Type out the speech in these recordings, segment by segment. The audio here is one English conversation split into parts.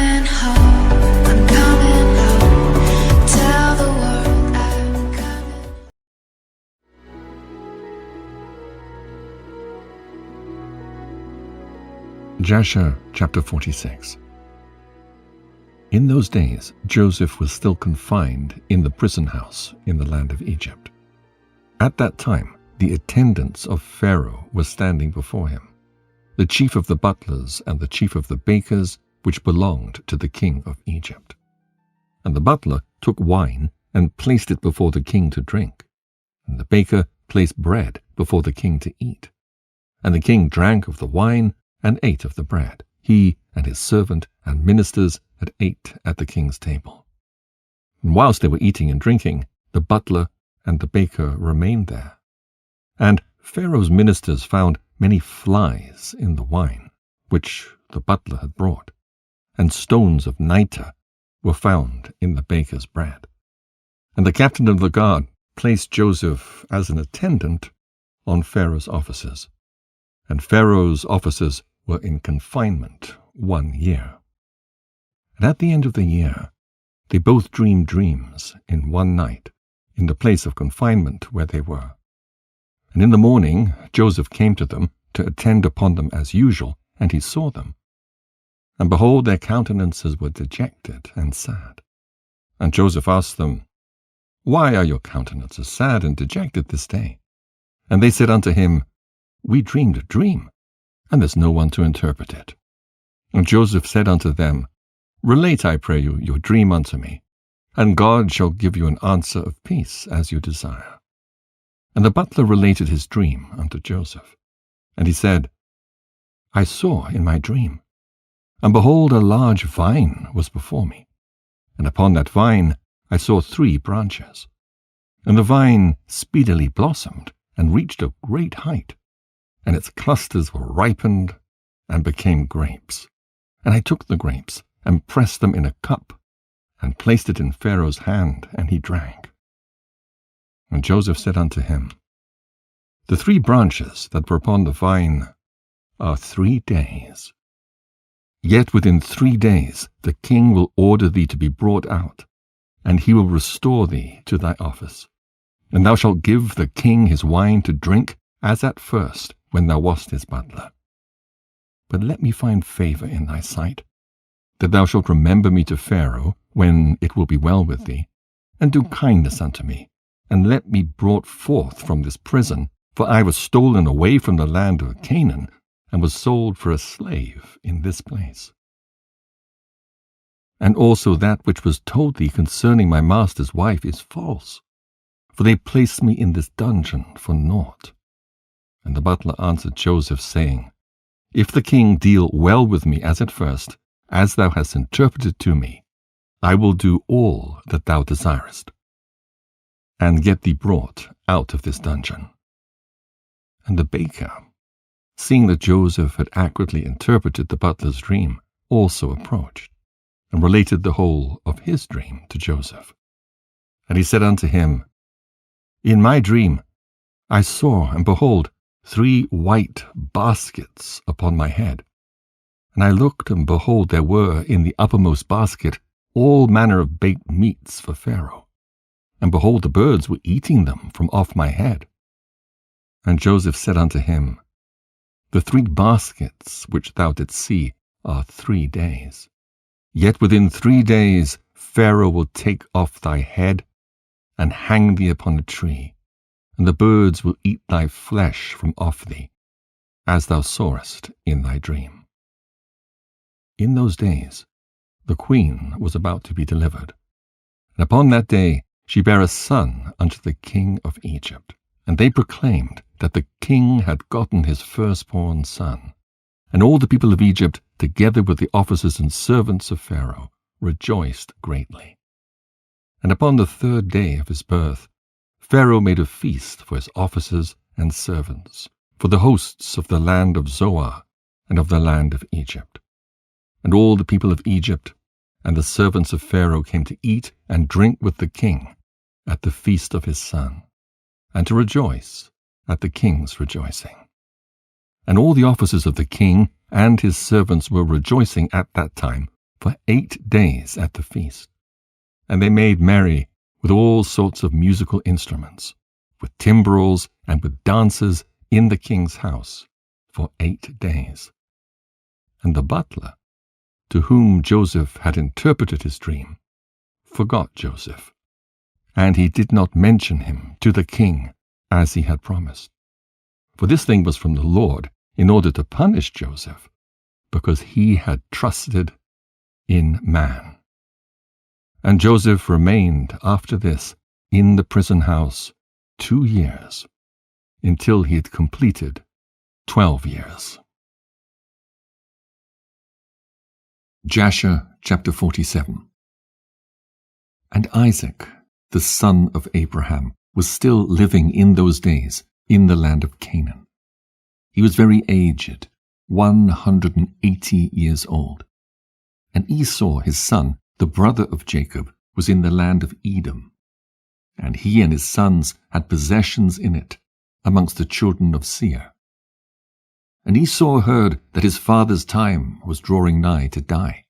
coming home, I'm coming home. Tell the world I'm coming. Jasher chapter 46. In those days Joseph was still confined in the prison house in the land of Egypt. At that time the attendants of Pharaoh were standing before him, the chief of the butlers and the chief of the bakers, which belonged to the king of Egypt. And the butler took wine and placed it before the king to drink, and the baker placed bread before the king to eat. And the king drank of the wine and ate of the bread. He and his servant and ministers had ate at the king's table. And whilst they were eating and drinking, the butler and the baker remained there. And Pharaoh's ministers found many flies in the wine, which the butler had brought, and stones of nitre were found in the baker's bread. And the captain of the guard placed Joseph as an attendant on Pharaoh's officers. And Pharaoh's officers were in confinement 1 year. And at the end of the year, they both dreamed dreams in one night, in the place of confinement where they were. And in the morning Joseph came to them to attend upon them as usual, and he saw them. And behold, their countenances were dejected and sad. And Joseph asked them, Why are your countenances sad and dejected this day? And they said unto him, We dreamed a dream, and there's no one to interpret it. And Joseph said unto them, Relate, I pray you, your dream unto me, and God shall give you an answer of peace as you desire. And the butler related his dream unto Joseph. And he said, I saw in my dream, and behold, a large vine was before me, and upon that vine I saw 3 branches. And the vine speedily blossomed, and reached a great height, and its clusters were ripened, and became grapes. And I took the grapes, and pressed them in a cup, and placed it in Pharaoh's hand, and he drank. And Joseph said unto him, The 3 branches that were upon the vine are 3 days. Yet within 3 days the king will order thee to be brought out, and he will restore thee to thy office. And thou shalt give the king his wine to drink, as at first, when thou wast his butler. But let me find favour in thy sight, that thou shalt remember me to Pharaoh, when it will be well with thee, and do kindness unto me, and let me brought forth from this prison, for I was stolen away from the land of Canaan, and was sold for a slave in this place. And also that which was told thee concerning my master's wife is false, for they placed me in this dungeon for naught. And the butler answered Joseph, saying, If the king deal well with me as at first, as thou hast interpreted to me, I will do all that thou desirest, and get thee brought out of this dungeon. And the baker, seeing that Joseph had accurately interpreted the butler's dream, also approached, and related the whole of his dream to Joseph. And he said unto him, In my dream I saw, and behold, 3 white baskets upon my head. And I looked, and behold, there were in the uppermost basket all manner of baked meats for Pharaoh. And behold, the birds were eating them from off my head. And Joseph said unto him, The 3 baskets which thou didst see are 3 days. Yet within 3 days Pharaoh will take off thy head, and hang thee upon a tree, and the birds will eat thy flesh from off thee, as thou sawest in thy dream. In those days the queen was about to be delivered, and upon that day she bare a son unto the king of Egypt. And they proclaimed that the king had gotten his firstborn son. And all the people of Egypt, together with the officers and servants of Pharaoh, rejoiced greatly. And upon the 3rd day of his birth, Pharaoh made a feast for his officers and servants, for the hosts of the land of Zoar and of the land of Egypt. And all the people of Egypt and the servants of Pharaoh came to eat and drink with the king at the feast of his son, and to rejoice at the king's rejoicing. And all the officers of the king and his servants were rejoicing at that time, for 8 days at the feast. And they made merry with all sorts of musical instruments, with timbrels and with dances in the king's house for 8 days. And the butler, to whom Joseph had interpreted his dream, forgot Joseph, and he did not mention him to the king as he had promised. For this thing was from the Lord, in order to punish Joseph, because he had trusted in man. And Joseph remained after this in the prison house 2 years, until he had completed 12 years. Jasher chapter 47. And Isaac, the son of Abraham, was still living in those days in the land of Canaan. He was very aged, 180 years old. And Esau his son, the brother of Jacob, was in the land of Edom. And he and his sons had possessions in it, amongst the children of Seir. And Esau heard that his father's time was drawing nigh to die.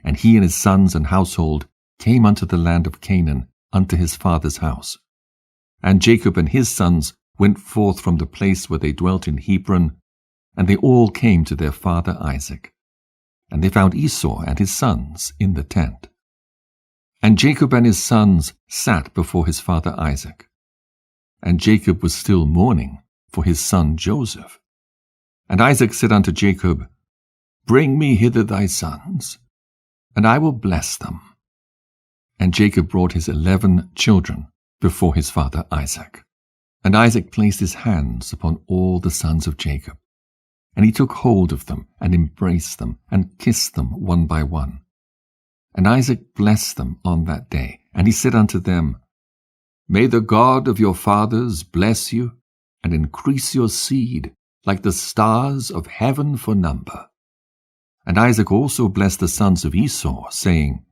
And he and his sons and household came unto the land of Canaan, unto his father's house. And Jacob and his sons went forth from the place where they dwelt in Hebron, and they all came to their father Isaac. And they found Esau and his sons in the tent. And Jacob and his sons sat before his father Isaac. And Jacob was still mourning for his son Joseph. And Isaac said unto Jacob, Bring me hither thy sons, and I will bless them. And Jacob brought his 11 children before his father Isaac. And Isaac placed his hands upon all the sons of Jacob. And he took hold of them, and embraced them, and kissed them one by one. And Isaac blessed them on that day. And he said unto them, May the God of your fathers bless you, and increase your seed, like the stars of heaven for number. And Isaac also blessed the sons of Esau, saying,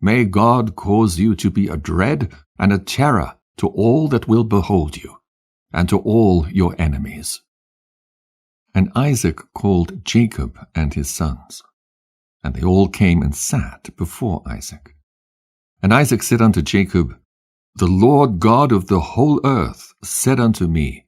May God cause you to be a dread and a terror to all that will behold you, and to all your enemies. And Isaac called Jacob and his sons, and they all came and sat before Isaac. And Isaac said unto Jacob, The Lord God of the whole earth said unto me,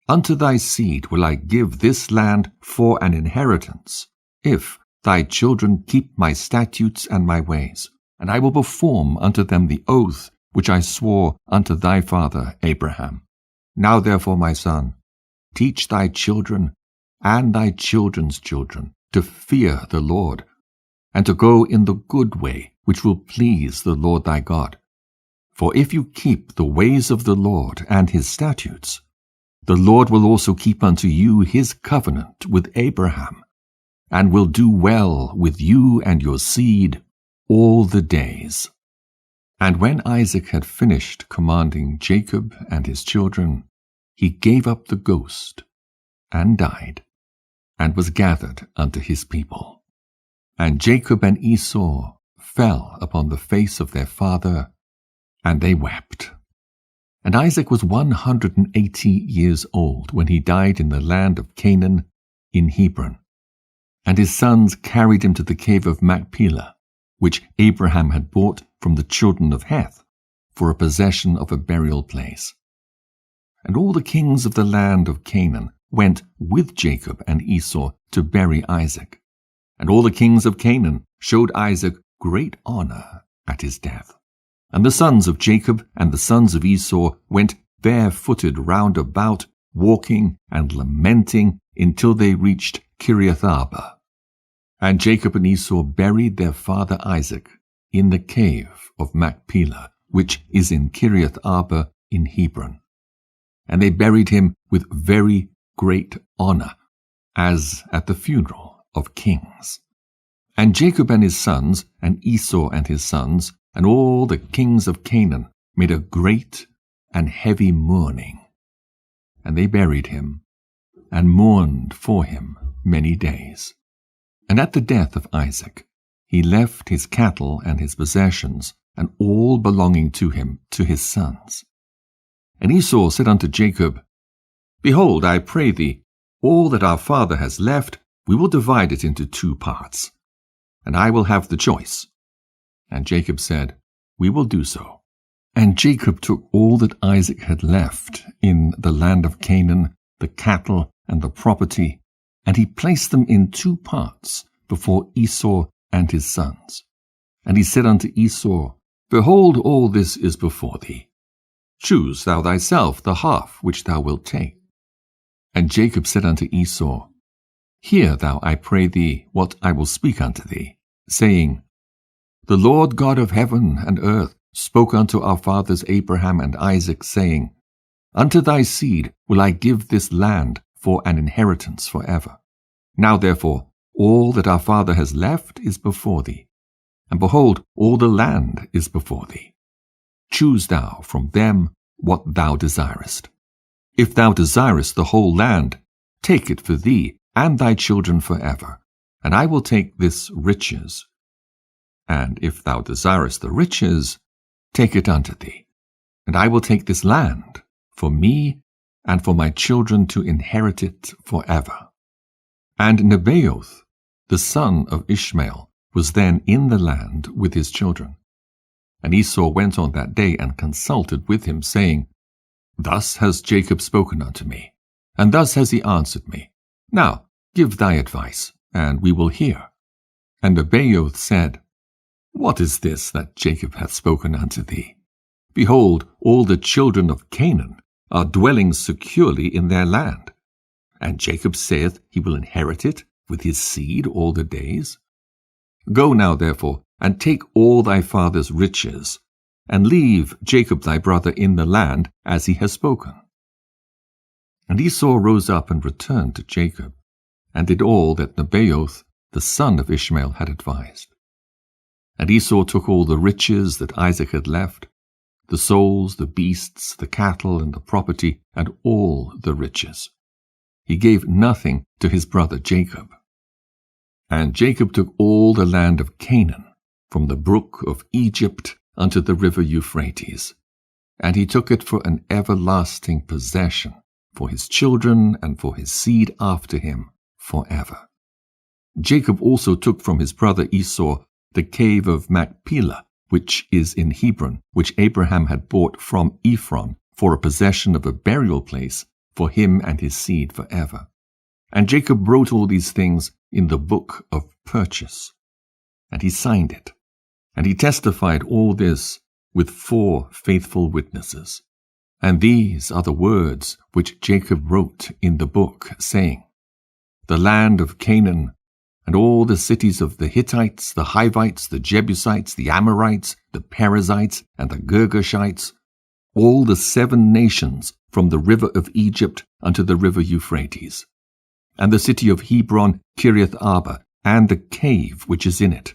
Unto thy seed will I give this land for an inheritance, if thy children keep my statutes and my ways, and I will perform unto them the oath which I swore unto thy father Abraham. Now therefore, my son, teach thy children and thy children's children to fear the Lord, and to go in the good way which will please the Lord thy God. For if you keep the ways of the Lord and his statutes, the Lord will also keep unto you his covenant with Abraham, and will do well with you and your seed all the days. And when Isaac had finished commanding Jacob and his children, he gave up the ghost, and died, and was gathered unto his people. And Jacob and Esau fell upon the face of their father, and they wept. And Isaac was 180 years old when he died in the land of Canaan in Hebron. And his sons carried him to the cave of Machpelah, which Abraham had bought from the children of Heth, for a possession of a burial place. And all the kings of the land of Canaan went with Jacob and Esau to bury Isaac. And all the kings of Canaan showed Isaac great honor at his death. And the sons of Jacob and the sons of Esau went barefooted round about, walking and lamenting, until they reached Kiriath-arba. And Jacob and Esau buried their father Isaac in the cave of Machpelah, which is in Kiriath-arba in Hebron. And they buried him with very great honor, as at the funeral of kings. And Jacob and his sons, and Esau and his sons, and all the kings of Canaan made a great and heavy mourning. And they buried him, and mourned for him many days. And at the death of Isaac, he left his cattle and his possessions, and all belonging to him, to his sons. And Esau said unto Jacob, Behold, I pray thee, all that our father has left, we will divide it into 2 parts. and I will have the choice." And Jacob said, "We will do so." And Jacob took all that Isaac had left in the land of Canaan, the cattle and the property, and he placed them in 2 parts before Esau and his sons. And he said unto Esau, "Behold, all this is before thee. Choose thou thyself the half which thou wilt take." And Jacob said unto Esau, "Hear thou, I pray thee, what I will speak unto thee, saying, The Lord God of heaven and earth spoke unto our fathers Abraham and Isaac, saying, Unto thy seed will I give this land for an inheritance forever. Now therefore all that our father has left is before thee, and behold, all the land is before thee. Choose thou from them what thou desirest. If thou desirest the whole land, take it for thee and thy children forever, and I will take this riches. And if thou desirest the riches, take it unto thee, and I will take this land for me and for my children to inherit it forever." And Nebaioth, the son of Ishmael, was then in the land with his children. And Esau went on that day and consulted with him, saying, Thus has Jacob spoken unto me, and thus has he answered me. Now give thy advice, and we will hear. And Nebaioth said, What is this that Jacob hath spoken unto thee? Behold, all the children of Canaan are dwelling securely in their land. And Jacob saith he will inherit it with his seed all the days. Go now therefore, and take all thy father's riches, and leave Jacob thy brother in the land as he has spoken. And Esau rose up and returned to Jacob, and did all that Nebaioth the son of Ishmael had advised. And Esau took all the riches that Isaac had left, the souls, the beasts, the cattle, and the property, and all the riches. He gave nothing to his brother Jacob. And Jacob took all the land of Canaan, from the brook of Egypt unto the river Euphrates, and he took it for an everlasting possession, for his children and for his seed after him forever. Jacob also took from his brother Esau the cave of Machpelah, which is in Hebron, which Abraham had bought from Ephron for a possession of a burial place for him and his seed forever. And Jacob wrote all these things in the book of purchase, and he signed it, and he testified all this with 4 faithful witnesses. And these are the words which Jacob wrote in the book, saying, The land of Canaan, and all the cities of the Hittites, the Hivites, the Jebusites, the Amorites, the Perizzites, and the Girgashites, all the 7 nations from the river of Egypt unto the river Euphrates, and the city of Hebron, Kiriath Arba, and the cave which is in it.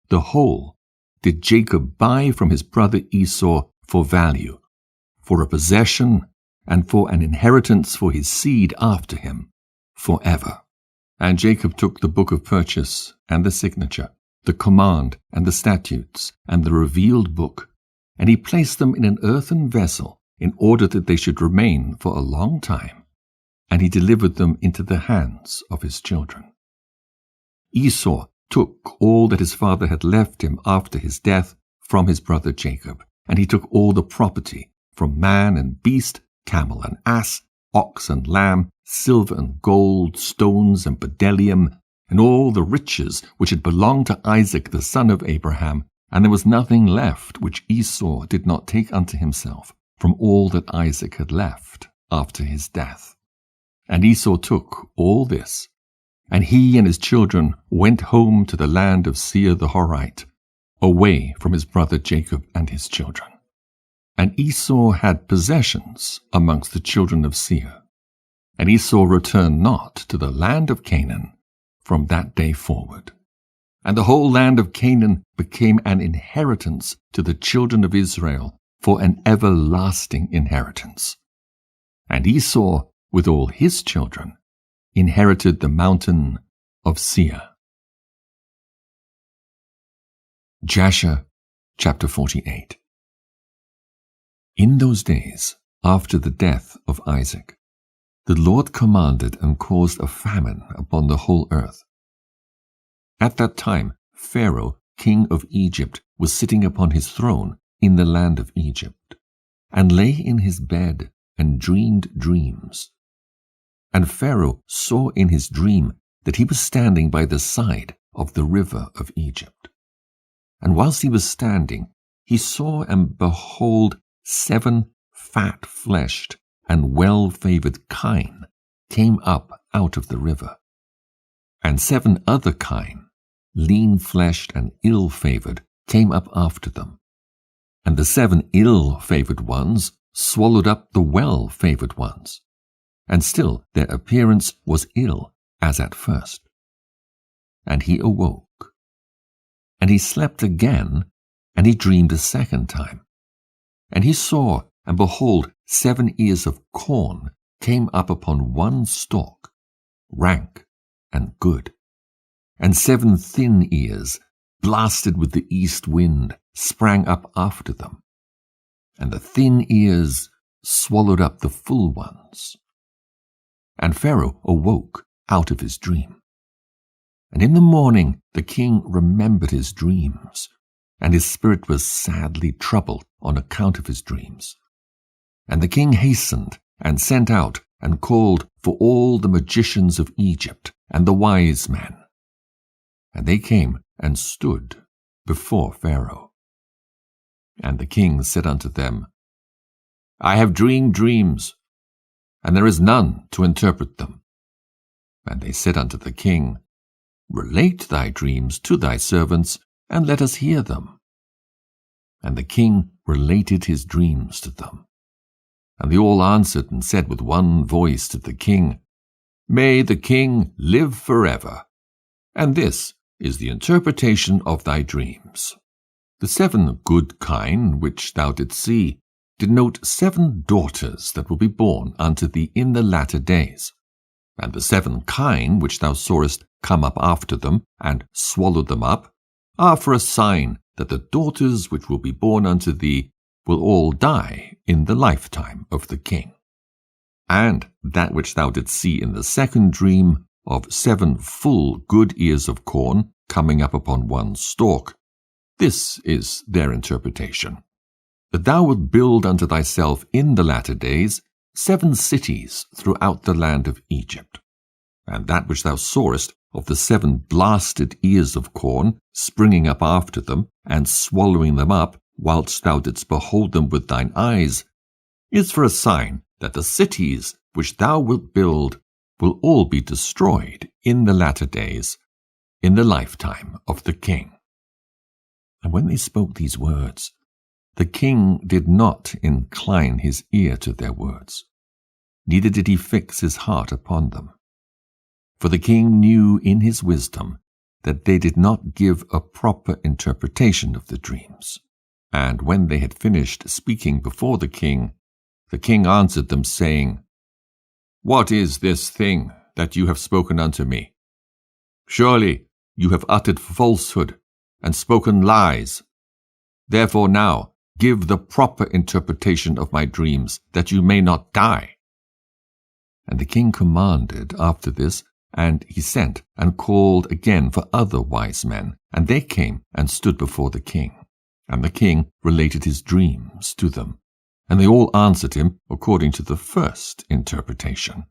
The whole did Jacob buy from his brother Esau for value, for a possession, and for an inheritance for his seed after him, forever. And Jacob took the book of purchase, and the signature, the command, and the statutes, and the revealed book, and he placed them in an earthen vessel, in order that they should remain for a long time, and he delivered them into the hands of his children. Esau took all that his father had left him after his death from his brother Jacob, and he took all the property, from man and beast, camel and ass, ox and lamb, silver and gold, stones and bdellium, and all the riches which had belonged to Isaac the son of Abraham, and there was nothing left which Esau did not take unto himself from all that Isaac had left after his death. And Esau took all this, and he and his children went home to the land of Seir the Horite, away from his brother Jacob and his children. And Esau had possessions amongst the children of Seir. And Esau returned not to the land of Canaan from that day forward. And the whole land of Canaan became an inheritance to the children of Israel for an everlasting inheritance. And Esau, with all his children, inherited the mountain of Seir. Jasher, chapter 48. In those days, after the death of Isaac, the Lord commanded and caused a famine upon the whole earth. At that time Pharaoh, king of Egypt, was sitting upon his throne in the land of Egypt, and lay in his bed and dreamed dreams. And Pharaoh saw in his dream that he was standing by the side of the river of Egypt. And whilst he was standing, he saw and behold 7 fat-fleshed and well-favoured kine came up out of the river, and 7 other kine, lean-fleshed and ill-favoured, came up after them. And the 7 ill-favoured ones swallowed up the well-favoured ones, and still their appearance was ill as at first. And he awoke, and he slept again, and he dreamed a second time. And he saw, and behold, 7 ears of corn came up upon one stalk, rank and good. And 7 thin ears, blasted with the east wind, sprang up after them. And the thin ears swallowed up the full ones. And Pharaoh awoke out of his dream. And in the morning the king remembered his dreams, and his spirit was sadly troubled on account of his dreams. And the king hastened and sent out and called for all the magicians of Egypt and the wise men. And they came and stood before Pharaoh. And the king said unto them, I have dreamed dreams, and there is none to interpret them. And they said unto the king, Relate thy dreams to thy servants, and let us hear them. And the king related his dreams to them. And they all answered and said with one voice to the king, May the king live forever. And this is the interpretation of thy dreams. The 7 good kine which thou didst see denote 7 daughters that will be born unto thee in the latter days. And the 7 kine which thou sawest come up after them, and swallow them up, are for a sign that the daughters which will be born unto thee will all die in the lifetime of the king. And that which thou didst see in the second dream, of 7 full good ears of corn coming up upon one stalk, this is their interpretation, that thou wilt build unto thyself in the latter days 7 cities throughout the land of Egypt. And that which thou sawest of the 7 blasted ears of corn springing up after them, and swallowing them up, whilst thou didst behold them with thine eyes, is for a sign that the cities which thou wilt build will all be destroyed in the latter days, in the lifetime of the king. And when they spoke these words, the king did not incline his ear to their words, neither did he fix his heart upon them. For the king knew in his wisdom that they did not give a proper interpretation of the dreams. And when they had finished speaking before the king answered them, saying, What is this thing that you have spoken unto me? Surely you have uttered falsehood and spoken lies. Therefore now give the proper interpretation of my dreams, that you may not die. And the king commanded after this, and he sent and called again for other wise men, and they came and stood before the king. And the king related his dreams to them, and they all answered him according to the first interpretation.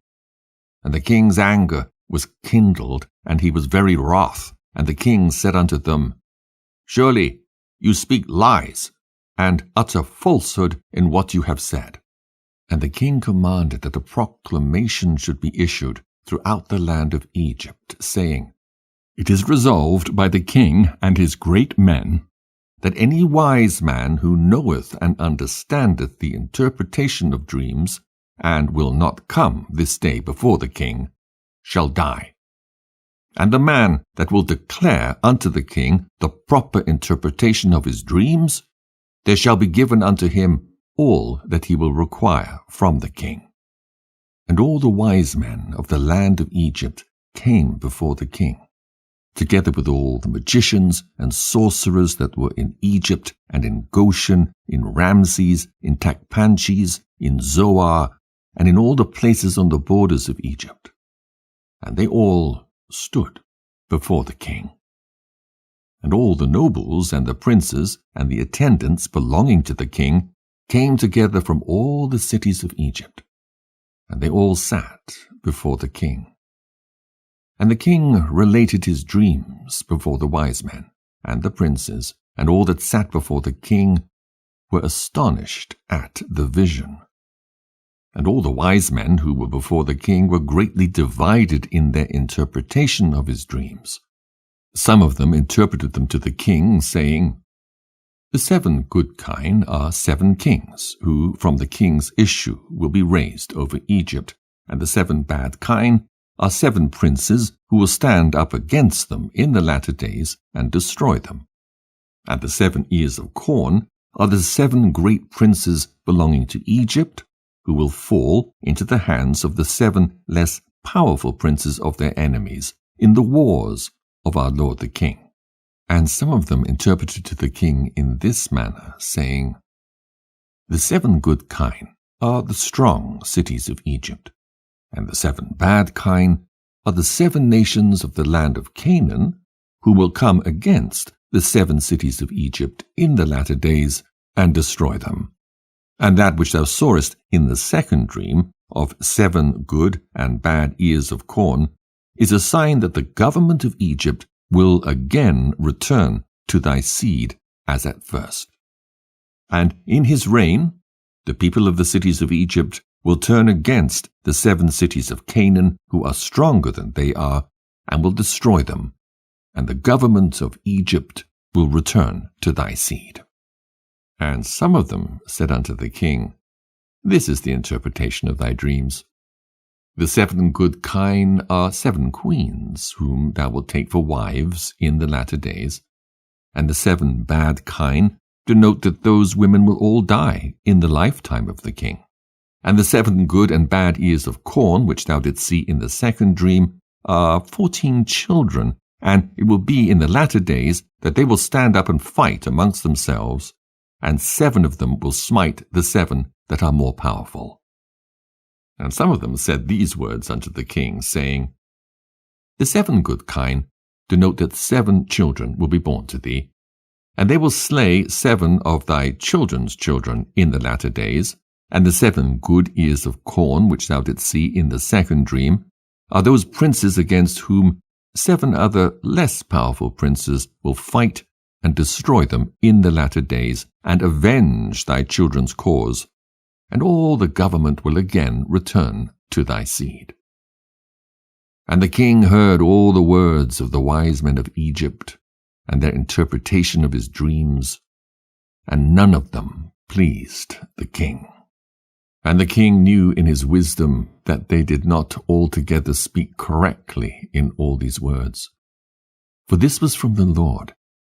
And the king's anger was kindled, and he was very wroth. And the king said unto them, Surely you speak lies, and utter falsehood in what you have said. And the king commanded that a proclamation should be issued throughout the land of Egypt, saying, It is resolved by the king and his great men, that any wise man who knoweth and understandeth the interpretation of dreams, and will not come this day before the king, shall die. And the man that will declare unto the king the proper interpretation of his dreams, there shall be given unto him all that he will require from the king. And all the wise men of the land of Egypt came before the king, together with all the magicians and sorcerers that were in Egypt and in Goshen, in Ramses, in Tachpanches, in Zoar, and in all the places on the borders of Egypt. And they all stood before the king. And all the nobles and the princes and the attendants belonging to the king came together from all the cities of Egypt, and they all sat before the king. And the king related his dreams before the wise men, and the princes, and all that sat before the king were astonished at the vision. And all the wise men who were before the king were greatly divided in their interpretation of his dreams. Some of them interpreted them to the king, saying, "The 7 good kine are 7 kings, who from the king's issue will be raised over Egypt, and the 7 bad kine are 7 princes who will stand up against them in the latter days and destroy them. And the 7 ears of corn are the 7 great princes belonging to Egypt, who will fall into the hands of the 7 less powerful princes of their enemies in the wars of our Lord the King." And some of them interpreted to the king in this manner, saying, "The 7 good kine are the strong cities of Egypt, and the 7 bad kine are the 7 nations of the land of Canaan, who will come against the 7 cities of Egypt in the latter days and destroy them. And that which thou sawest in the second dream of 7 good and bad ears of corn is a sign that the government of Egypt will again return to thy seed as at first. And in his reign, the people of the cities of Egypt will turn against the 7 cities of Canaan, who are stronger than they are, and will destroy them, and the government of Egypt will return to thy seed." And some of them said unto the king, "This is the interpretation of thy dreams. The 7 good kine are 7 queens, whom thou wilt take for wives in the latter days, and the 7 bad kine denote that those women will all die in the lifetime of the king. And the 7 good and bad ears of corn, which thou didst see in the second dream, are 14 children, and it will be in the latter days that they will stand up and fight amongst themselves, and 7 of them will smite the 7 that are more powerful." And some of them said these words unto the king, saying, "The 7 good kine denote that 7 children will be born to thee, and they will slay 7 of thy children's children in the latter days, and the 7 good ears of corn which thou didst see in the second dream are those princes against whom 7 other less powerful princes will fight and destroy them in the latter days, and avenge thy children's cause, and all the government will again return to thy seed." And the king heard all the words of the wise men of Egypt, and their interpretation of his dreams, and none of them pleased the king. And the king knew in his wisdom that they did not altogether speak correctly in all these words. For this was from the Lord,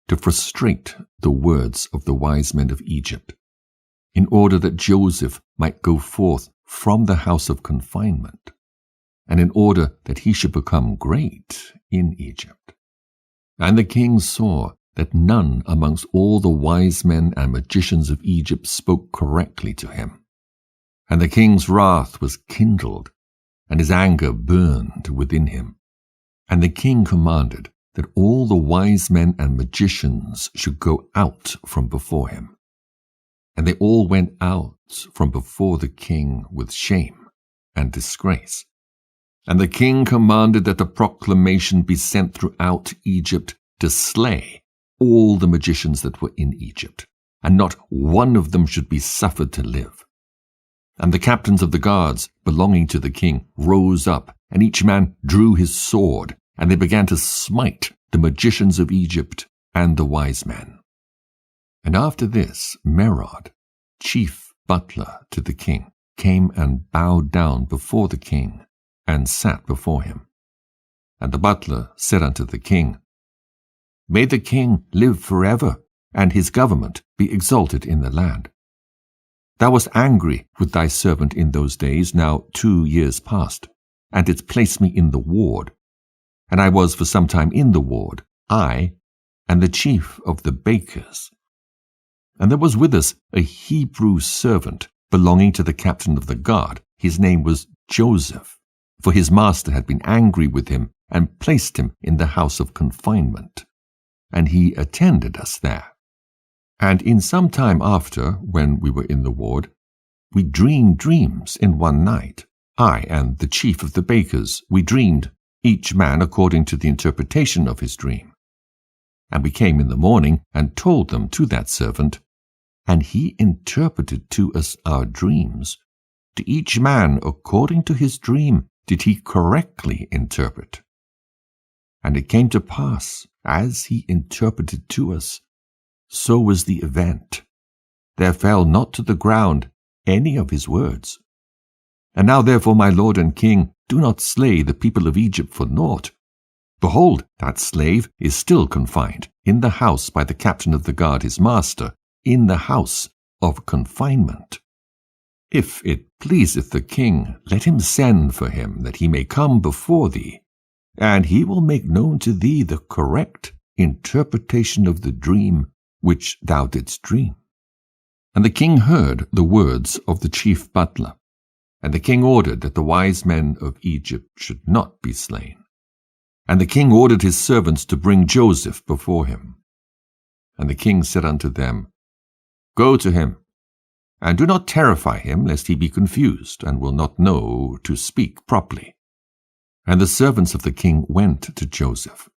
to frustrate the words of the wise men of Egypt, in order that Joseph might go forth from the house of confinement, and in order that he should become great in Egypt. And the king saw that none amongst all the wise men and magicians of Egypt spoke correctly to him. And the king's wrath was kindled, and his anger burned within him. And the king commanded that all the wise men and magicians should go out from before him. And they all went out from before the king with shame and disgrace. And the king commanded that a proclamation be sent throughout Egypt to slay all the magicians that were in Egypt, and not one of them should be suffered to live. And the captains of the guards belonging to the king rose up, and each man drew his sword, and they began to smite the magicians of Egypt and the wise men. And after this, Merod, chief butler to the king, came and bowed down before the king, and sat before him. And the butler said unto the king, "May the king live forever, and his government be exalted in the land. Thou wast angry with thy servant in those days, now 2 years past, and didst place me in the ward. And I was for some time in the ward, I, and the chief of the bakers. And there was with us a Hebrew servant belonging to the captain of the guard. His name was Joseph, for his master had been angry with him and placed him in the house of confinement. and he attended us there. And in some time after, when we were in the ward, we dreamed dreams in one night. I and the chief of the bakers, we dreamed, each man according to the interpretation of his dream. And we came in the morning and told them to that servant, and he interpreted to us our dreams. To each man according to his dream did he correctly interpret. And it came to pass, as he interpreted to us, so was the event. There fell not to the ground any of his words. And now therefore, my lord and king, do not slay the people of Egypt for naught. Behold, that slave is still confined in the house by the captain of the guard his master, in the house of confinement. If it pleaseth the king, let him send for him, that he may come before thee, and he will make known to thee the correct interpretation of the dream which thou didst dream. And the king heard the words of the chief butler, and the king ordered that the wise men of Egypt should not be slain. And the king ordered his servants to bring Joseph before him. And the king said unto them, Go to him, and do not terrify him, lest he be confused, and will not know to speak properly. And the servants of the king went to Joseph,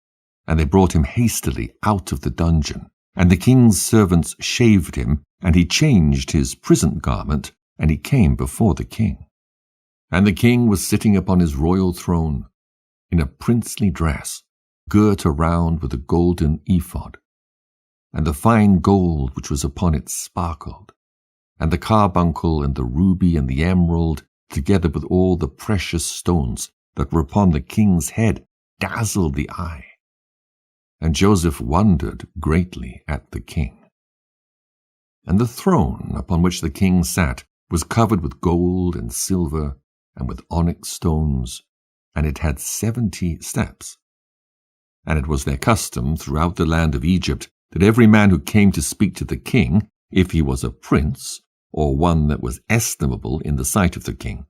and they brought him hastily out of the dungeon. And the king's servants shaved him, and he changed his prison garment, and he came before the king. And the king was sitting upon his royal throne, in a princely dress, girt around with a golden ephod. And the fine gold which was upon it sparkled, and the carbuncle and the ruby and the emerald, together with all the precious stones that were upon the king's head, dazzled the eye. And Joseph wondered greatly at the king. And the throne upon which the king sat was covered with gold and silver and with onyx stones, and it had 70 steps. And it was their custom throughout the land of Egypt that every man who came to speak to the king, if he was a prince, or one that was estimable in the sight of the king,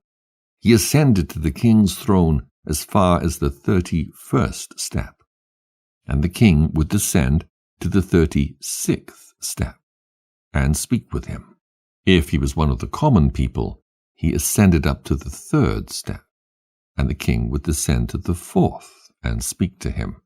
he ascended to the king's throne as far as the 31st step, and the king would descend to the 36th step, and speak with him. If he was one of the common people, he ascended up to the 3rd step, and the king would descend to the 4th, and speak to him.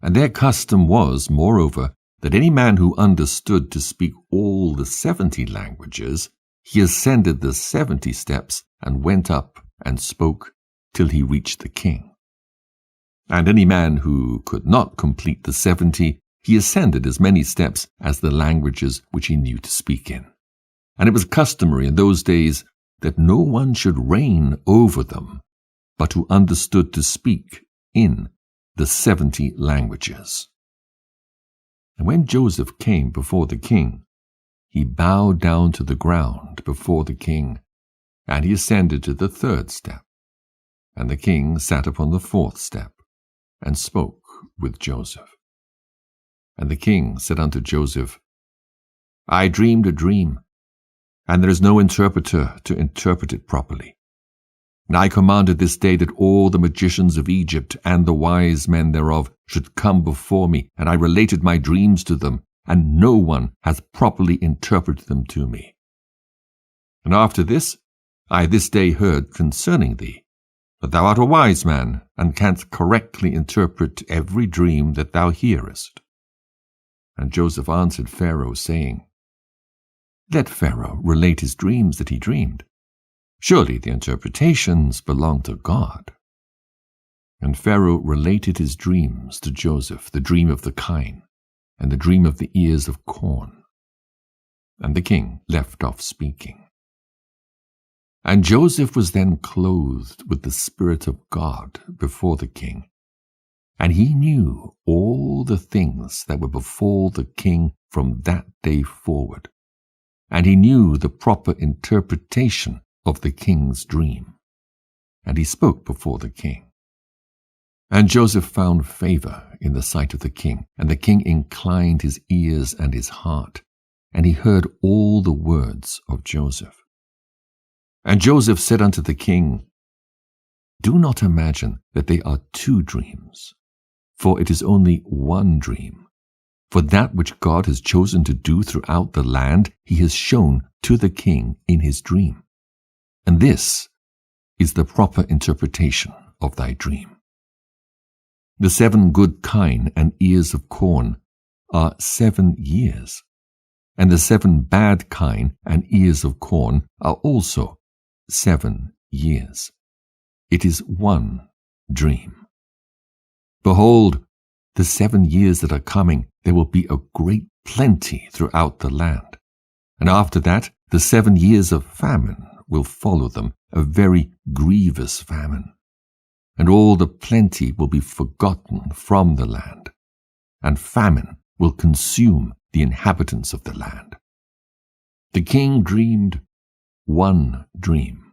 And their custom was, moreover, that any man who understood to speak all the 70 languages, he ascended the 70 steps, and went up and spoke till he reached the king. And any man who could not complete the 70, he ascended as many steps as the languages which he knew to speak in. And it was customary in those days that no one should reign over them, but who understood to speak in the 70 languages. And when Joseph came before the king, he bowed down to the ground before the king, and he ascended to the 3rd step. And the king sat upon the 4th step, and spoke with Joseph. And the king said unto Joseph, I dreamed a dream, and there is no interpreter to interpret it properly. And I commanded this day that all the magicians of Egypt and the wise men thereof should come before me, and I related my dreams to them, and no one hath properly interpreted them to me. And after this, I this day heard concerning thee, that thou art a wise man, and canst correctly interpret every dream that thou hearest. And Joseph answered Pharaoh, saying, Let Pharaoh relate his dreams that he dreamed. Surely the interpretations belong to God. And Pharaoh related his dreams to Joseph, the dream of the kine, and the dream of the ears of corn. And the king left off speaking. And Joseph was then clothed with the Spirit of God before the king, and he knew all the things that would befall the king from that day forward, and he knew the proper interpretation of the king's dream, and he spoke before the king. And Joseph found favor in the sight of the king, and the king inclined his ears and his heart, and he heard all the words of Joseph. And Joseph said unto the king, Do not imagine that they are 2 dreams, for it is only one dream, For that which God has chosen to do throughout the land, he has shown to the king in his dream. And this is the proper interpretation of thy dream. The 7 good kine and ears of corn are 7 years, and the 7 bad kine and ears of corn are also 7 years. It is one dream. Behold, the 7 years that are coming, there will be a great plenty throughout the land. And after that, the 7 years of famine will follow them, a very grievous famine. And all the plenty will be forgotten from the land, and famine will consume the inhabitants of the land. The king dreamed one dream,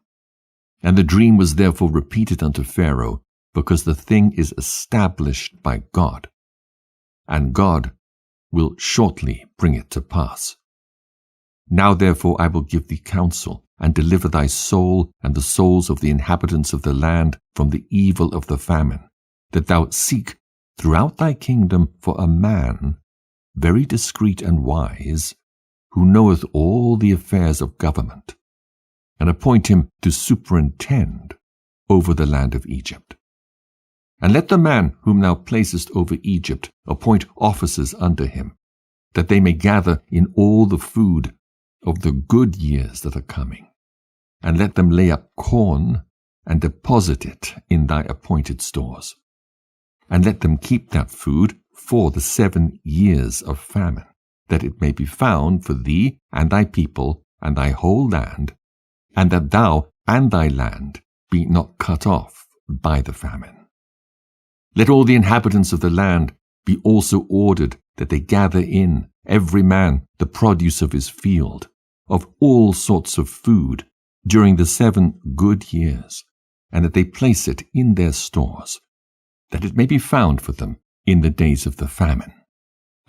and the dream was therefore repeated unto Pharaoh, because the thing is established by God, and God will shortly bring it to pass. Now therefore I will give thee counsel, and deliver thy soul and the souls of the inhabitants of the land from the evil of the famine, that thou seek throughout thy kingdom for a man very discreet and wise, who knoweth all the affairs of government, and appoint him to superintend over the land of Egypt. And let the man whom thou placest over Egypt appoint officers under him, that they may gather in all the food of the good years that are coming, and let them lay up corn and deposit it in thy appointed stores. And let them keep that food for the 7 years of famine, that it may be found for thee and thy people and thy whole land, and that thou and thy land be not cut off by the famine. Let all the inhabitants of the land be also ordered that they gather in, every man, the produce of his field, of all sorts of food, during the 7 good years, and that they place it in their stores, that it may be found for them in the days of the famine,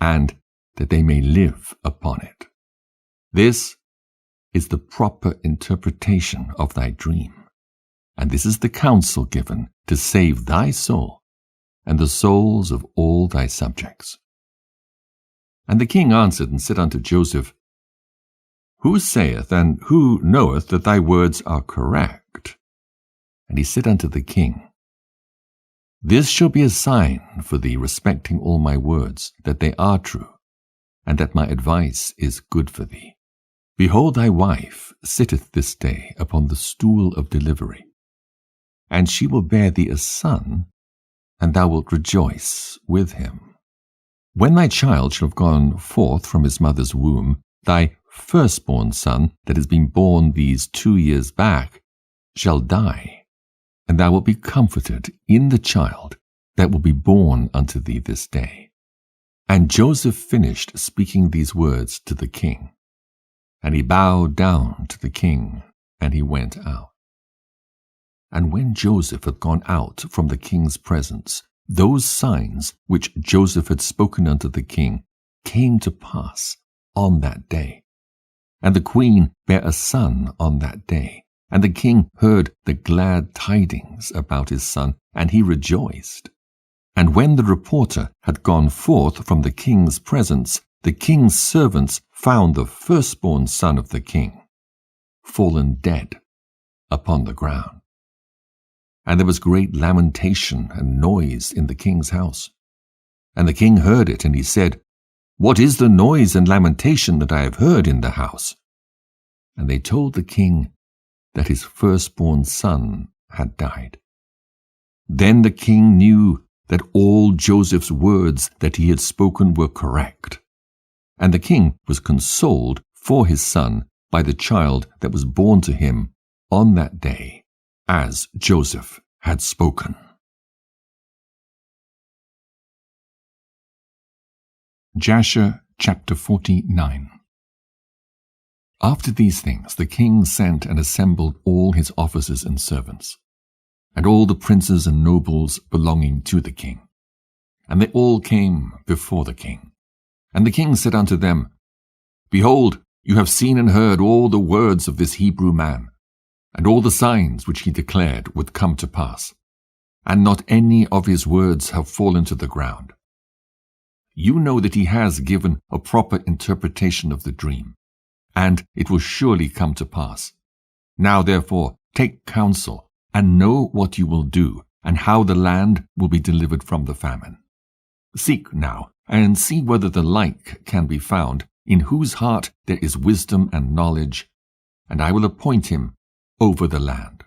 and that they may live upon it. This is the proper interpretation of thy dream, and this is the counsel given to save thy soul and the souls of all thy subjects. And the king answered and said unto Joseph, Who saith and who knoweth that thy words are correct? And he said unto the king, This shall be a sign for thee respecting all my words, that they are true, and that my advice is good for thee. Behold, thy wife sitteth this day upon the stool of delivery, and she will bear thee a son, and thou wilt rejoice with him. When thy child shall have gone forth from his mother's womb, thy firstborn son that has been born these 2 years back shall die, and thou wilt be comforted in the child that will be born unto thee this day. And Joseph finished speaking these words to the king, and he bowed down to the king, and he went out. And when Joseph had gone out from the king's presence, those signs which Joseph had spoken unto the king came to pass on that day. And the queen bare a son on that day. And the king heard the glad tidings about his son, and he rejoiced. And when the reporter had gone forth from the king's presence, the king's servants found the firstborn son of the king fallen dead upon the ground. And there was great lamentation and noise in the king's house. And the king heard it, and he said, What is the noise and lamentation that I have heard in the house? And they told the king that his firstborn son had died. Then the king knew that all Joseph's words that he had spoken were correct. And the king was consoled for his son by the child that was born to him on that day, as Joseph had spoken. Jasher chapter 49. After these things the king sent and assembled all his officers and servants, and all the princes and nobles belonging to the king. And they all came before the king. And the king said unto them, Behold, you have seen and heard all the words of this Hebrew man, and all the signs which he declared would come to pass, and not any of his words have fallen to the ground. you know that he has given a proper interpretation of the dream, and it will surely come to pass. Now therefore take counsel, and know what you will do, and how the land will be delivered from the famine. Seek now, and see whether the like can be found, in whose heart there is wisdom and knowledge, and I will appoint him over the land.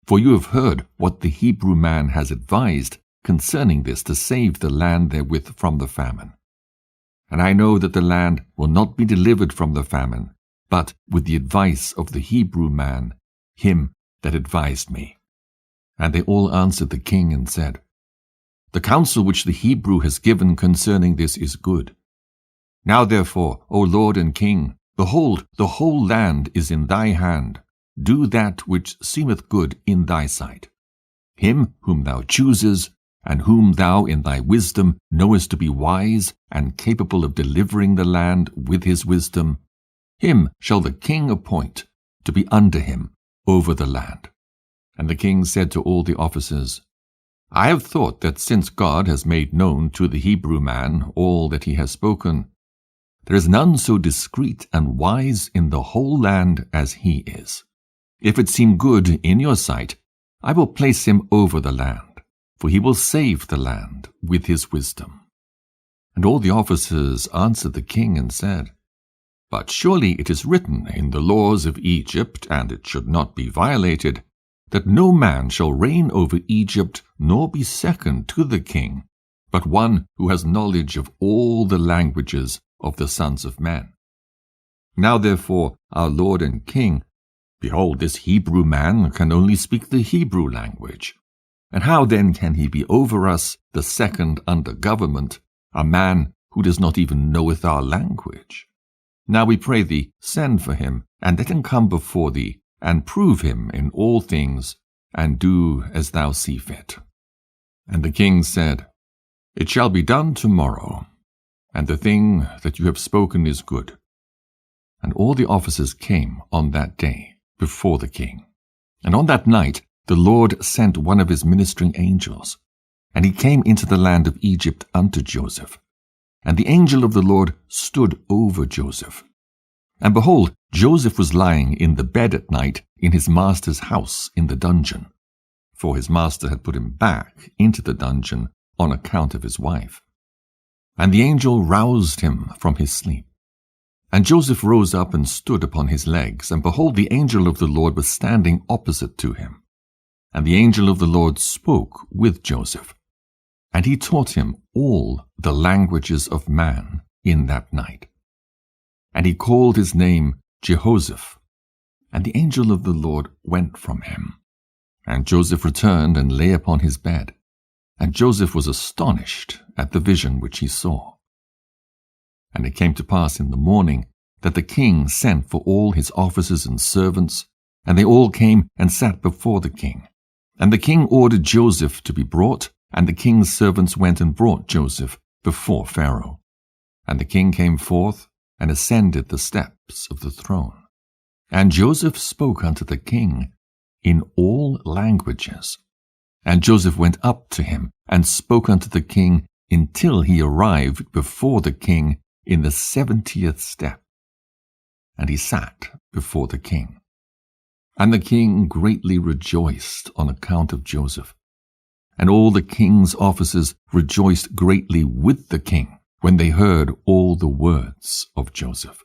For you have heard what the Hebrew man has advised concerning this, to save the land therewith from the famine. And I know that the land will not be delivered from the famine, but with the advice of the Hebrew man, him that advised me. And they all answered the king and said, The counsel which the Hebrew has given concerning this is good. Now therefore, O Lord and King, behold, the whole land is in thy hand. Do that which seemeth good in thy sight. Him whom thou chooses, and whom thou in thy wisdom knowest to be wise and capable of delivering the land with his wisdom, him shall the king appoint to be under him over the land. And the king said to all the officers, I have thought that since God has made known to the Hebrew man all that he has spoken, there is none so discreet and wise in the whole land as he is. If it seem good in your sight, I will place him over the land, for he will save the land with his wisdom. And all the officers answered the king and said, But surely it is written in the laws of Egypt, and it should not be violated, that no man shall reign over Egypt, nor be second to the king, but one who has knowledge of all the languages of the sons of men. Now therefore, our Lord and King, behold, this Hebrew man can only speak the Hebrew language. And how then can he be over us, the second under government, a man who does not even knoweth our language? Now we pray thee, send for him, and let him come before thee, and prove him in all things, and do as thou see fit. And the king said, It shall be done tomorrow, and the thing that you have spoken is good. And all the officers came on that day before the king. And on that night the Lord sent one of his ministering angels, and he came into the land of Egypt unto Joseph. And the angel of the Lord stood over Joseph. And behold, Joseph was lying in the bed at night in his master's house in the dungeon, for his master had put him back into the dungeon on account of his wife. And the angel roused him from his sleep. And Joseph rose up and stood upon his legs, and behold, the angel of the Lord was standing opposite to him. And the angel of the Lord spoke with Joseph, and he taught him all the languages of man in that night. And he called his name Jehoshaphat. And the angel of the Lord went from him. And Joseph returned and lay upon his bed. And Joseph was astonished at the vision which he saw. And it came to pass in the morning that the king sent for all his officers and servants, and they all came and sat before the king. And the king ordered Joseph to be brought, and the king's servants went and brought Joseph before Pharaoh. And the king came forth and ascended the steps of the throne. And Joseph spoke unto the king in all languages. And Joseph went up to him and spoke unto the king until he arrived before the king in the 70th step. And he sat before the king. And the king greatly rejoiced on account of Joseph. And all the king's officers rejoiced greatly with the king when they heard all the words of Joseph.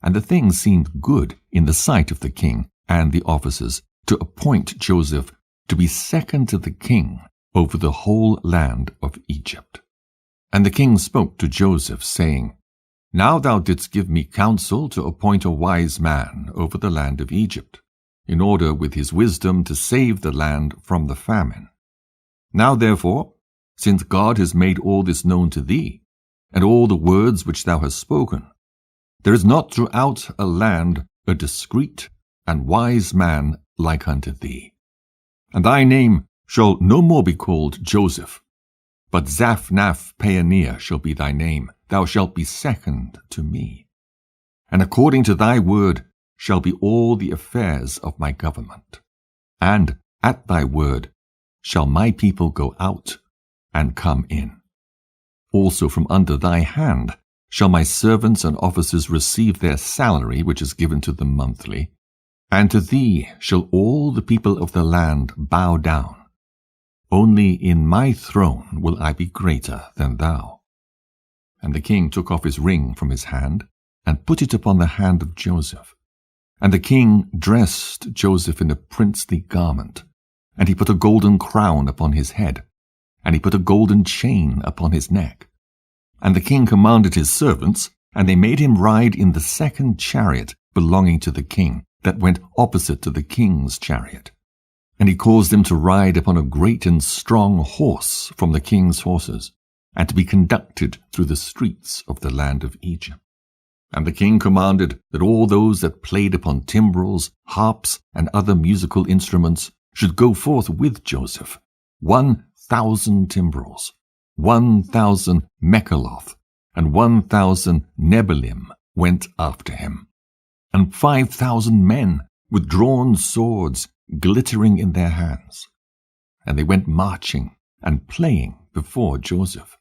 And the thing seemed good in the sight of the king and the officers to appoint Joseph to be second to the king over the whole land of Egypt. And the king spoke to Joseph, saying, Now thou didst give me counsel to appoint a wise man over the land of Egypt, in order with his wisdom to save the land from the famine. Now therefore, since God has made all this known to thee, and all the words which thou hast spoken, there is not throughout a land a discreet and wise man like unto thee. And thy name shall no more be called Joseph, but Zaphnath-Paaneah shall be thy name. Thou shalt be second to me. And according to thy word shall be all the affairs of my government. And at thy word shall my people go out and come in. also from under thy hand shall my servants and officers receive their salary which is given to them monthly, and to thee shall all the people of the land bow down. Only in my throne will I be greater than thou. And the king took off his ring from his hand, and put it upon the hand of Joseph. And the king dressed Joseph in a princely garment, and he put a golden crown upon his head, and he put a golden chain upon his neck. And the king commanded his servants, and they made him ride in the second chariot belonging to the king, that went opposite to the king's chariot. And he caused them to ride upon a great and strong horse from the king's horses, and to be conducted through the streets of the land of Egypt. And the king commanded that all those that played upon timbrels, harps, and other musical instruments should go forth with Joseph, 1,000 timbrels, 1,000 mekaloth, and 1,000 nebelim went after him, and 5,000 men with drawn swords glittering in their hands. And they went marching and playing before Joseph.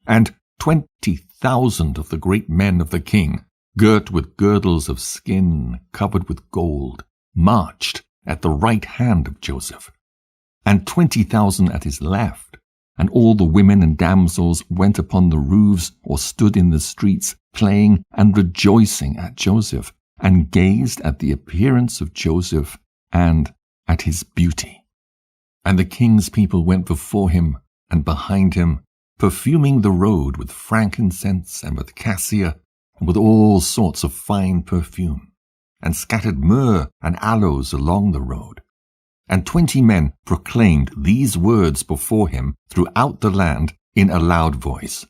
And 20,000 of the great men of the king, girt with girdles of skin covered with gold, marched at the right hand of Joseph, and 20,000 at his left. And all the women and damsels went upon the roofs or stood in the streets, playing and rejoicing at Joseph, and gazed at the appearance of Joseph and at his beauty. And the king's people went before him and behind him, perfuming the road with frankincense and with cassia and with all sorts of fine perfume, and scattered myrrh and aloes along the road. And 20 men proclaimed these words before him throughout the land in a loud voice.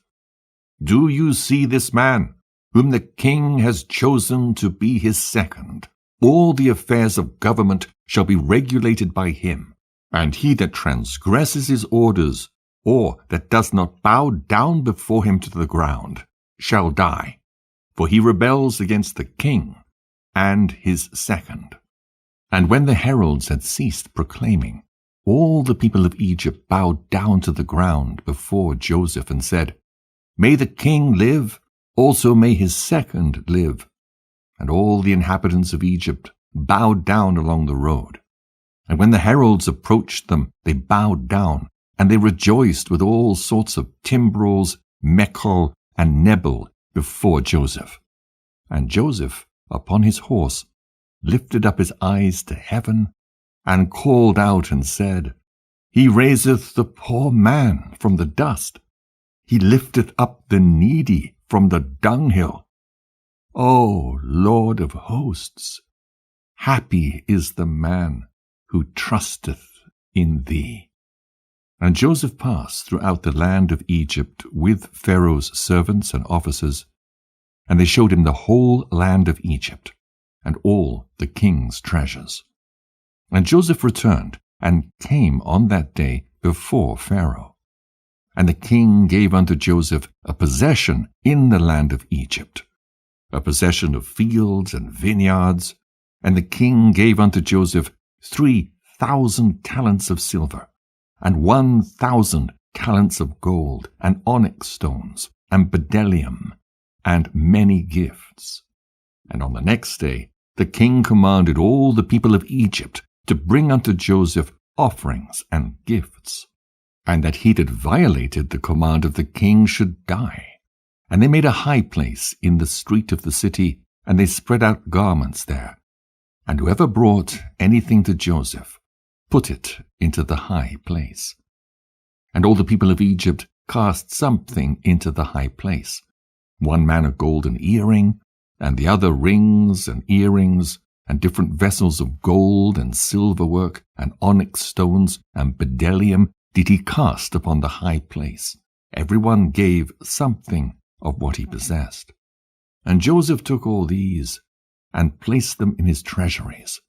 Do you see this man, whom the king has chosen to be his second? All the affairs of government shall be regulated by him, and he that transgresses his orders, or that does not bow down before him to the ground, shall die, for he rebels against the king and his second. And when the heralds had ceased proclaiming, all the people of Egypt bowed down to the ground before Joseph and said, May the king live, also may his second live. And all the inhabitants of Egypt bowed down along the road. And when the heralds approached them, they bowed down, and they rejoiced with all sorts of timbrels, mekol, and nebel before Joseph. And Joseph, upon his horse, lifted up his eyes to heaven, and called out and said, He raiseth the poor man from the dust. He lifteth up the needy from the dunghill. O Lord of hosts, happy is the man who trusteth in thee. And Joseph passed throughout the land of Egypt with Pharaoh's servants and officers, and they showed him the whole land of Egypt, and all the king's treasures. And Joseph returned, and came on that day before Pharaoh. And the king gave unto Joseph a possession in the land of Egypt, a possession of fields and vineyards. And the king gave unto Joseph 3,000 talents of silver, and 1,000 talents of gold, and onyx stones, and bdellium, and many gifts. And on the next day the king commanded all the people of Egypt to bring unto Joseph offerings and gifts, and that he that violated the command of the king should die. And they made a high place in the street of the city, and they spread out garments there. And whoever brought anything to Joseph put it into the high place. And all the people of Egypt cast something into the high place, one man a golden earring, and the other rings and earrings, and different vessels of gold and silver work, and onyx stones, and bdellium did he cast upon the high place. Every one gave something of what he possessed. And Joseph took all these, and placed them in his treasuries.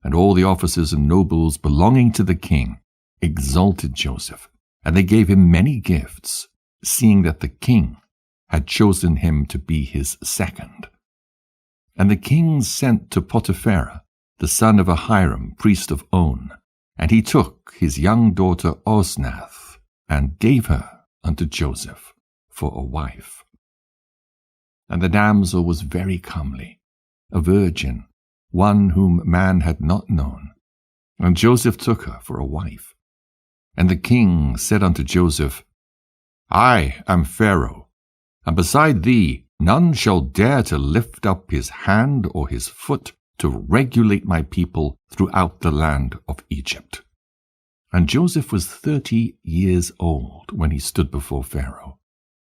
And all the officers and nobles belonging to the king exalted Joseph, and they gave him many gifts, seeing that the king had chosen him to be his second. And the king sent to Potipherah, the son of Ahiram, priest of On, and he took his young daughter Osnath, and gave her unto Joseph for a wife. And the damsel was very comely, a virgin, one whom man had not known. And Joseph took her for a wife. And the king said unto Joseph, I am Pharaoh, and beside thee none shall dare to lift up his hand or his foot to regulate my people throughout the land of Egypt. And Joseph was 30 years old when he stood before Pharaoh.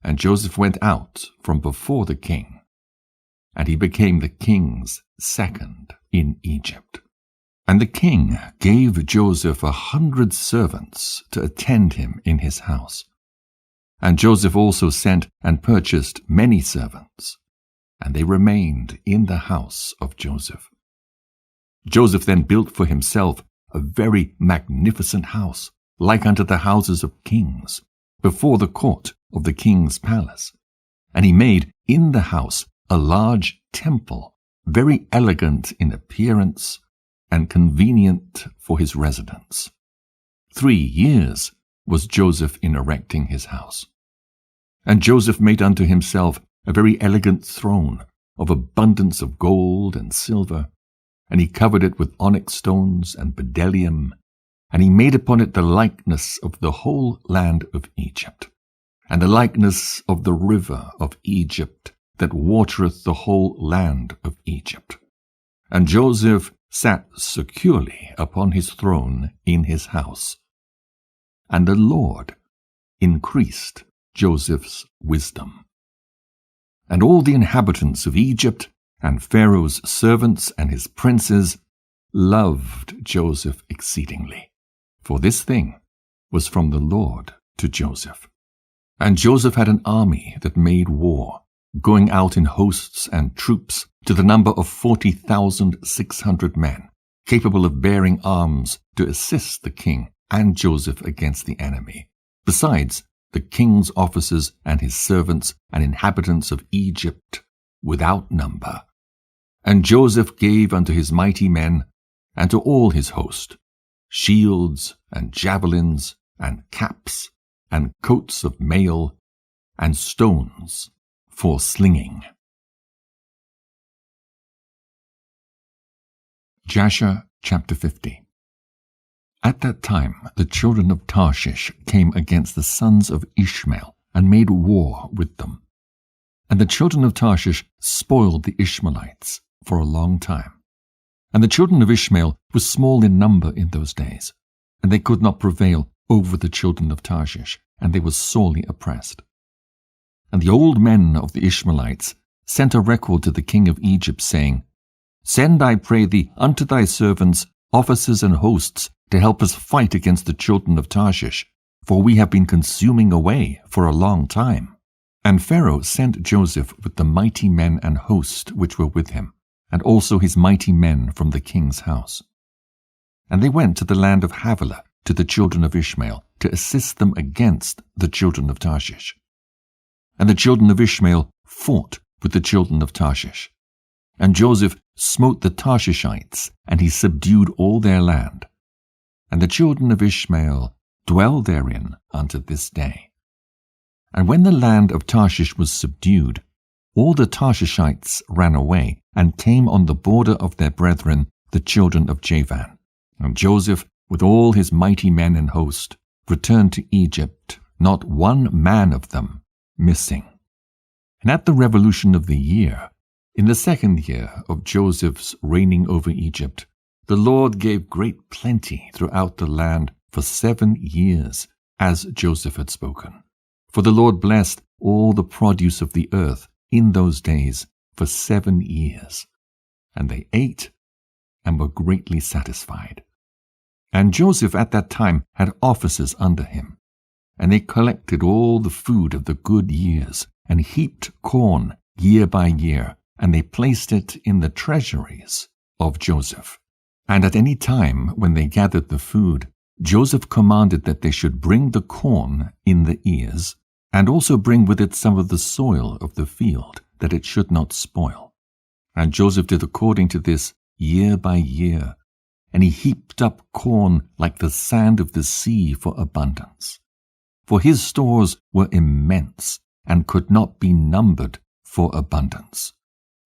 And Joseph went out from before the king, and he became the king's second in Egypt. And the king gave Joseph 100 servants to attend him in his house. And Joseph also sent and purchased many servants, and they remained in the house of Joseph. Joseph then built for himself a very magnificent house, like unto the houses of kings, before the court of the king's palace. And he made in the house a large temple, very elegant in appearance and convenient for his residence. 3 years was Joseph in erecting his house. And Joseph made unto himself a very elegant throne of abundance of gold and silver, and he covered it with onyx stones and bdellium, and he made upon it the likeness of the whole land of Egypt, and the likeness of the river of Egypt that watereth the whole land of Egypt. And Joseph sat securely upon his throne in his house. And the Lord increased Joseph's wisdom. And all the inhabitants of Egypt and Pharaoh's servants and his princes loved Joseph exceedingly, for this thing was from the Lord to Joseph. And Joseph had an army that made war, going out in hosts and troops to the number of 40,600 men, capable of bearing arms to assist the king and Joseph against the enemy, besides the king's officers and his servants and inhabitants of Egypt without number. And Joseph gave unto his mighty men and to all his host shields and javelins and caps and coats of mail and stones for slinging. Jasher chapter 50. At that time the children of Tarshish came against the sons of Ishmael and made war with them. And the children of Tarshish spoiled the Ishmaelites for a long time. And the children of Ishmael were small in number in those days, and they could not prevail over the children of Tarshish, and they were sorely oppressed. And the old men of the Ishmaelites sent a record to the king of Egypt, saying, Send, I pray thee, unto thy servants officers and hosts to help us fight against the children of Tarshish, for we have been consuming away for a long time. And Pharaoh sent Joseph with the mighty men and host which were with him, and also his mighty men from the king's house. And they went to the land of Havilah to the children of Ishmael, to assist them against the children of Tarshish. And the children of Ishmael fought with the children of Tarshish. And Joseph smote the Tarshishites, and he subdued all their land. And the children of Ishmael dwell therein unto this day. And when the land of Tarshish was subdued, all the Tarshishites ran away, and came on the border of their brethren, the children of Javan. And Joseph, with all his mighty men and host, returned to Egypt, not one man of them missing. And at the revolution of the year, in the 2nd year of Joseph's reigning over Egypt, the Lord gave great plenty throughout the land for 7 years, as Joseph had spoken. For the Lord blessed all the produce of the earth in those days for 7 years. And they ate and were greatly satisfied. And Joseph at that time had officers under him, and they collected all the food of the good years, and heaped corn year by year, and they placed it in the treasuries of Joseph. And at any time when they gathered the food, Joseph commanded that they should bring the corn in the ears, and also bring with it some of the soil of the field, that it should not spoil. And Joseph did according to this year by year, and he heaped up corn like the sand of the sea for abundance. for his stores were immense and could not be numbered for abundance.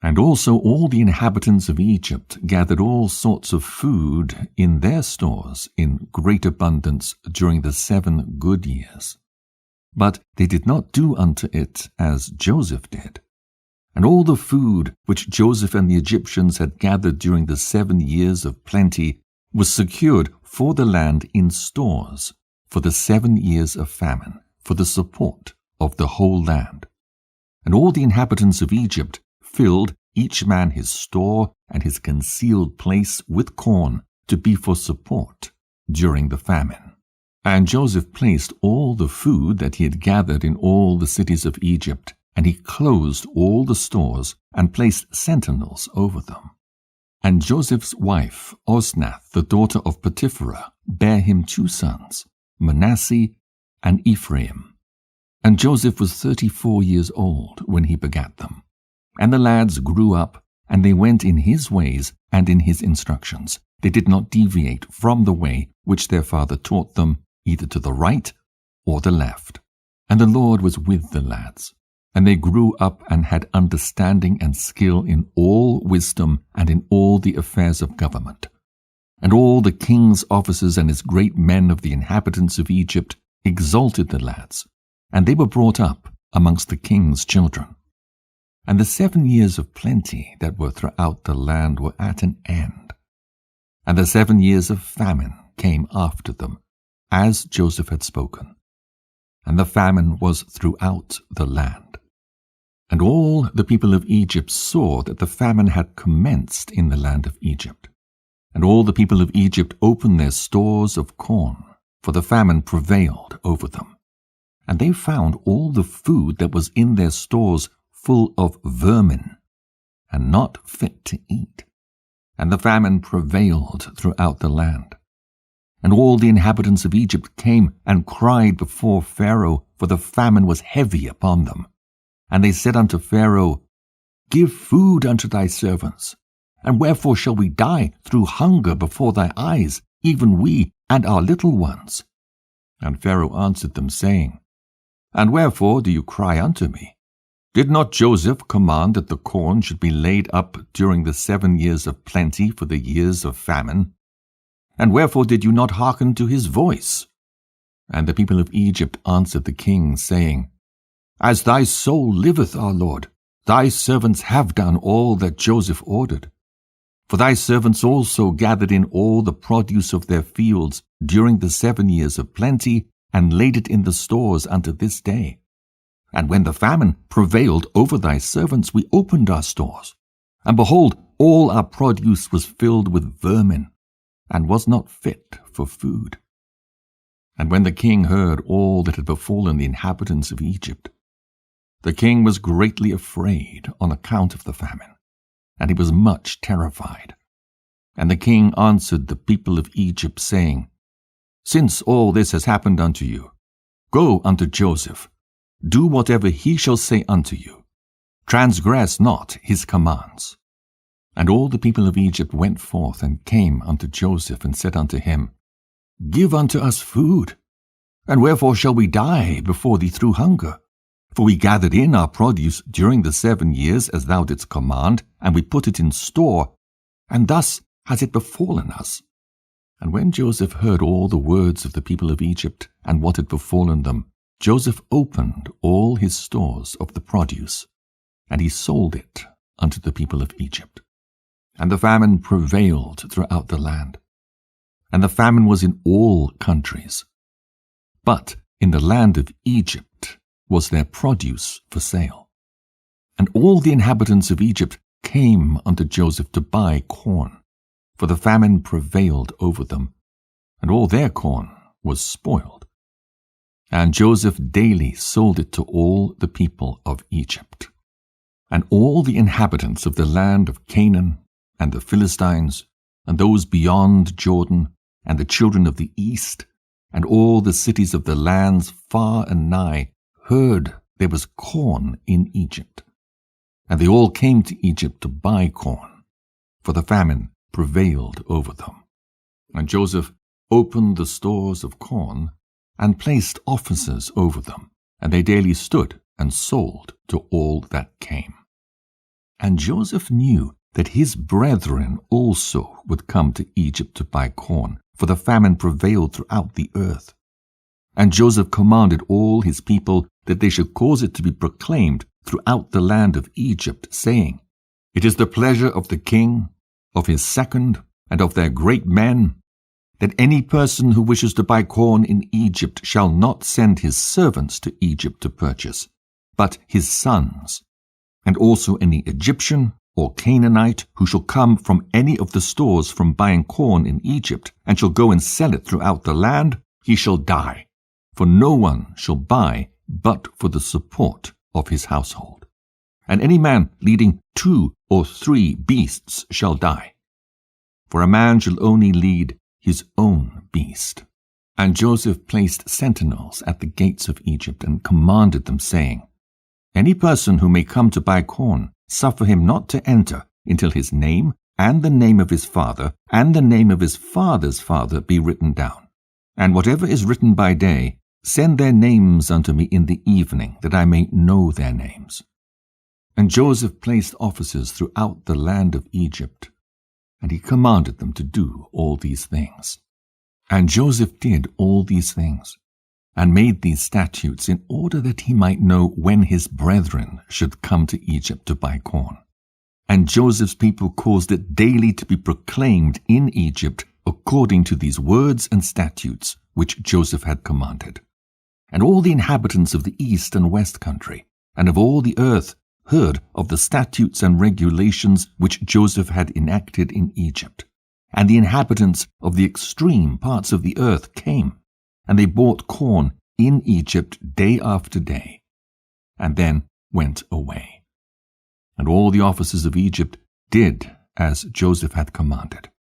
And also all the inhabitants of Egypt gathered all sorts of food in their stores in great abundance during the 7 good years. But they did not do unto it as Joseph did. And all the food which Joseph and the Egyptians had gathered during the 7 years of plenty was secured for the land in stores for the 7 years of famine, for the support of the whole land. And all the inhabitants of Egypt filled each man his store and his concealed place with corn to be for support during the famine. And Joseph placed all the food that he had gathered in all the cities of Egypt, and he closed all the stores and placed sentinels over them. And Joseph's wife, Osnath, the daughter of Potipherah, bare him 2 sons, Manasseh and Ephraim. And Joseph was 34 years old when he begat them. And the lads grew up, and they went in his ways and in his instructions. They did not deviate from the way which their father taught them, either to the right or the left. And the Lord was with the lads. And they grew up and had understanding and skill in all wisdom and in all the affairs of government. And all the king's officers and his great men of the inhabitants of Egypt exalted the lads, and they were brought up amongst the king's children. And the 7 years of plenty that were throughout the land were at an end. And the 7 years of famine came after them, as Joseph had spoken. And the famine was throughout the land. And all the people of Egypt saw that the famine had commenced in the land of Egypt. And all the people of Egypt opened their stores of corn, for the famine prevailed over them. And they found all the food that was in their stores full of vermin, and not fit to eat. And the famine prevailed throughout the land. And all the inhabitants of Egypt came and cried before Pharaoh, for the famine was heavy upon them. And they said unto Pharaoh, Give food unto thy servants. And wherefore shall we die through hunger before thy eyes, even we and our little ones? And Pharaoh answered them, saying, And wherefore do you cry unto me? Did not Joseph command that the corn should be laid up during the 7 years of plenty for the years of famine? And wherefore did you not hearken to his voice? And the people of Egypt answered the king, saying, As thy soul liveth, our lord, thy servants have done all that Joseph ordered. For thy servants also gathered in all the produce of their fields during the 7 years of plenty, and laid it in the stores unto this day. And when the famine prevailed over thy servants, we opened our stores. And behold, all our produce was filled with vermin, and was not fit for food. And when the king heard all that had befallen the inhabitants of Egypt, the king was greatly afraid on account of the famine, and he was much terrified. And the king answered the people of Egypt, saying, Since all this has happened unto you, go unto Joseph, do whatever he shall say unto you. Transgress not his commands. And all the people of Egypt went forth and came unto Joseph, and said unto him, Give unto us food. And wherefore shall we die before thee through hunger? For we gathered in our produce during the 7 years, as thou didst command, and we put it in store, and thus has it befallen us. And when Joseph heard all the words of the people of Egypt, and what had befallen them, Joseph opened all his stores of the produce, and he sold it unto the people of Egypt. And the famine prevailed throughout the land. And the famine was in all countries. But in the land of Egypt was their produce for sale. And all the inhabitants of Egypt came unto Joseph to buy corn, for the famine prevailed over them, and all their corn was spoiled. And Joseph daily sold it to all the people of Egypt. And all the inhabitants of the land of Canaan, and the Philistines, and those beyond Jordan, and the children of the east, and all the cities of the lands far and nigh, heard there was corn in Egypt. And they all came to Egypt to buy corn, for the famine prevailed over them. And Joseph opened the stores of corn, and placed officers over them, and they daily stood and sold to all that came. And Joseph knew that his brethren also would come to Egypt to buy corn, for the famine prevailed throughout the earth. And Joseph commanded all his people that they should cause it to be proclaimed throughout the land of Egypt, saying, "It is the pleasure of the king, of his second, and of their great men, that any person who wishes to buy corn in Egypt shall not send his servants to Egypt to purchase, but his sons, and also any Egyptian or Canaanite who shall come from any of the stores from buying corn in Egypt, and shall go and sell it throughout the land, he shall die, for no one shall buy but for the support of his household. And any man leading 2 or 3 beasts shall die, for a man shall only lead his own beast." And Joseph placed sentinels at the gates of Egypt and commanded them, saying, "Any person who may come to buy corn, suffer him not to enter until his name and the name of his father and the name of his father's father be written down. And whatever is written by day, send their names unto me in the evening, that I may know their names." And Joseph placed officers throughout the land of Egypt, and he commanded them to do all these things. And Joseph did all these things, and made these statutes in order that he might know when his brethren should come to Egypt to buy corn. And Joseph's people caused it daily to be proclaimed in Egypt according to these words and statutes which Joseph had commanded. And all the inhabitants of the east and west country, and of all the earth, heard of the statutes and regulations which Joseph had enacted in Egypt. And the inhabitants of the extreme parts of the earth came, and they bought corn in Egypt day after day, and then went away. And all the officers of Egypt did as Joseph had commanded.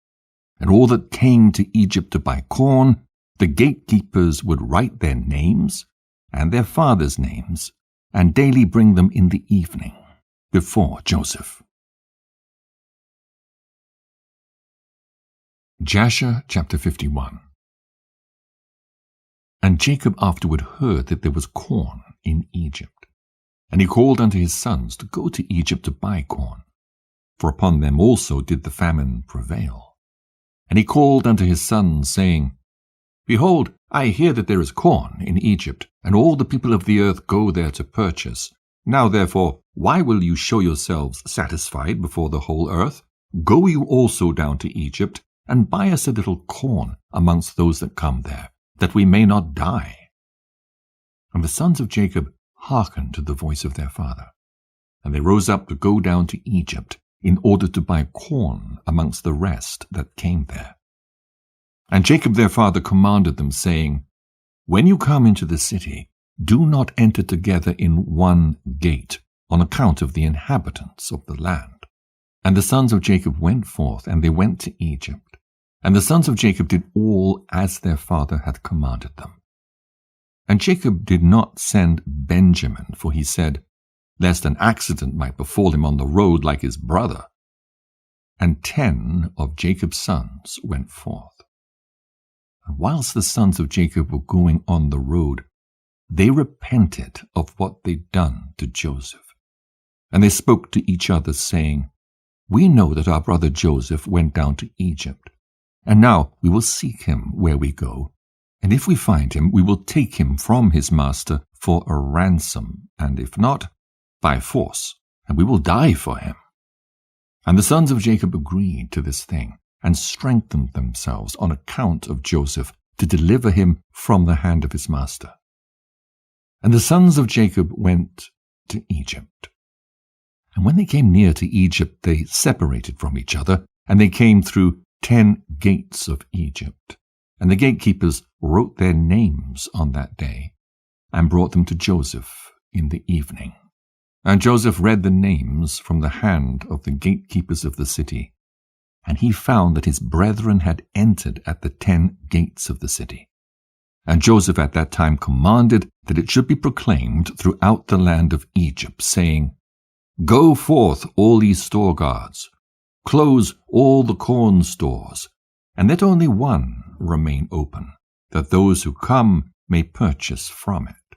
And all that came to Egypt to buy corn, the gatekeepers would write their names and their fathers' names, and daily bring them in the evening before Joseph. Jasher chapter 51. And Jacob afterward heard that there was corn in Egypt. And he called unto his sons to go to Egypt to buy corn, for upon them also did the famine prevail. And he called unto his sons, saying, Behold, I hear that there is corn in Egypt, and all the people of the earth go there to purchase. Now therefore, why will you show yourselves satisfied before the whole earth? Go you also down to Egypt, and buy us a little corn amongst those that come there, that we may not die. And the sons of Jacob hearkened to the voice of their father. And they rose up to go down to Egypt, in order to buy corn amongst the rest that came there. And Jacob their father commanded them, saying, When you come into the city, do not enter together in one gate, on account of the inhabitants of the land. And the sons of Jacob went forth, and they went to Egypt. And the sons of Jacob did all as their father had commanded them. And Jacob did not send Benjamin, for he said, lest an accident might befall him on the road like his brother. And 10 of Jacob's sons went forth. And whilst the sons of Jacob were going on the road, they repented of what they'd done to Joseph. And they spoke to each other, saying, We know that our brother Joseph went down to Egypt. And now we will seek him where we go. And if we find him, we will take him from his master for a ransom, and if not, by force, and we will die for him. And the sons of Jacob agreed to this thing, and strengthened themselves on account of Joseph to deliver him from the hand of his master. And the sons of Jacob went to Egypt. And when they came near to Egypt, they separated from each other, and they came through 10 gates of Egypt. And the gatekeepers wrote their names on that day, and brought them to Joseph in the evening. And Joseph read the names from the hand of the gatekeepers of the city, and he found that his brethren had entered at the 10 gates of the city. And Joseph at that time commanded that it should be proclaimed throughout the land of Egypt, saying, Go forth, all ye store guards, close all the corn stores, and let only one remain open, that those who come may purchase from it.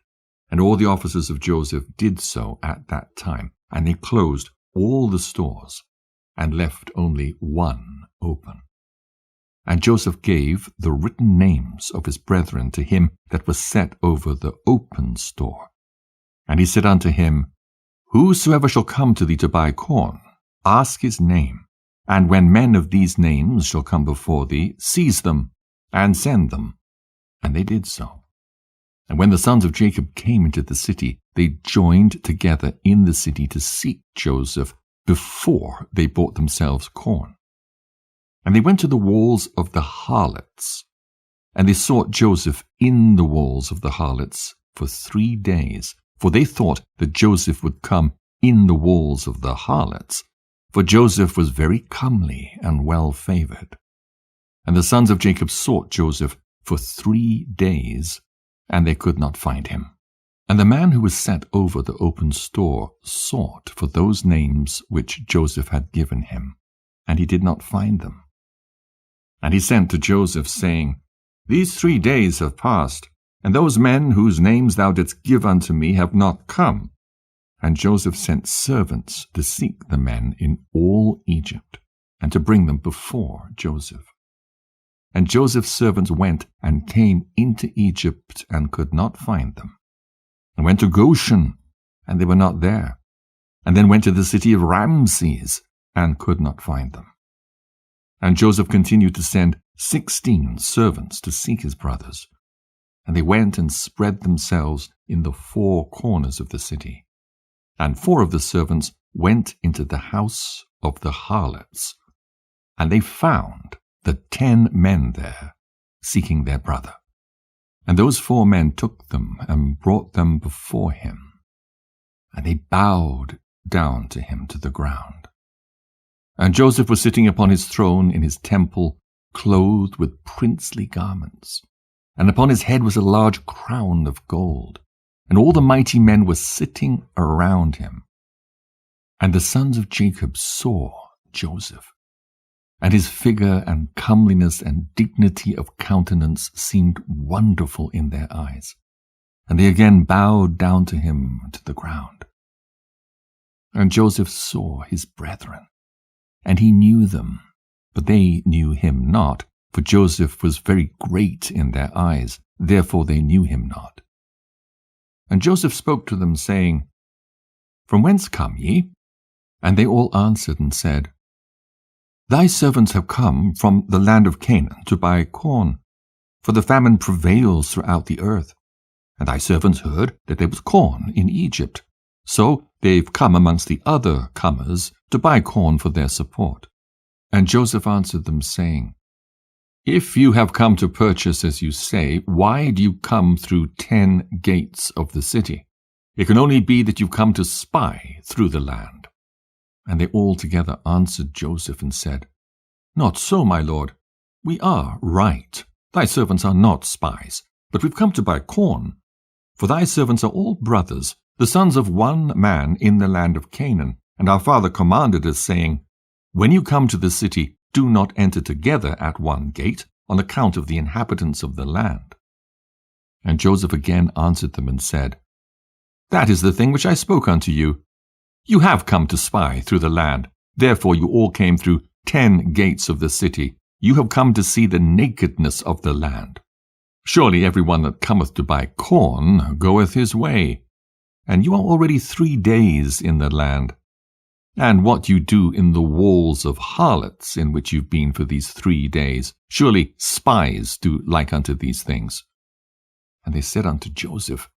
And all the officers of Joseph did so at that time, and they closed all the stores, and left only one open. And Joseph gave the written names of his brethren to him that was set over the open store. And he said unto him, Whosoever shall come to thee to buy corn, ask his name, and when men of these names shall come before thee, seize them, and send them. And they did so. And when the sons of Jacob came into the city, they joined together in the city to seek Joseph before they bought themselves corn. And they went to the walls of the harlots, and they sought Joseph in the walls of the harlots for 3 days, for they thought that Joseph would come in the walls of the harlots, for Joseph was very comely and well favored. And the sons of Jacob sought Joseph for 3 days, and they could not find him. And the man who was set over the open store sought for those names which Joseph had given him, and he did not find them. And he sent to Joseph, saying, These 3 days have passed, and those men whose names thou didst give unto me have not come. And Joseph sent servants to seek the men in all Egypt, and to bring them before Joseph. And Joseph's servants went and came into Egypt, and could not find them. And went to Goshen, and they were not there. And then went to the city of Ramses, and could not find them. And Joseph continued to send 16 servants to seek his brothers. And they went and spread themselves in the 4 corners of the city. And 4 of the servants went into the house of the harlots, and they found the 10 men there, seeking their brother. And those 4 men took them and brought them before him, and they bowed down to him to the ground. And Joseph was sitting upon his throne in his temple, clothed with princely garments, and upon his head was a large crown of gold, and all the mighty men were sitting around him. And the sons of Jacob saw Joseph, and his figure and comeliness and dignity of countenance seemed wonderful in their eyes, and they again bowed down to him to the ground. And Joseph saw his brethren, and he knew them, but they knew him not, for Joseph was very great in their eyes, therefore they knew him not. And Joseph spoke to them, saying, From whence come ye? And they all answered and said, Thy servants have come from the land of Canaan to buy corn, for the famine prevails throughout the earth. And thy servants heard that there was corn in Egypt, so they've come amongst the other comers to buy corn for their support. And Joseph answered them, saying, If you have come to purchase as you say, why do you come through 10 gates of the city? It can only be that you've come to spy through the land. And they all together answered Joseph and said, Not so, my lord. We are right. Thy servants are not spies, but we've come to buy corn. For thy servants are all brothers, the sons of one man in the land of Canaan. And our father commanded us, saying, When you come to the city, do not enter together at one gate, on account of the inhabitants of the land. And Joseph again answered them and said, That is the thing which I spoke unto you. You have come to spy through the land, therefore you all came through 10 gates of the city. You have come to see the nakedness of the land. Surely every one that cometh to buy corn goeth his way, and you are already 3 days in the land. And what you do in the walls of harlots, in which you've been for these 3 days, surely spies do like unto these things. And they said unto Joseph,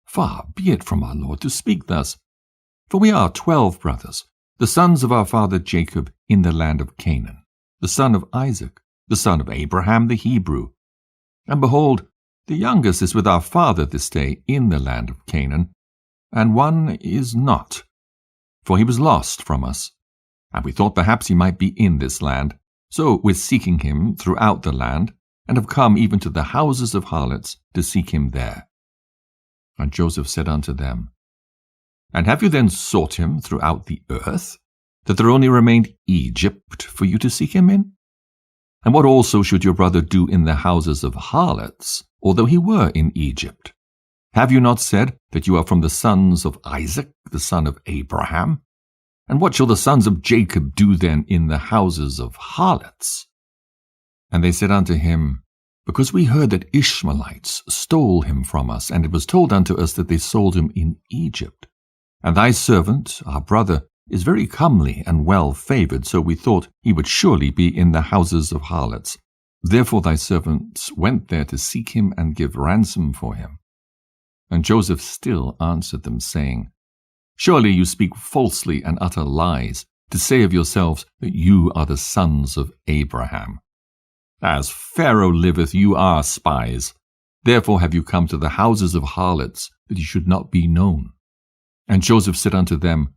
Far be it from our Lord to speak thus, for we are 12 brothers, the sons of our father Jacob in the land of Canaan, the son of Isaac, the son of Abraham the Hebrew. And behold, the youngest is with our father this day in the land of Canaan, and one is not, for he was lost from us. And we thought perhaps he might be in this land. So we're seeking him throughout the land, and have come even to the houses of harlots to seek him there. And Joseph said unto them, And have you then sought him throughout the earth, that there only remained Egypt for you to seek him in? And what also should your brother do in the houses of harlots, although he were in Egypt? Have you not said that you are from the sons of Isaac, the son of Abraham? And what shall the sons of Jacob do then in the houses of harlots? And they said unto him, Because we heard that Ishmaelites stole him from us, and it was told unto us that they sold him in Egypt. And thy servant, our brother, is very comely and well favored, so we thought he would surely be in the houses of harlots. Therefore thy servants went there to seek him and give ransom for him. And Joseph still answered them, saying, Surely you speak falsely and utter lies, to say of yourselves that you are the sons of Abraham. As Pharaoh liveth, you are spies. Therefore have you come to the houses of harlots, that you should not be known. And Joseph said unto them,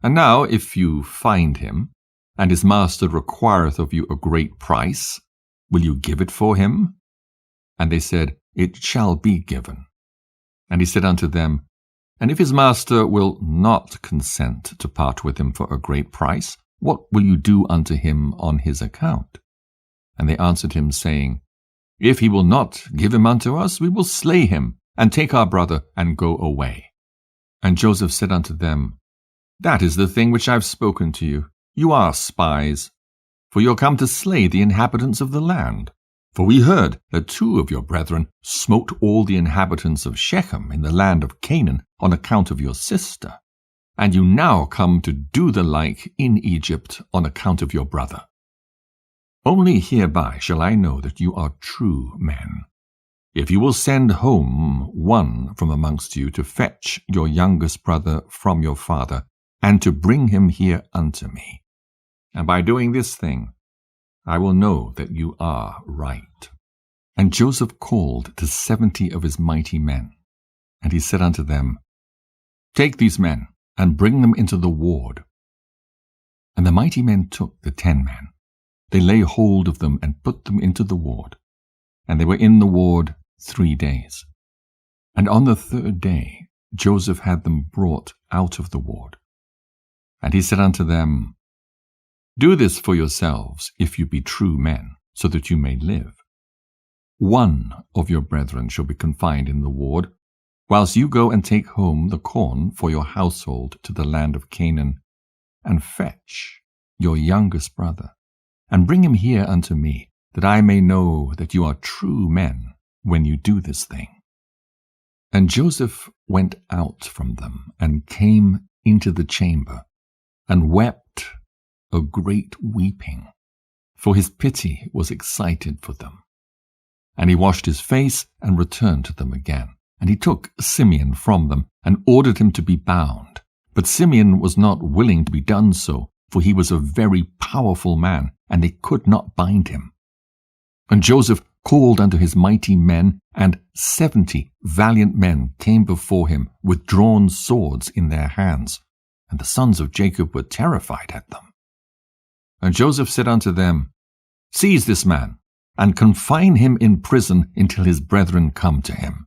And now if you find him, and his master requireth of you a great price, will you give it for him? And they said, It shall be given. And he said unto them, And if his master will not consent to part with him for a great price, what will you do unto him on his account? And they answered him, saying, If he will not give him unto us, we will slay him, and take our brother, and go away. And Joseph said unto them, That is the thing which I have spoken to you. You are spies, for you are come to slay the inhabitants of the land. For we heard that 2 of your brethren smote all the inhabitants of Shechem in the land of Canaan on account of your sister. And you now come to do the like in Egypt on account of your brother. Only hereby shall I know that you are true men, if you will send home one from amongst you to fetch your youngest brother from your father, and to bring him here unto me. And by doing this thing, I will know that you are right. And Joseph called to 70 of his mighty men, and he said unto them, Take these men, and bring them into the ward. And the mighty men took the 10 men. They lay hold of them, and put them into the ward. And they were in the ward 3 days. And on the 3rd day Joseph had them brought out of the ward. And he said unto them, Do this for yourselves, if you be true men, so that you may live. 1 of your brethren shall be confined in the ward, whilst you go and take home the corn for your household to the land of Canaan, and fetch your youngest brother, and bring him here unto me, that I may know that you are true men when you do this thing. And Joseph went out from them, and came into the chamber, and wept a great weeping, for his pity was excited for them. And he washed his face, and returned to them again. And he took Simeon from them, and ordered him to be bound. But Simeon was not willing to be done so, for he was a very powerful man, and they could not bind him. And Joseph called unto his mighty men, and 70 valiant men came before him with drawn swords in their hands. And the sons of Jacob were terrified at them. And Joseph said unto them, Seize this man, and confine him in prison until his brethren come to him.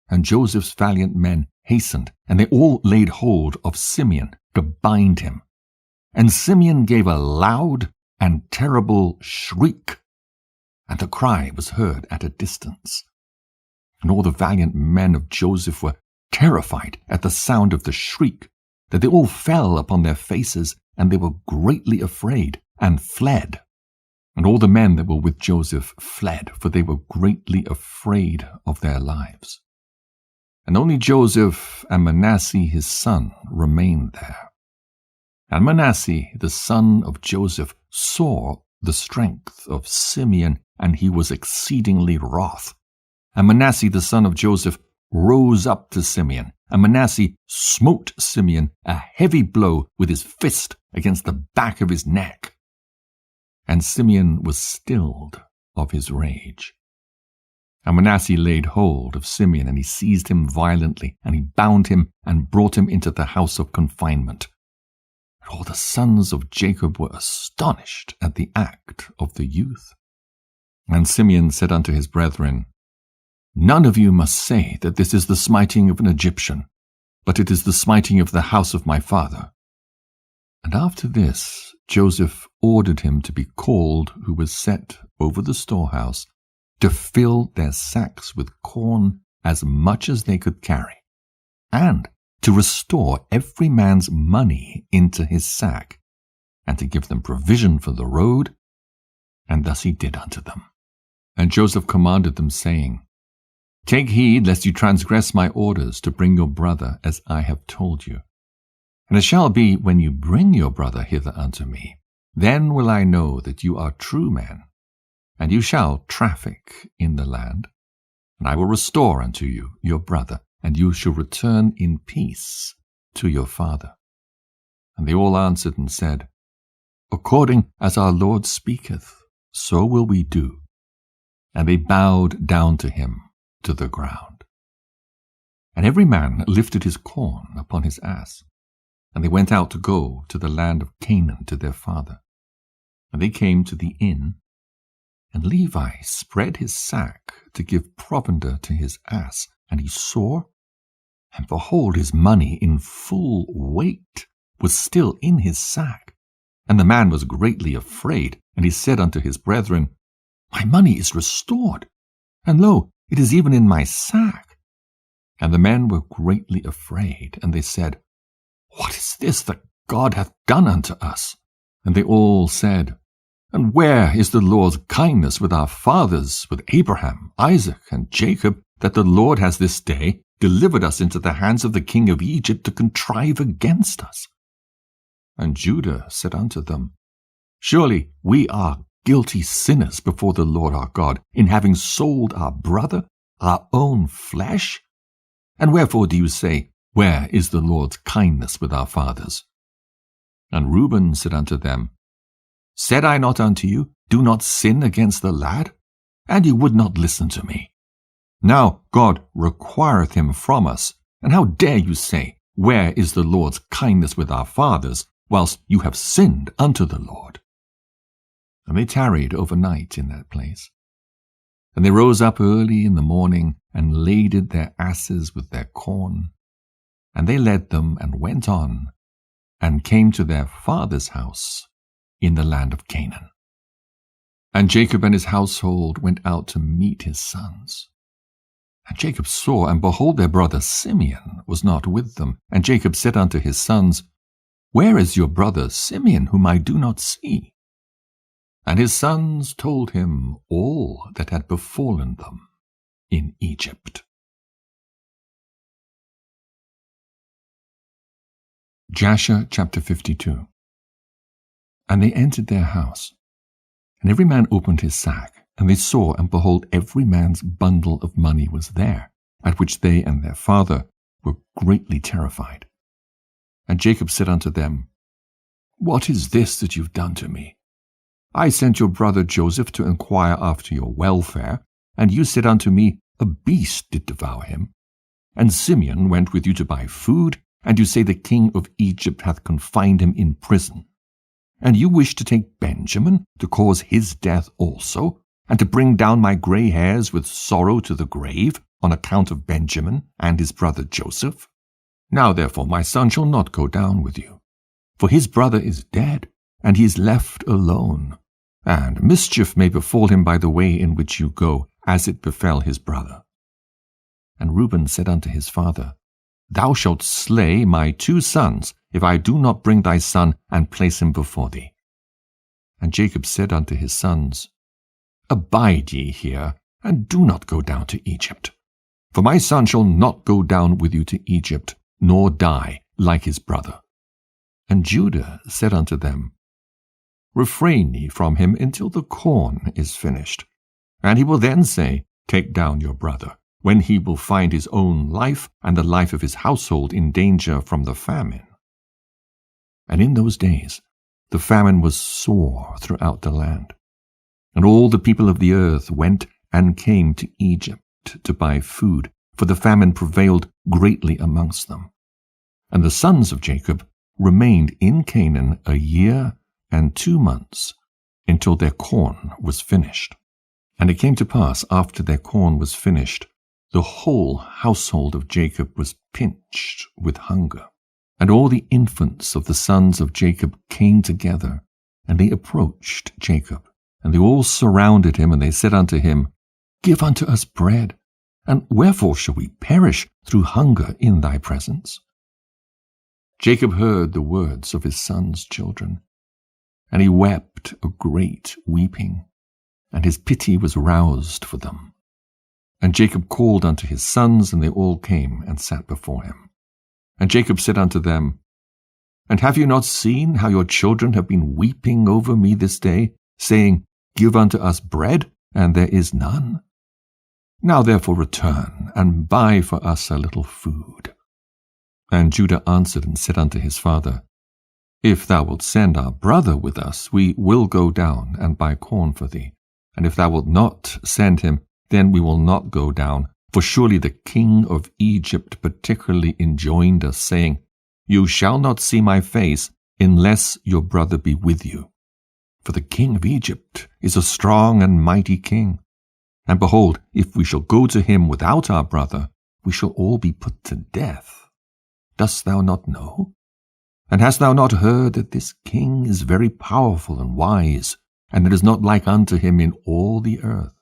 And Joseph's valiant men hastened, and they all laid hold of Simeon to bind him. And Simeon gave a loud and terrible shriek, and the cry was heard at a distance. And all the valiant men of Joseph were terrified at the sound of the shriek, that they all fell upon their faces, and they were greatly afraid, and fled. And all the men that were with Joseph fled, for they were greatly afraid of their lives. And only Joseph and Manasseh his son remained there. And Manasseh the son of Joseph saw the strength of Simeon, and he was exceedingly wroth. And Manasseh the son of Joseph rose up to Simeon, and Manasseh smote Simeon a heavy blow with his fist against the back of his neck. And Simeon was stilled of his rage. And Manasseh laid hold of Simeon, and he seized him violently, and he bound him and brought him into the house of confinement. And all the sons of Jacob were astonished at the act of the youth. And Simeon said unto his brethren, None of you must say that this is the smiting of an Egyptian, but it is the smiting of the house of my father. And after this, Joseph ordered him to be called, who was set over the storehouse, to fill their sacks with corn as much as they could carry, and to restore every man's money into his sack, and to give them provision for the road. And thus he did unto them. And Joseph commanded them, saying, Take heed lest you transgress my orders to bring your brother as I have told you. And it shall be, when you bring your brother hither unto me, then will I know that you are true men, and you shall traffic in the land. And I will restore unto you your brother, and you shall return in peace to your father. And they all answered and said, According as our Lord speaketh, so will we do. And they bowed down to him to the ground. And every man lifted his corn upon his ass. And they went out to go to the land of Canaan to their father. And they came to the inn, and Levi spread his sack to give provender to his ass. And he saw, and behold, his money in full weight was still in his sack. And the man was greatly afraid, and he said unto his brethren, My money is restored, and lo, it is even in my sack. And the men were greatly afraid, and they said, What is this that God hath done unto us? And they all said, And where is the Lord's kindness with our fathers, with Abraham, Isaac, and Jacob, that the Lord has this day delivered us into the hands of the king of Egypt to contrive against us? And Judah said unto them, Surely we are guilty sinners before the Lord our God, in having sold our brother, our own flesh? And wherefore do you say, Where is the Lord's kindness with our fathers? And Reuben said unto them, Said I not unto you, Do not sin against the lad? And you would not listen to me. Now God requireth him from us, and how dare you say, Where is the Lord's kindness with our fathers, whilst you have sinned unto the Lord? And they tarried overnight in that place. And they rose up early in the morning, and laded their asses with their corn. And they led them, and went on, and came to their father's house in the land of Canaan. And Jacob and his household went out to meet his sons. And Jacob saw, and behold, their brother Simeon was not with them. And Jacob said unto his sons, Where is your brother Simeon, whom I do not see? And his sons told him all that had befallen them in Egypt. Jasher chapter 52. And they entered their house, and every man opened his sack, and they saw, and behold, every man's bundle of money was there, at which they and their father were greatly terrified. And Jacob said unto them, What is this that you've done to me? I sent your brother Joseph to inquire after your welfare, and you said unto me, A beast did devour him. And Simeon went with you to buy food, and you say the king of Egypt hath confined him in prison. And you wish to take Benjamin, to cause his death also, and to bring down my gray hairs with sorrow to the grave, on account of Benjamin and his brother Joseph? Now therefore my son shall not go down with you, for his brother is dead, and he is left alone, and mischief may befall him by the way in which you go, as it befell his brother. And Reuben said unto his father, Thou shalt slay my 2 sons, if I do not bring thy son and place him before thee. And Jacob said unto his sons, Abide ye here, and do not go down to Egypt. For my son shall not go down with you to Egypt, nor die like his brother. And Judah said unto them, Refrain ye from him until the corn is finished. And he will then say, Take down your brother, when he will find his own life and the life of his household in danger from the famine. And in those days the famine was sore throughout the land. And all the people of the earth went and came to Egypt to buy food, for the famine prevailed greatly amongst them. And the sons of Jacob remained in Canaan 1 year and 2 months, until their corn was finished. And it came to pass, after their corn was finished, the whole household of Jacob was pinched with hunger. And all the infants of the sons of Jacob came together, and they approached Jacob, and they all surrounded him, and they said unto him, Give unto us bread, and wherefore shall we perish through hunger in thy presence? Jacob heard the words of his sons' children, and he wept a great weeping, and his pity was roused for them. And Jacob called unto his sons, and they all came and sat before him. And Jacob said unto them, And have you not seen how your children have been weeping over me this day, saying, Give unto us bread, and there is none? Now therefore return, and buy for us a little food. And Judah answered and said unto his father, If thou wilt send our brother with us, we will go down and buy corn for thee. And if thou wilt not send him, then we will not go down. For surely the king of Egypt particularly enjoined us, saying, You shall not see my face, unless your brother be with you. For the king of Egypt is a strong and mighty king. And behold, if we shall go to him without our brother, we shall all be put to death. Dost thou not know? And hast thou not heard that this king is very powerful and wise, and there is not like unto him in all the earth?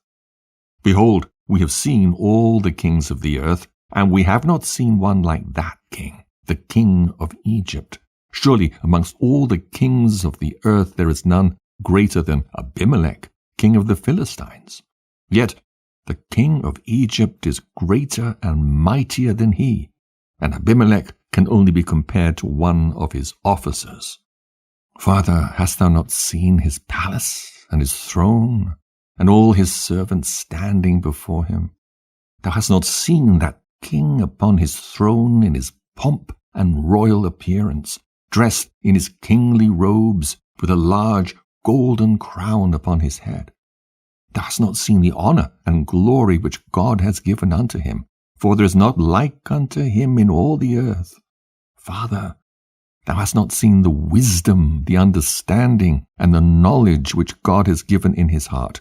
Behold, we have seen all the kings of the earth, and we have not seen one like that king, the king of Egypt. Surely amongst all the kings of the earth there is none greater than Abimelech, king of the Philistines. Yet the king of Egypt is greater and mightier than he, and Abimelech can only be compared to one of his officers. Father, hast thou not seen his palace and his throne, and all his servants standing before him? Thou hast not seen that king upon his throne in his pomp and royal appearance, dressed in his kingly robes, with a large golden crown upon his head. Thou hast not seen the honor and glory which God has given unto him, for there is not like unto him in all the earth. Father, thou hast not seen the wisdom, the understanding, and the knowledge which God has given in his heart,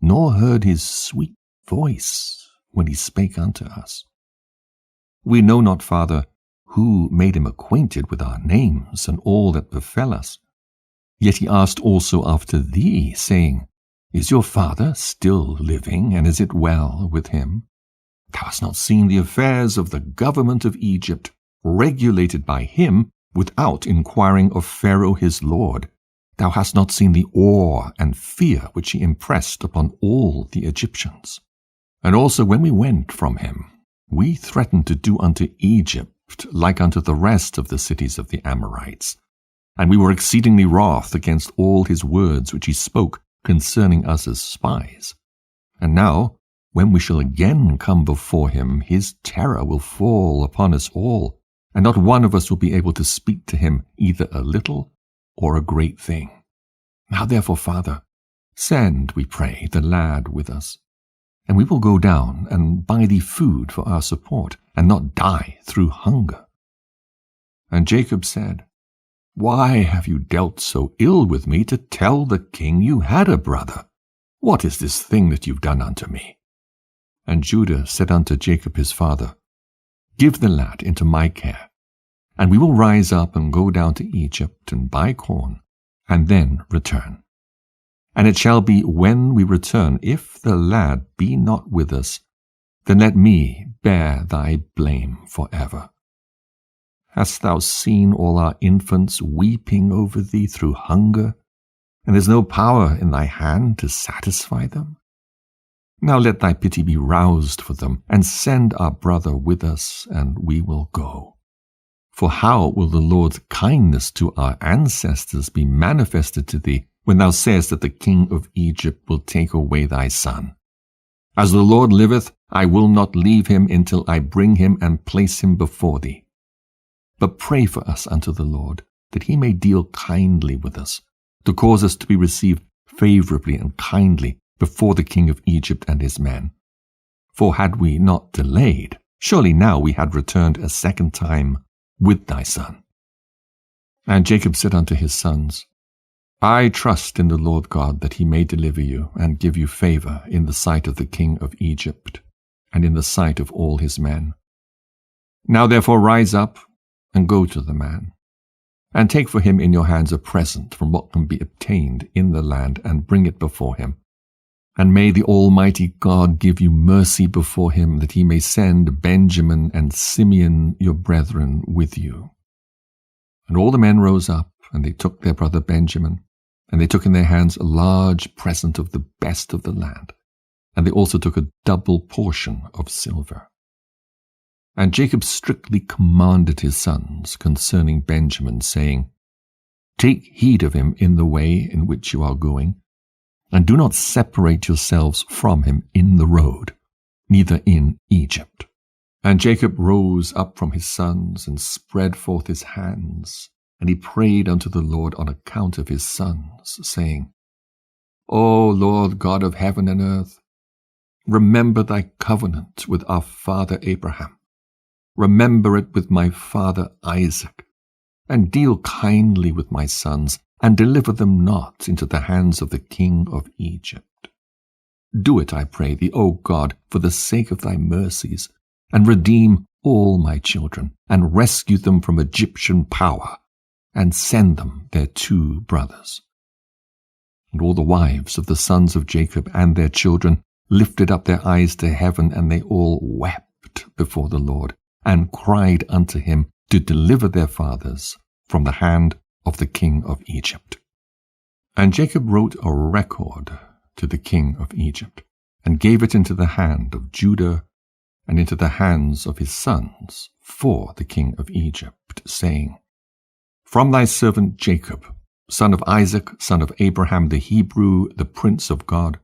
nor heard his sweet voice when he spake unto us. We know not, Father, who made him acquainted with our names and all that befell us. Yet he asked also after thee, saying, Is your father still living, and is it well with him? Thou hast not seen the affairs of the government of Egypt, regulated by him without inquiring of Pharaoh his lord. Thou hast not seen the awe and fear which he impressed upon all the Egyptians. And also when we went from him, we threatened to do unto Egypt like unto the rest of the cities of the Amorites. And we were exceedingly wroth against all his words which he spoke concerning us as spies. And now, when we shall again come before him, his terror will fall upon us all, and not one of us will be able to speak to him either a little or a great thing. Now therefore, Father, send, we pray, the lad with us, and we will go down and buy thee food for our support, and not die through hunger. And Jacob said, Why have you dealt so ill with me to tell the king you had a brother? What is this thing that you've done unto me? And Judah said unto Jacob his father, Give the lad into my care, and we will rise up and go down to Egypt and buy corn, and then return. And it shall be when we return, if the lad be not with us, then let me bear thy blame forever. Hast thou seen all our infants weeping over thee through hunger, and there's no power in thy hand to satisfy them? Now let thy pity be roused for them, and send our brother with us, and we will go. For how will the Lord's kindness to our ancestors be manifested to thee, when thou sayest that the king of Egypt will take away thy son? As the Lord liveth, I will not leave him until I bring him and place him before thee. But pray for us unto the Lord, that he may deal kindly with us, to cause us to be received favorably and kindly before the king of Egypt and his men. For had we not delayed, surely now we had returned a second time with thy son. And Jacob said unto his sons, I trust in the Lord God that he may deliver you and give you favor in the sight of the king of Egypt and in the sight of all his men. Now therefore rise up, and go to the man, and take for him in your hands a present from what can be obtained in the land, and bring it before him. And may the Almighty God give you mercy before him, that he may send Benjamin and Simeon your brethren with you. And all the men rose up, and they took their brother Benjamin, and they took in their hands a large present of the best of the land, and they also took a double portion of silver. And Jacob strictly commanded his sons concerning Benjamin, saying, Take heed of him in the way in which you are going, and do not separate yourselves from him in the road, neither in Egypt. And Jacob rose up from his sons, and spread forth his hands, and he prayed unto the Lord on account of his sons, saying, O Lord God of heaven and earth, remember thy covenant with our father Abraham. Remember it with my father Isaac, and deal kindly with my sons, and deliver them not into the hands of the king of Egypt. Do it, I pray thee, O God, for the sake of thy mercies, and redeem all my children, and rescue them from Egyptian power, and send them their 2 brothers. And all the wives of the sons of Jacob and their children lifted up their eyes to heaven, and they all wept before the Lord, and cried unto him to deliver their fathers from the hand of the king of Egypt. And Jacob wrote a record to the king of Egypt, and gave it into the hand of Judah, and into the hands of his sons for the king of Egypt, saying, From thy servant Jacob, son of Isaac, son of Abraham the Hebrew, the prince of God,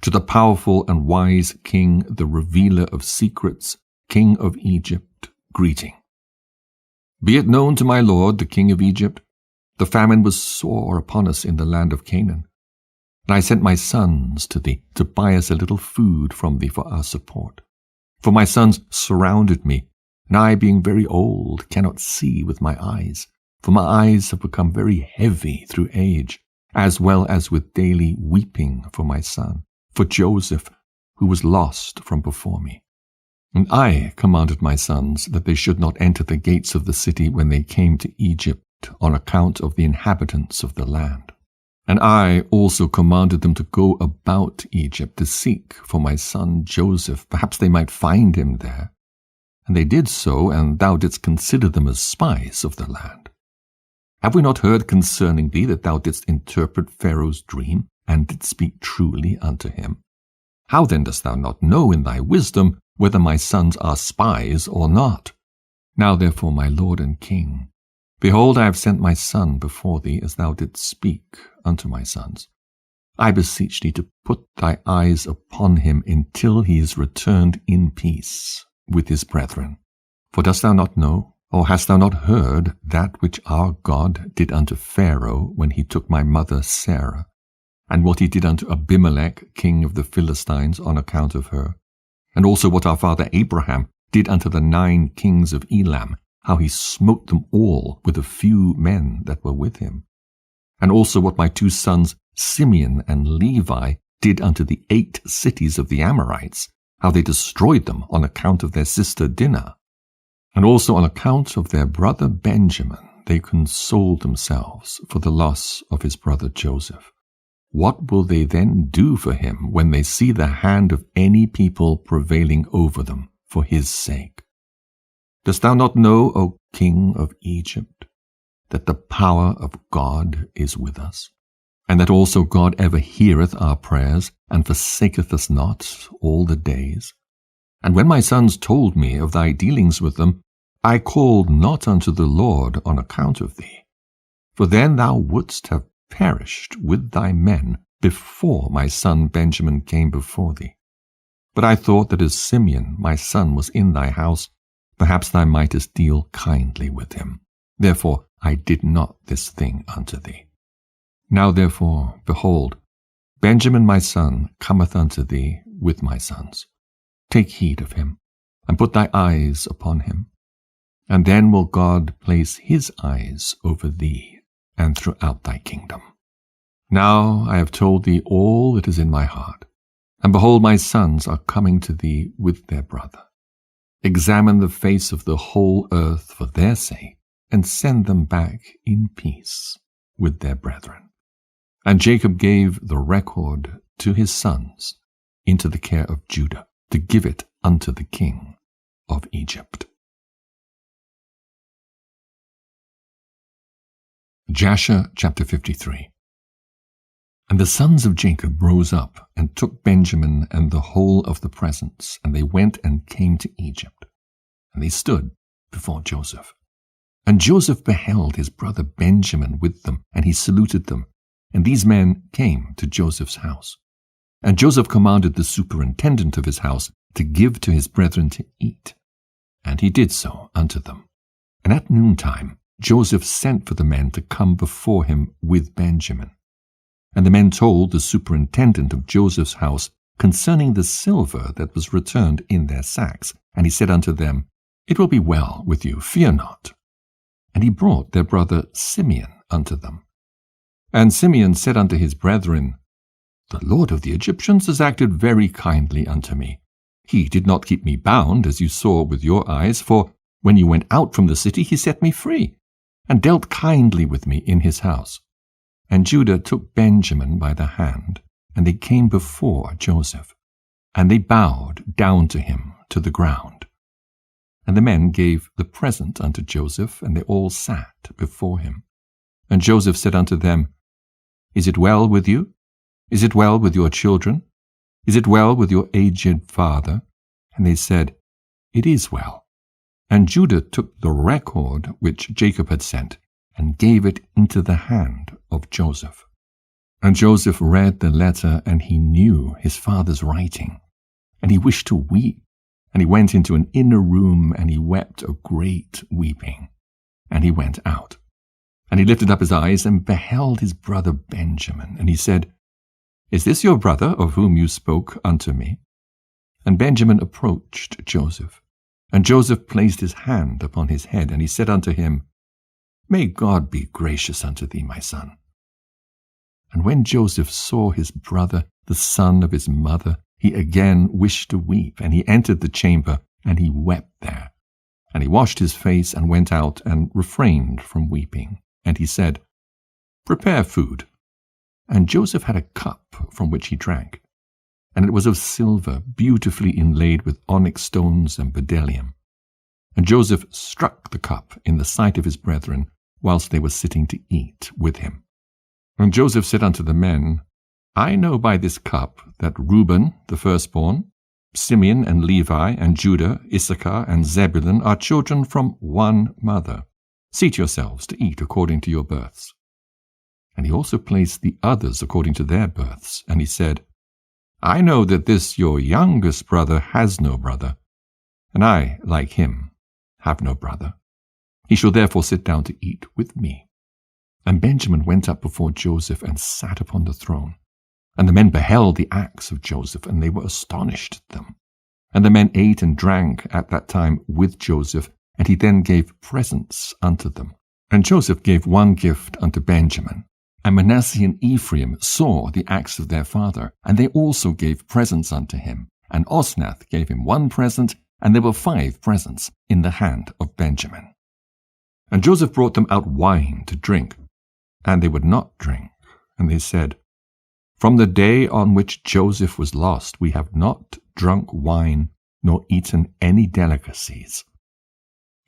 to the powerful and wise king, the revealer of secrets, king of Egypt, greeting. Be it known to my lord, the king of Egypt, the famine was sore upon us in the land of Canaan, and I sent my sons to thee to buy us a little food from thee for our support. For my sons surrounded me, and I, being very old, cannot see with my eyes, for my eyes have become very heavy through age, as well as with daily weeping for my son, for Joseph, who was lost from before me. And I commanded my sons that they should not enter the gates of the city when they came to Egypt, on account of the inhabitants of the land. And I also commanded them to go about Egypt to seek for my son Joseph. Perhaps they might find him there. And they did so, and thou didst consider them as spies of the land. Have we not heard concerning thee that thou didst interpret Pharaoh's dream, and didst speak truly unto him? How then dost thou not know in thy wisdom whether my sons are spies or not? Now therefore, my lord and king, behold, I have sent my son before thee, as thou didst speak unto my sons. I beseech thee to put thy eyes upon him until he is returned in peace with his brethren. For dost thou not know, or hast thou not heard, that which our God did unto Pharaoh when he took my mother Sarah, and what he did unto Abimelech, king of the Philistines, on account of her, and also what our father Abraham did unto the 9 kings of Elam, how he smote them all with a few men that were with him, and also what my 2 sons Simeon and Levi did unto the 8 cities of the Amorites, how they destroyed them on account of their sister Dinah, and also on account of their brother Benjamin they consoled themselves for the loss of his brother Joseph. What will they then do for him when they see the hand of any people prevailing over them for his sake? Dost thou not know, O king of Egypt, that the power of God is with us, and that also God ever heareth our prayers, and forsaketh us not all the days? And when my sons told me of thy dealings with them, I called not unto the Lord on account of thee. For then thou wouldst have perished with thy men before my son Benjamin came before thee. But I thought that as Simeon my son was in thy house, perhaps thou mightest deal kindly with him. Therefore I did not this thing unto thee. Now therefore, behold, Benjamin my son cometh unto thee with my sons. Take heed of him, and put thy eyes upon him, and then will God place his eyes over thee and throughout thy kingdom. Now I have told thee all that is in my heart, and behold, my sons are coming to thee with their brother. Examine the face of the whole earth for their sake, and send them back in peace with their brethren. And Jacob gave the record to his sons into the care of Judah, to give it unto the king of Egypt. Jasher chapter 53. And the sons of Jacob rose up and took Benjamin and the whole of the presents, and they went and came to Egypt. And they stood before Joseph. And Joseph beheld his brother Benjamin with them, and he saluted them. And these men came to Joseph's house. And Joseph commanded the superintendent of his house to give to his brethren to eat. And he did so unto them. And at noontime Joseph sent for the men to come before him with Benjamin. And the men told the superintendent of Joseph's house concerning the silver that was returned in their sacks. And he said unto them, It will be well with you, fear not. And he brought their brother Simeon unto them. And Simeon said unto his brethren, The Lord of the Egyptians has acted very kindly unto me. He did not keep me bound, as you saw with your eyes, for when you went out from the city he set me free, and dealt kindly with me in his house. And Judah took Benjamin by the hand, and they came before Joseph, and they bowed down to him to the ground. And the men gave the present unto Joseph, and they all sat before him. And Joseph said unto them, Is it well with you? Is it well with your children? Is it well with your aged father? And they said, It is well. And Judah took the record which Jacob had sent, and gave it into the hand of Joseph. And Joseph read the letter, and he knew his father's writing. And he wished to weep, and he went into an inner room, and he wept a great weeping. And he went out. And he lifted up his eyes, and beheld his brother Benjamin. And he said, Is this your brother, of whom you spoke unto me? And Benjamin approached Joseph. And Joseph placed his hand upon his head, and he said unto him, May God be gracious unto thee, my son. And when Joseph saw his brother, the son of his mother, he again wished to weep, and he entered the chamber, and he wept there. And he washed his face, and went out, and refrained from weeping. And he said, Prepare food. And Joseph had a cup from which he drank, and it was of silver, beautifully inlaid with onyx stones and bdellium. And Joseph struck the cup in the sight of his brethren, whilst they were sitting to eat with him. And Joseph said unto the men, I know by this cup that Reuben, the firstborn, Simeon and Levi and Judah, Issachar and Zebulun are children from one mother. Seat yourselves to eat according to your births. And he also placed the others according to their births. And he said, I know that this your youngest brother has no brother, and I, like him, have no brother. He shall therefore sit down to eat with me. And Benjamin went up before Joseph and sat upon the throne. And the men beheld the acts of Joseph, and they were astonished at them. And the men ate and drank at that time with Joseph, and he then gave presents unto them. And Joseph gave one gift unto Benjamin. And Manasseh and Ephraim saw the acts of their father, and they also gave presents unto him. And Osnath gave him one present, and there were 5 presents in the hand of Benjamin. And Joseph brought them out wine to drink, and they would not drink. And they said, From the day on which Joseph was lost, we have not drunk wine, nor eaten any delicacies.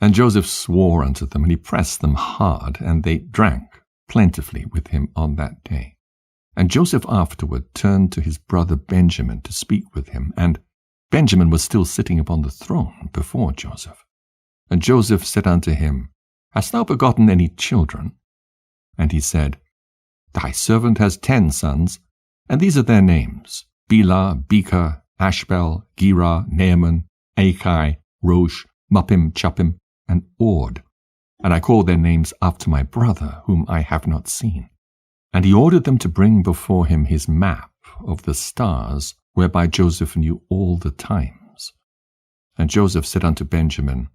And Joseph swore unto them, and he pressed them hard, and they drank plentifully with him on that day. And Joseph afterward turned to his brother Benjamin to speak with him, and Benjamin was still sitting upon the throne before Joseph. And Joseph said unto him, Hast thou begotten any children? And he said, Thy servant has 10 sons, and these are their names, Bela, Becher, Ashbel, Gera, Naaman, Achai, Rosh, Muppim, Chuppim, and Ord. And I call their names after my brother, whom I have not seen. And he ordered them to bring before him his map of the stars, whereby Joseph knew all the times. And Joseph said unto Benjamin,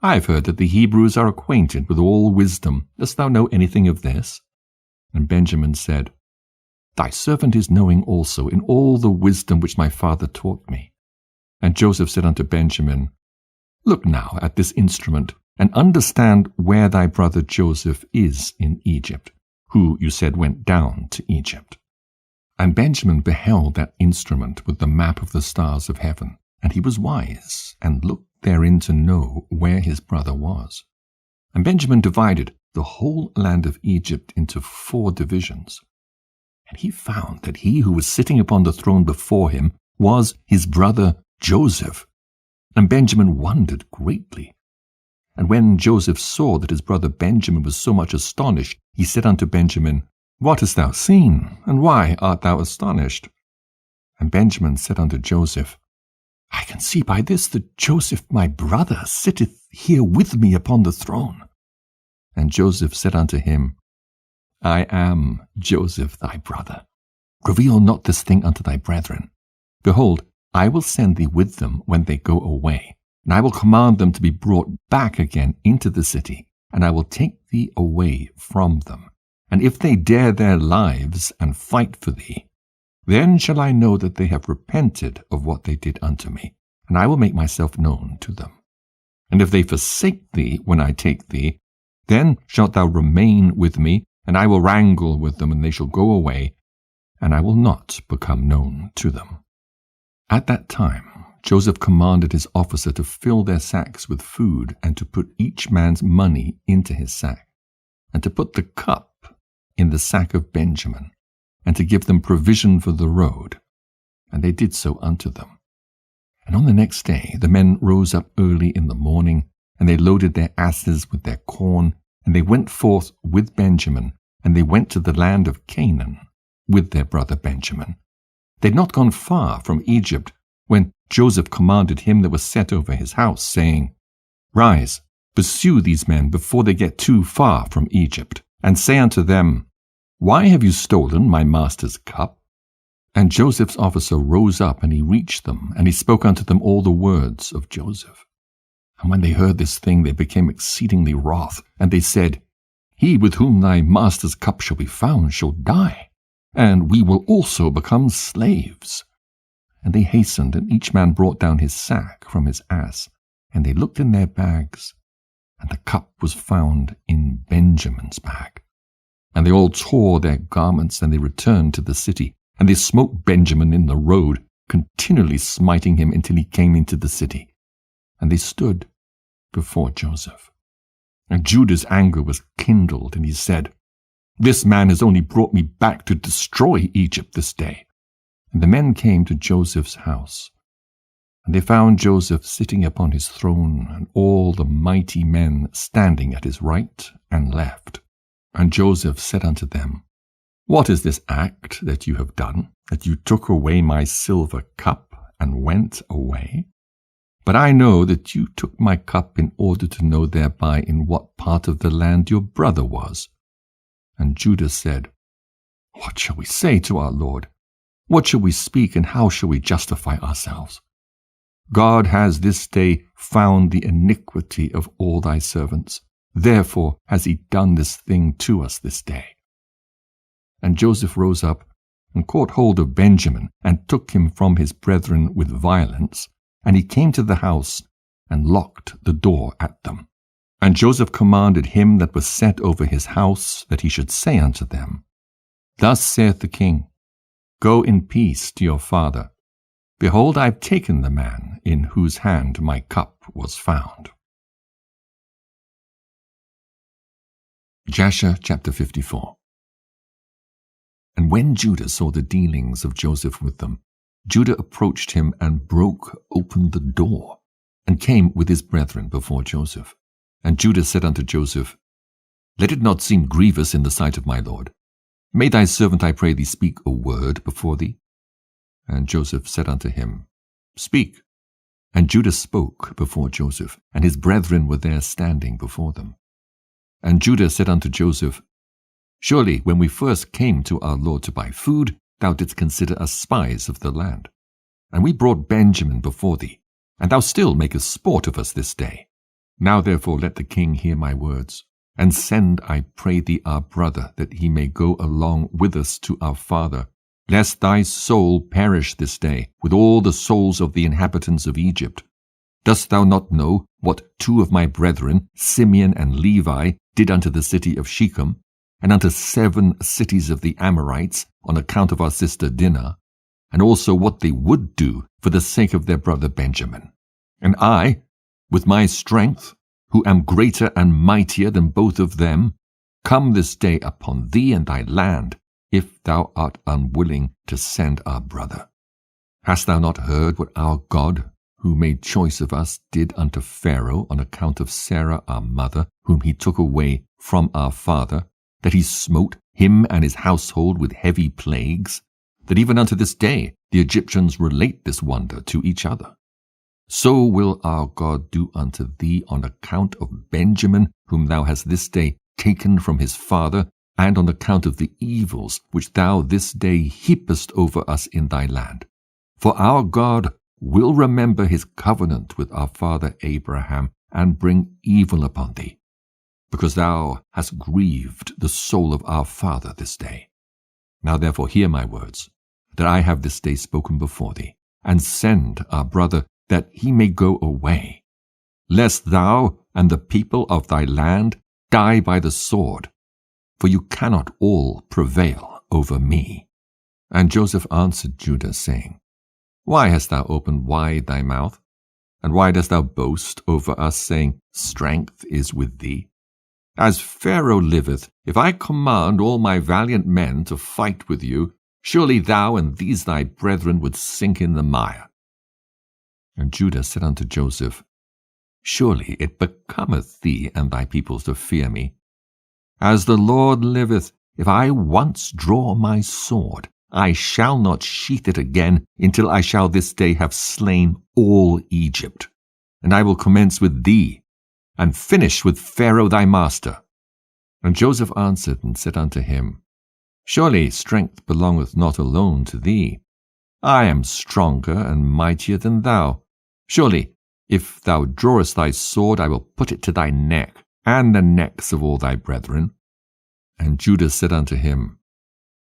I have heard that the Hebrews are acquainted with all wisdom. Dost thou know anything of this? And Benjamin said, Thy servant is knowing also in all the wisdom which my father taught me. And Joseph said unto Benjamin, Look now at this instrument, and understand where thy brother Joseph is in Egypt, who you said went down to Egypt. And Benjamin beheld that instrument with the map of the stars of heaven, and he was wise, and looked therein to know where his brother was. And Benjamin divided the whole land of Egypt into 4 divisions. And he found that he who was sitting upon the throne before him was his brother Joseph. And Benjamin wondered greatly. And when Joseph saw that his brother Benjamin was so much astonished, he said unto Benjamin, What hast thou seen, and why art thou astonished? And Benjamin said unto Joseph, I can see by this that Joseph my brother sitteth here with me upon the throne. And Joseph said unto him, I am Joseph thy brother. Reveal not this thing unto thy brethren. Behold, I will send thee with them when they go away, and I will command them to be brought back again into the city, and I will take thee away from them. And if they dare their lives and fight for thee, then shall I know that they have repented of what they did unto me, and I will make myself known to them. And if they forsake thee when I take thee, then shalt thou remain with me, and I will wrangle with them, and they shall go away, and I will not become known to them. At that time Joseph commanded his officer to fill their sacks with food, and to put each man's money into his sack, and to put the cup in the sack of Benjamin, and to give them provision for the road. And they did so unto them. And on the next day the men rose up early in the morning, and they loaded their asses with their corn, and they went forth with Benjamin, and they went to the land of Canaan with their brother Benjamin. They had not gone far from Egypt, when Joseph commanded him that was set over his house, saying, Rise, pursue these men before they get too far from Egypt, and say unto them, Why have you stolen my master's cup? And Joseph's officer rose up, and he reached them, and he spoke unto them all the words of Joseph. And when they heard this thing, they became exceedingly wroth, and they said, He with whom thy master's cup shall be found shall die, and we will also become slaves. And they hastened, and each man brought down his sack from his ass, and they looked in their bags, and the cup was found in Benjamin's bag. And they all tore their garments, and they returned to the city, and they smote Benjamin in the road, continually smiting him until he came into the city. And they stood before Joseph. And Judah's anger was kindled, and he said, This man has only brought me back to destroy Egypt this day. And the men came to Joseph's house, and they found Joseph sitting upon his throne, and all the mighty men standing at his right and left. And Joseph said unto them, What is this act that you have done, that you took away my silver cup and went away? But I know that you took my cup in order to know thereby in what part of the land your brother was. And Judah said, What shall we say to our Lord? What shall we speak, and how shall we justify ourselves? God has this day found the iniquity of all thy servants. Therefore has he done this thing to us this day. And Joseph rose up, and caught hold of Benjamin, and took him from his brethren with violence, and he came to the house, and locked the door at them. And Joseph commanded him that was set over his house, that he should say unto them, Thus saith the king, Go in peace to your father. Behold, I have taken the man in whose hand my cup was found. Jasher chapter 54. And when Judah saw the dealings of Joseph with them, Judah approached him and broke open the door, and came with his brethren before Joseph. And Judah said unto Joseph, Let it not seem grievous in the sight of my lord. May thy servant, I pray thee, speak a word before thee. And Joseph said unto him, Speak. And Judah spoke before Joseph, and his brethren were there standing before them. And Judah said unto Joseph, Surely when we first came to our lord to buy food, thou didst consider us spies of the land. And we brought Benjamin before thee, and thou still makest sport of us this day. Now therefore let the king hear my words, and send, I pray thee, our brother, that he may go along with us to our father, lest thy soul perish this day with all the souls of the inhabitants of Egypt. Dost thou not know what 2 of my brethren, Simeon and Levi, did unto the city of Shechem, and unto 7 cities of the Amorites, on account of our sister Dinah, and also what they would do for the sake of their brother Benjamin? And I, with my strength, who am greater and mightier than both of them, come this day upon thee and thy land, if thou art unwilling to send our brother. Hast thou not heard what our God, who made choice of us, did unto Pharaoh on account of Sarah our mother, whom he took away from our father, that he smote him and his household with heavy plagues, that even unto this day the Egyptians relate this wonder to each other? So will our God do unto thee on account of Benjamin, whom thou hast this day taken from his father, and on account of the evils which thou this day heapest over us in thy land. For our God will remember his covenant with our father Abraham, and bring evil upon thee, because thou hast grieved the soul of our father this day. Now therefore hear my words, that I have this day spoken before thee, and send our brother, that he may go away, lest thou and the people of thy land die by the sword, for you cannot all prevail over me. And Joseph answered Judah, saying, Why hast thou opened wide thy mouth? And why dost thou boast over us, saying, Strength is with thee? As Pharaoh liveth, if I command all my valiant men to fight with you, surely thou and these thy brethren would sink in the mire. And Judah said unto Joseph, Surely it becometh thee and thy people to fear me. As the Lord liveth, if I once draw my sword, I shall not sheath it again until I shall this day have slain all Egypt. And I will commence with thee, and finish with Pharaoh thy master. And Joseph answered and said unto him, Surely strength belongeth not alone to thee. I am stronger and mightier than thou. Surely, if thou drawest thy sword, I will put it to thy neck, and the necks of all thy brethren. And Judah said unto him,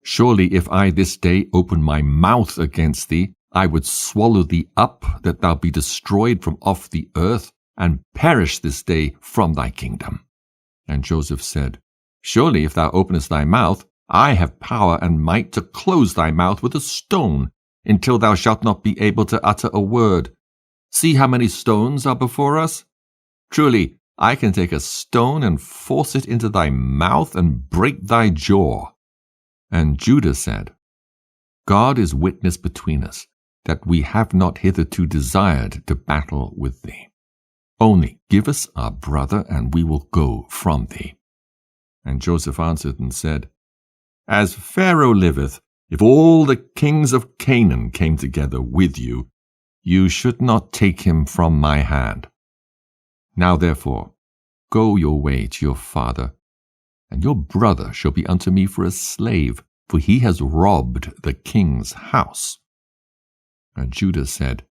Surely if I this day open my mouth against thee, I would swallow thee up, that thou be destroyed from off the earth, and perish this day from thy kingdom. And Joseph said, Surely if thou openest thy mouth, I have power and might to close thy mouth with a stone, until thou shalt not be able to utter a word. See how many stones are before us? Truly, I can take a stone and force it into thy mouth and break thy jaw. And Judah said, God is witness between us, that we have not hitherto desired to battle with thee. Only give us our brother, and we will go from thee. And Joseph answered and said, As Pharaoh liveth, if all the kings of Canaan came together with you, you should not take him from my hand. Now therefore, go your way to your father, and your brother shall be unto me for a slave, for he has robbed the king's house. And Judah said,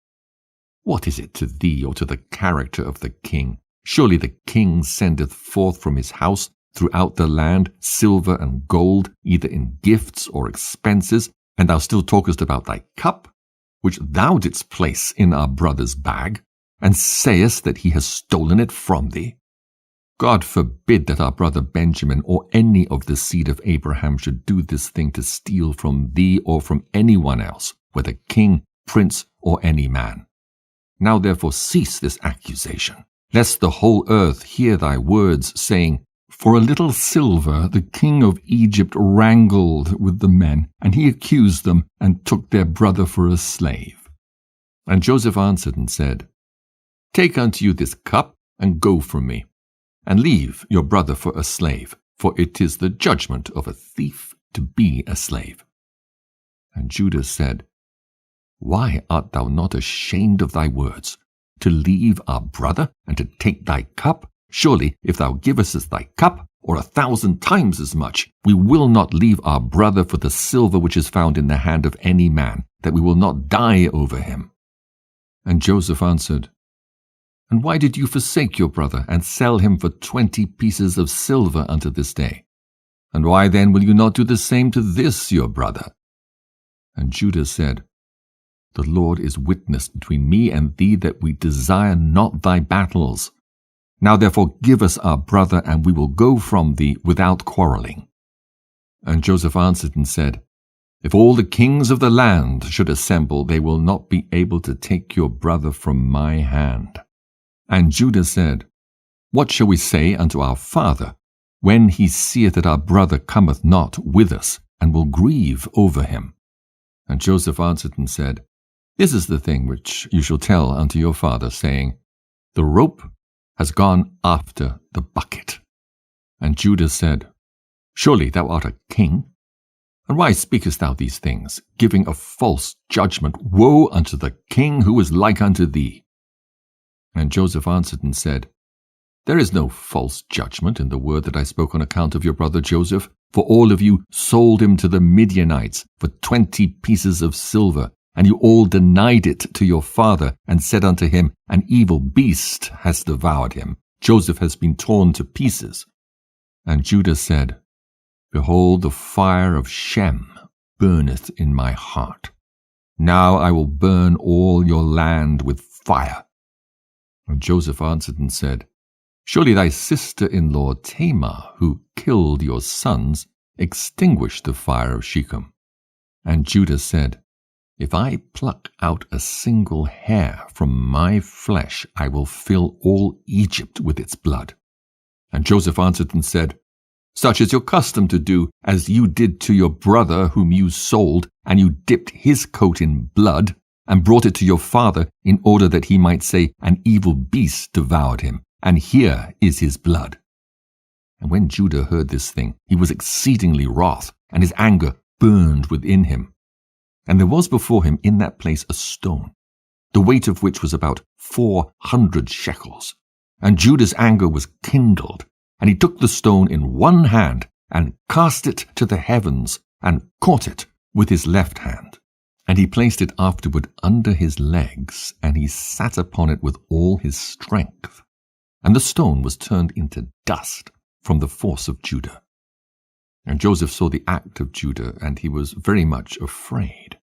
What is it to thee, or to the character of the king? Surely the king sendeth forth from his house throughout the land silver and gold, either in gifts or expenses, and thou still talkest about thy cup, which thou didst place in our brother's bag, and sayest that he has stolen it from thee. God forbid that our brother Benjamin or any of the seed of Abraham should do this thing to steal from thee or from anyone else, whether king, prince, or any man. Now therefore cease this accusation, lest the whole earth hear thy words, saying, For a little silver the king of Egypt wrangled with the men, and he accused them, and took their brother for a slave. And Joseph answered and said, Take unto you this cup, and go from me, and leave your brother for a slave, for it is the judgment of a thief to be a slave. And Judah said, Why art thou not ashamed of thy words, to leave our brother, and to take thy cup? Surely, if thou givest us thy cup, or 1,000 times as much, we will not leave our brother for the silver which is found in the hand of any man, that we will not die over him. And Joseph answered, And why did you forsake your brother, and sell him for 20 pieces of silver unto this day? And why then will you not do the same to this your brother? And Judah said, The Lord is witness between me and thee that we desire not thy battles. Now therefore give us our brother, and we will go from thee without quarreling. And Joseph answered and said, If all the kings of the land should assemble, they will not be able to take your brother from my hand. And Judah said, What shall we say unto our father, when he seeth that our brother cometh not with us, and will grieve over him? And Joseph answered and said, This is the thing which you shall tell unto your father, saying, The rope has gone after the bucket. And Judah said, Surely thou art a king? And why speakest thou these things, giving a false judgment? Woe unto the king who is like unto thee! And Joseph answered and said, There is no false judgment in the word that I spoke on account of your brother Joseph, for all of you sold him to the Midianites for 20 pieces of silver, and you all denied it to your father, and said unto him, An evil beast has devoured him. Joseph has been torn to pieces. And Judah said, Behold, the fire of Shem burneth in my heart. Now I will burn all your land with fire. And Joseph answered and said, Surely thy sister-in-law Tamar, who killed your sons, extinguished the fire of Shechem. And Judah said, If I pluck out a single hair from my flesh, I will fill all Egypt with its blood. And Joseph answered and said, Such is your custom to do, as you did to your brother whom you sold, and you dipped his coat in blood, and brought it to your father, in order that he might say, An evil beast devoured him, and here is his blood. And when Judah heard this thing, he was exceedingly wroth, and his anger burned within him. And there was before him in that place a stone, the weight of which was about 400 shekels. And Judah's anger was kindled, and he took the stone in one hand, and cast it to the heavens, and caught it with his left hand. And he placed it afterward under his legs, and he sat upon it with all his strength. And the stone was turned into dust from the force of Judah. And Joseph saw the act of Judah, and he was very much afraid.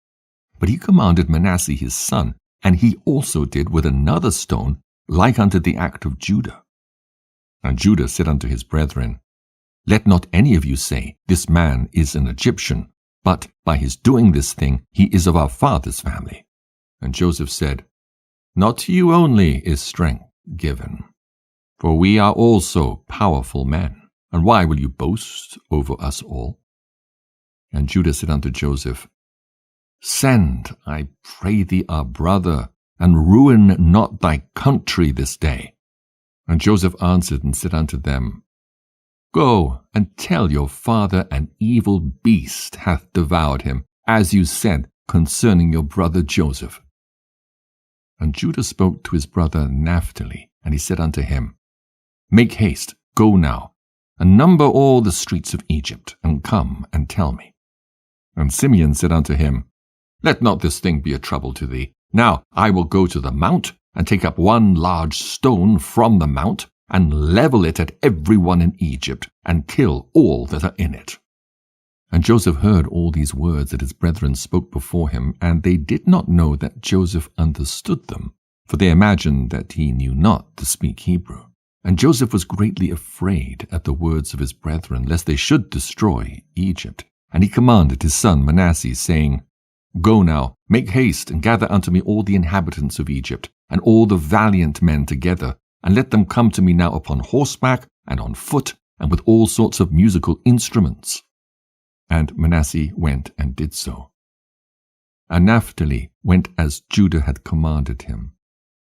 But he commanded Manasseh his son, and he also did with another stone like unto the act of Judah. And Judah said unto his brethren, Let not any of you say, This man is an Egyptian, but by his doing this thing he is of our father's family. And Joseph said, Not to you only is strength given, for we are also powerful men. And why will you boast over us all? And Judah said unto Joseph, Send, I pray thee, our brother, and ruin not thy country this day. And Joseph answered and said unto them, Go and tell your father, an evil beast hath devoured him, as you said concerning your brother Joseph. And Judah spoke to his brother Naphtali, and he said unto him, Make haste, go now, and number all the streets of Egypt, and come and tell me. And Simeon said unto him, Let not this thing be a trouble to thee. Now I will go to the mount, and take up one large stone from the mount, and level it at every one in Egypt, and kill all that are in it. And Joseph heard all these words that his brethren spoke before him, and they did not know that Joseph understood them, for they imagined that he knew not to speak Hebrew. And Joseph was greatly afraid at the words of his brethren, lest they should destroy Egypt. And he commanded his son Manasseh, saying, Go now, make haste, and gather unto me all the inhabitants of Egypt, and all the valiant men together, and let them come to me now upon horseback, and on foot, and with all sorts of musical instruments. And Manasseh went and did so. And Naphtali went as Judah had commanded him.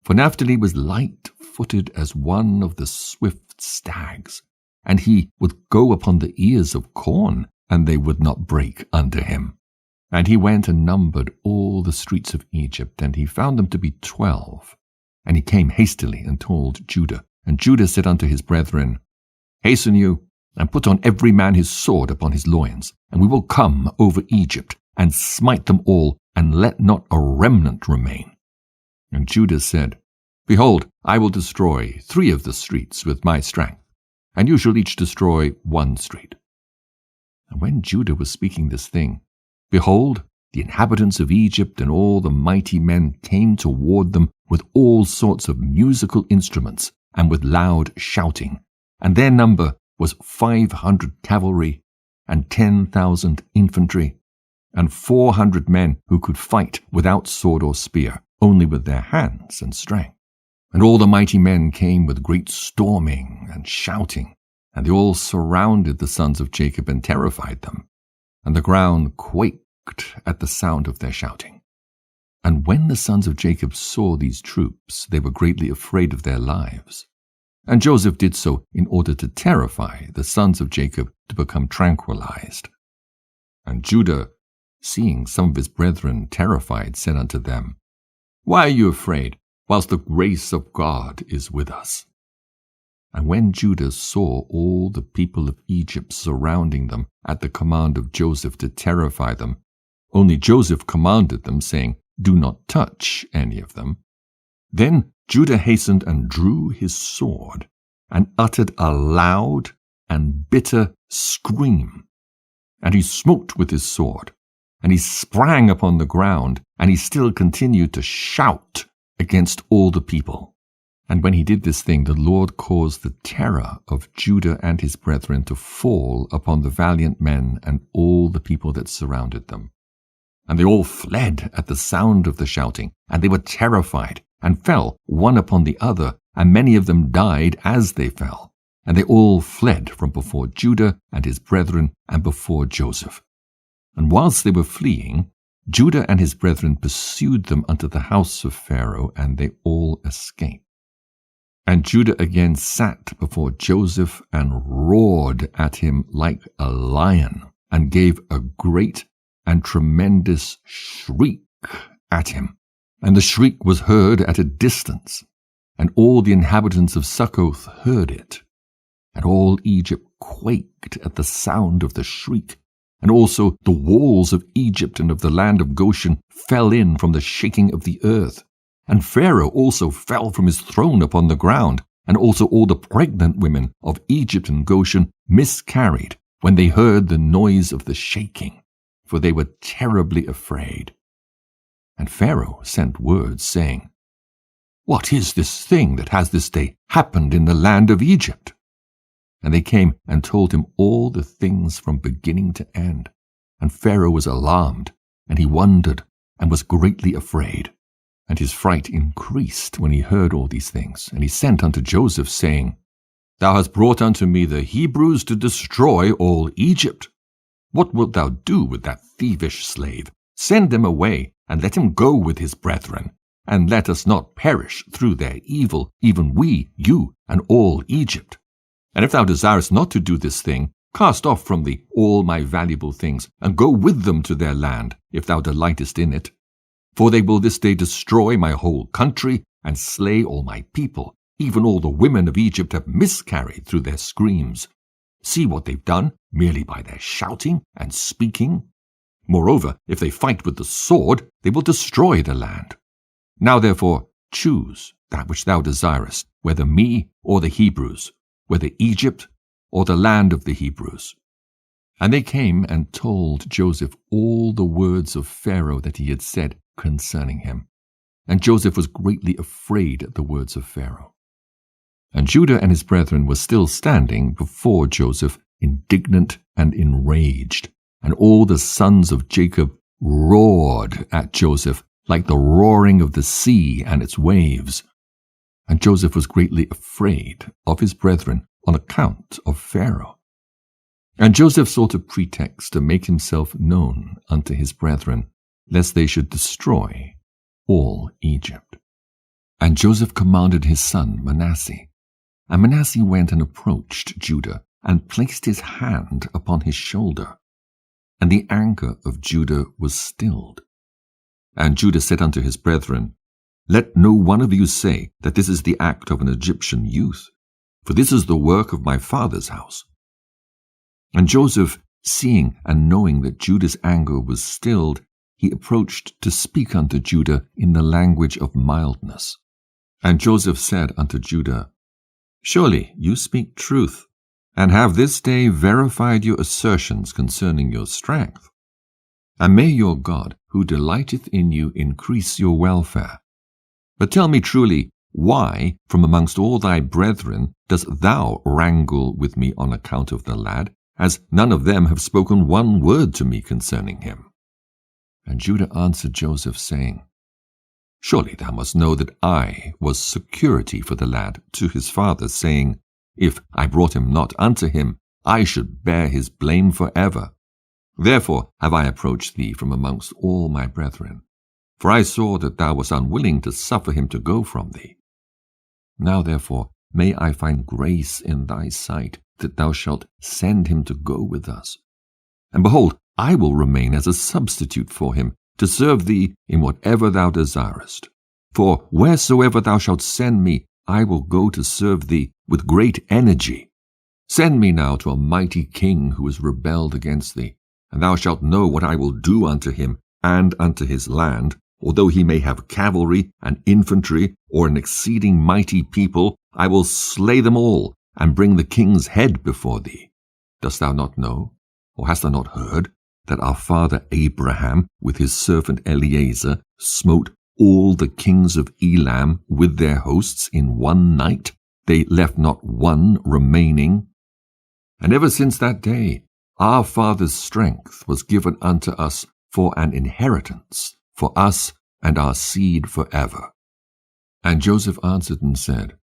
For Naphtali was light-footed as one of the swift stags, and he would go upon the ears of corn, and they would not break under him. And he went and numbered all the streets of Egypt, and he found them to be 12. And he came hastily and told Judah. And Judah said unto his brethren, Hasten you, and put on every man his sword upon his loins, and we will come over Egypt, and smite them all, and let not a remnant remain. And Judah said, Behold, I will destroy 3 of the streets with my strength, and you shall each destroy 1 street. And when Judah was speaking this thing, behold, the inhabitants of Egypt and all the mighty men came toward them with all sorts of musical instruments and with loud shouting, and their number was 500 cavalry and 10,000 infantry, and 400 men who could fight without sword or spear, only with their hands and strength. And all the mighty men came with great storming and shouting, and they all surrounded the sons of Jacob and terrified them, and the ground quaked at the sound of their shouting. And when the sons of Jacob saw these troops, they were greatly afraid of their lives. And Joseph did so in order to terrify the sons of Jacob to become tranquilized. And Judah, seeing some of his brethren terrified, said unto them, Why are you afraid, whilst the grace of God is with us? And when Judah saw all the people of Egypt surrounding them at the command of Joseph to terrify them, only Joseph commanded them, saying, Do not touch any of them. Then Judah hastened and drew his sword, and uttered a loud and bitter scream. And he smote with his sword, and he sprang upon the ground, and he still continued to shout against all the people. And when he did this thing, the Lord caused the terror of Judah and his brethren to fall upon the valiant men and all the people that surrounded them. And they all fled at the sound of the shouting, and they were terrified, and fell one upon the other, and many of them died as they fell. And they all fled from before Judah and his brethren and before Joseph. And whilst they were fleeing, Judah and his brethren pursued them unto the house of Pharaoh, and they all escaped. And Judah again sat before Joseph and roared at him like a lion, and gave a great and tremendous shriek at him. And the shriek was heard at a distance, and all the inhabitants of Succoth heard it. And all Egypt quaked at the sound of the shriek, and also the walls of Egypt and of the land of Goshen fell in from the shaking of the earth. And Pharaoh also fell from his throne upon the ground, and also all the pregnant women of Egypt and Goshen miscarried when they heard the noise of the shaking, for they were terribly afraid. And Pharaoh sent word, saying, What is this thing that has this day happened in the land of Egypt? And they came and told him all the things from beginning to end. And Pharaoh was alarmed, and he wondered, and was greatly afraid. And his fright increased when he heard all these things. And he sent unto Joseph, saying, Thou hast brought unto me the Hebrews to destroy all Egypt. What wilt thou do with that thievish slave? Send him away, and let him go with his brethren, and let us not perish through their evil, even we, you, and all Egypt. And if thou desirest not to do this thing, cast off from thee all my valuable things, and go with them to their land, if thou delightest in it. For they will this day destroy my whole country, and slay all my people. Even all the women of Egypt have miscarried through their screams. See what they've done, merely by their shouting and speaking. Moreover, if they fight with the sword, they will destroy the land. Now therefore choose that which thou desirest, whether me or the Hebrews, whether Egypt or the land of the Hebrews. And they came and told Joseph all the words of Pharaoh that he had said concerning him. And Joseph was greatly afraid at the words of Pharaoh. And Judah and his brethren were still standing before Joseph, indignant and enraged. And all the sons of Jacob roared at Joseph like the roaring of the sea and its waves. And Joseph was greatly afraid of his brethren on account of Pharaoh. And Joseph sought a pretext to make himself known unto his brethren, lest they should destroy all Egypt. And Joseph commanded his son Manasseh. And Manasseh went and approached Judah, and placed his hand upon his shoulder. And the anger of Judah was stilled. And Judah said unto his brethren, Let no one of you say that this is the act of an Egyptian youth, for this is the work of my father's house. And Joseph, seeing and knowing that Judah's anger was stilled, he approached to speak unto Judah in the language of mildness. And Joseph said unto Judah, Surely you speak truth, and have this day verified your assertions concerning your strength. and may your God, who delighteth in you, increase your welfare. But tell me truly, why, from amongst all thy brethren, dost thou wrangle with me on account of the lad, as none of them have spoken one word to me concerning him? And Judah answered Joseph, saying, Surely thou must know that I was security for the lad to his father, saying, If I brought him not unto him, I should bear his blame forever. Therefore have I approached thee from amongst all my brethren, for I saw that thou wast unwilling to suffer him to go from thee. Now therefore may I find grace in thy sight, that thou shalt send him to go with us. And behold, I will remain as a substitute for him, to serve thee in whatever thou desirest. For wheresoever thou shalt send me, I will go to serve thee with great energy. Send me now to a mighty king who has rebelled against thee, and thou shalt know what I will do unto him and unto his land. Although he may have cavalry and infantry, or an exceeding mighty people, I will slay them all, and bring the king's head before thee. Dost thou not know, or hast thou not heard, that our father Abraham with his servant Eliezer smote all the kings of Elam with their hosts in one night? They left not one remaining. And ever since that day, our father's strength was given unto us for an inheritance, for us and our seed forever. And Joseph answered and said,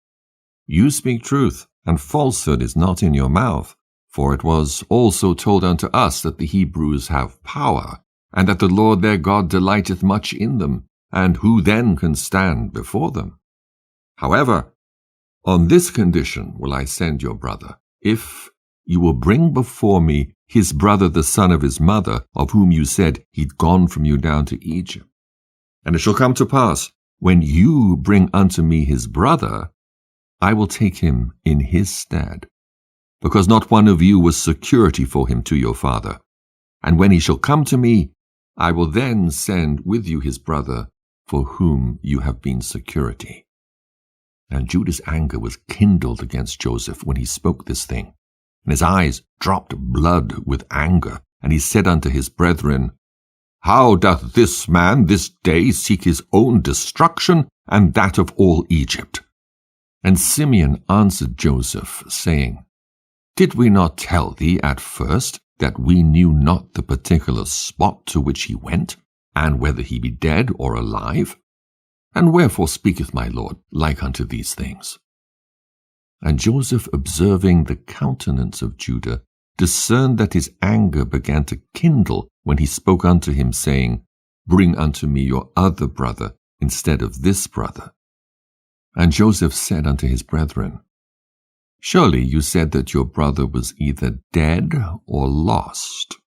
You speak truth, and falsehood is not in your mouth. For it was also told unto us that the Hebrews have power, and that the Lord their God delighteth much in them, and who then can stand before them? However, on this condition will I send your brother, if you will bring before me his brother the son of his mother, of whom you said he'd gone from you down to Egypt. And it shall come to pass, when you bring unto me his brother, I will take him in his stead, because not one of you was security for him to your father. And when he shall come to me, I will then send with you his brother, for whom you have been security. And Judah's anger was kindled against Joseph when he spoke this thing, and his eyes dropped blood with anger, and he said unto his brethren, How doth this man this day seek his own destruction, and that of all Egypt? And Simeon answered Joseph, saying, Did we not tell thee at first that we knew not the particular spot to which he went, and whether he be dead or alive? And wherefore speaketh my Lord like unto these things? And Joseph, observing the countenance of Judah, discerned that his anger began to kindle when he spoke unto him, saying, Bring unto me your other brother instead of this brother. And Joseph said unto his brethren, Surely you said that your brother was either dead or lost.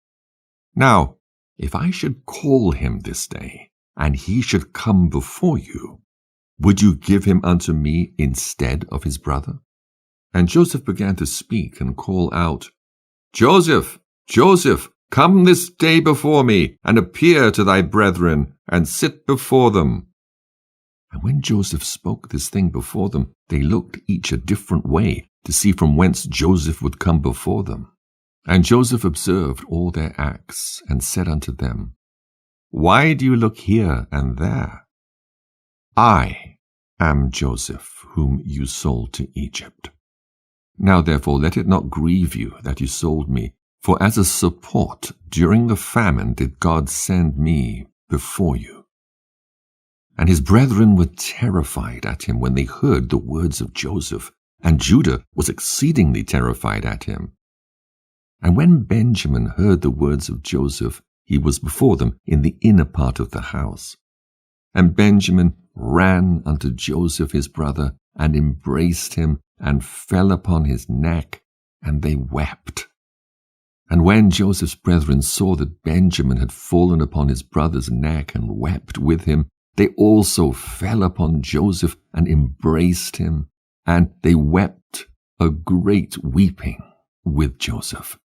Now, if I should call him this day, and he should come before you, would you give him unto me instead of his brother? And Joseph began to speak and call out, Joseph, Joseph, come this day before me, and appear to thy brethren, and sit before them. And when Joseph spoke this thing before them, they looked each a different way, to see from whence Joseph would come before them. And Joseph observed all their acts, and said unto them, Why do you look here and there? I am Joseph, whom you sold to Egypt. Now therefore let it not grieve you that you sold me, for as a support during the famine did God send me before you. And his brethren were terrified at him when they heard the words of Joseph, and Judah was exceedingly terrified at him. And when Benjamin heard the words of Joseph, he was before them in the inner part of the house. And Benjamin ran unto Joseph his brother, and embraced him, and fell upon his neck, and they wept. And when Joseph's brethren saw that Benjamin had fallen upon his brother's neck, and wept with him, they also fell upon Joseph, and embraced him, and they wept a great weeping with Joseph.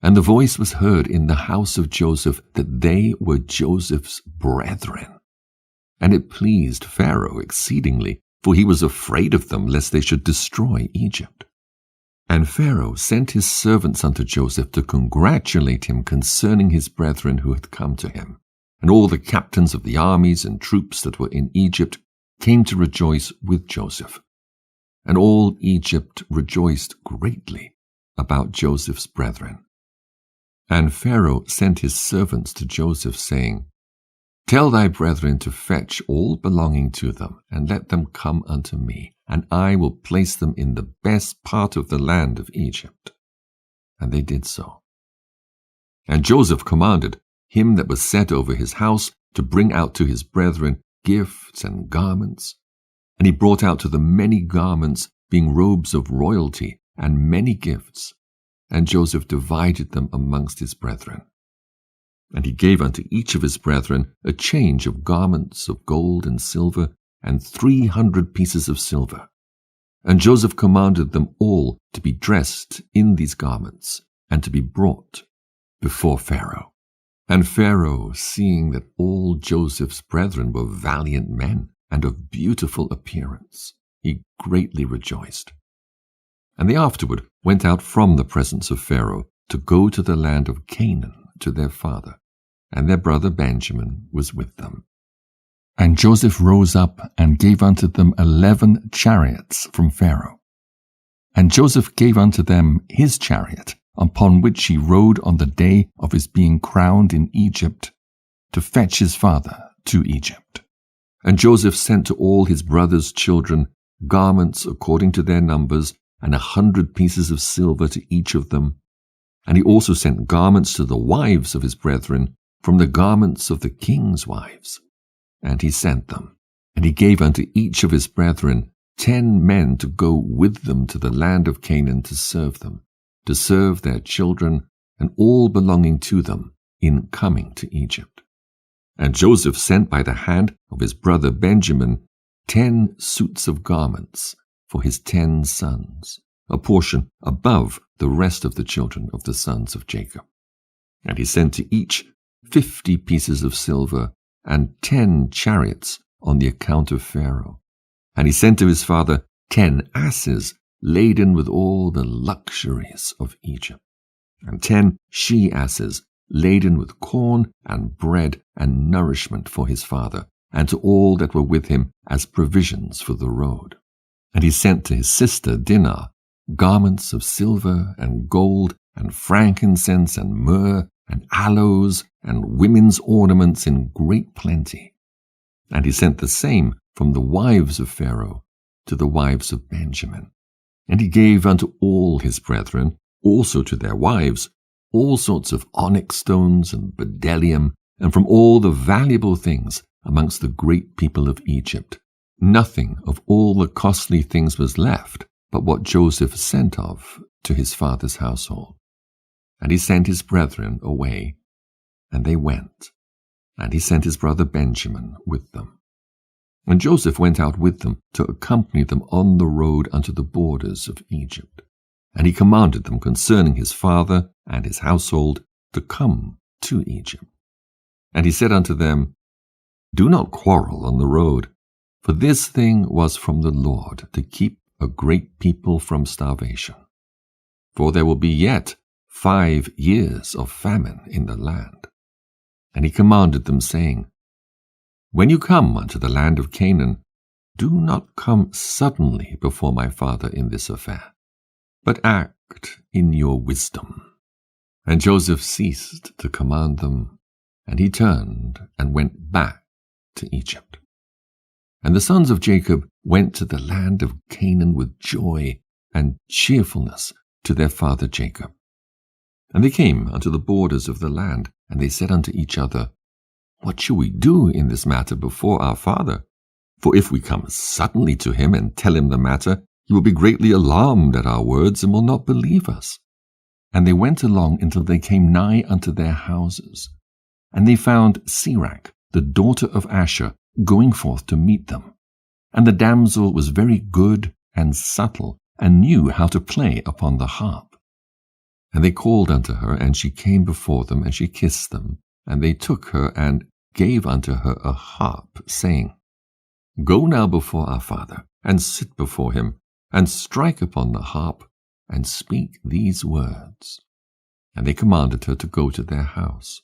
And the voice was heard in the house of Joseph that they were Joseph's brethren. And it pleased Pharaoh exceedingly, for he was afraid of them, lest they should destroy Egypt. And Pharaoh sent his servants unto Joseph to congratulate him concerning his brethren who had come to him. And all the captains of the armies and troops that were in Egypt came to rejoice with Joseph. And all Egypt rejoiced greatly about Joseph's brethren. And Pharaoh sent his servants to Joseph, saying, Tell thy brethren to fetch all belonging to them, and let them come unto me, and I will place them in the best part of the land of Egypt. And they did so. And Joseph commanded him that was set over his house to bring out to his brethren gifts and garments. And he brought out to them many garments, being robes of royalty, and many gifts. And Joseph divided them amongst his brethren. And he gave unto each of his brethren a change of garments of gold and silver, and 300 pieces of silver. And Joseph commanded them all to be dressed in these garments, and to be brought before Pharaoh. And Pharaoh, seeing that all Joseph's brethren were valiant men, and of beautiful appearance, he greatly rejoiced. And they afterward went out from the presence of Pharaoh to go to the land of Canaan to their father, and their brother Benjamin was with them. And Joseph rose up and gave unto them 11 chariots from Pharaoh. And Joseph gave unto them his chariot, upon which he rode on the day of his being crowned in Egypt, to fetch his father to Egypt. And Joseph sent to all his brothers' children garments according to their numbers, and 100 pieces of silver to each of them. And he also sent garments to the wives of his brethren from the garments of the king's wives. And he sent them. And he gave unto each of his brethren 10 men to go with them to the land of Canaan to serve them, to serve their children and all belonging to them in coming to Egypt. And Joseph sent by the hand of his brother Benjamin 10 suits of garments for his 10 sons, a portion above the rest of the children of the sons of Jacob. And he sent to each 50 pieces of silver and 10 chariots on the account of Pharaoh. And he sent to his father 10 asses laden with all the luxuries of Egypt, and 10 she-asses laden with corn and bread and nourishment for his father, and to all that were with him as provisions for the road. And he sent to his sister Dinah garments of silver and gold and frankincense and myrrh and aloes and women's ornaments in great plenty. And he sent the same from the wives of Pharaoh to the wives of Benjamin. And he gave unto all his brethren, also to their wives, all sorts of onyx stones and bdellium, and from all the valuable things amongst the great people of Egypt. Nothing of all the costly things was left, but what Joseph sent of to his father's household. And he sent his brethren away, and they went. And he sent his brother Benjamin with them. And Joseph went out with them to accompany them on the road unto the borders of Egypt. And he commanded them concerning his father and his household to come to Egypt. And he said unto them, Do not quarrel on the road, for this thing was from the Lord, to keep a great people from starvation. For there will be yet 5 years of famine in the land. And he commanded them, saying, When you come unto the land of Canaan, do not come suddenly before my father in this affair, but act in your wisdom. And Joseph ceased to command them, and he turned and went back to Egypt. And the sons of Jacob went to the land of Canaan with joy and cheerfulness to their father Jacob. And they came unto the borders of the land, and they said unto each other, What shall we do in this matter before our father? For if we come suddenly to him and tell him the matter, he will be greatly alarmed at our words and will not believe us. And they went along until they came nigh unto their houses. And they found Sirach, the daughter of Asher, going forth to meet them. And the damsel was very good and subtle, and knew how to play upon the harp. And they called unto her, and she came before them, and she kissed them. And they took her, and gave unto her a harp, saying, Go now before our father, and sit before him, and strike upon the harp, and speak these words. And they commanded her to go to their house.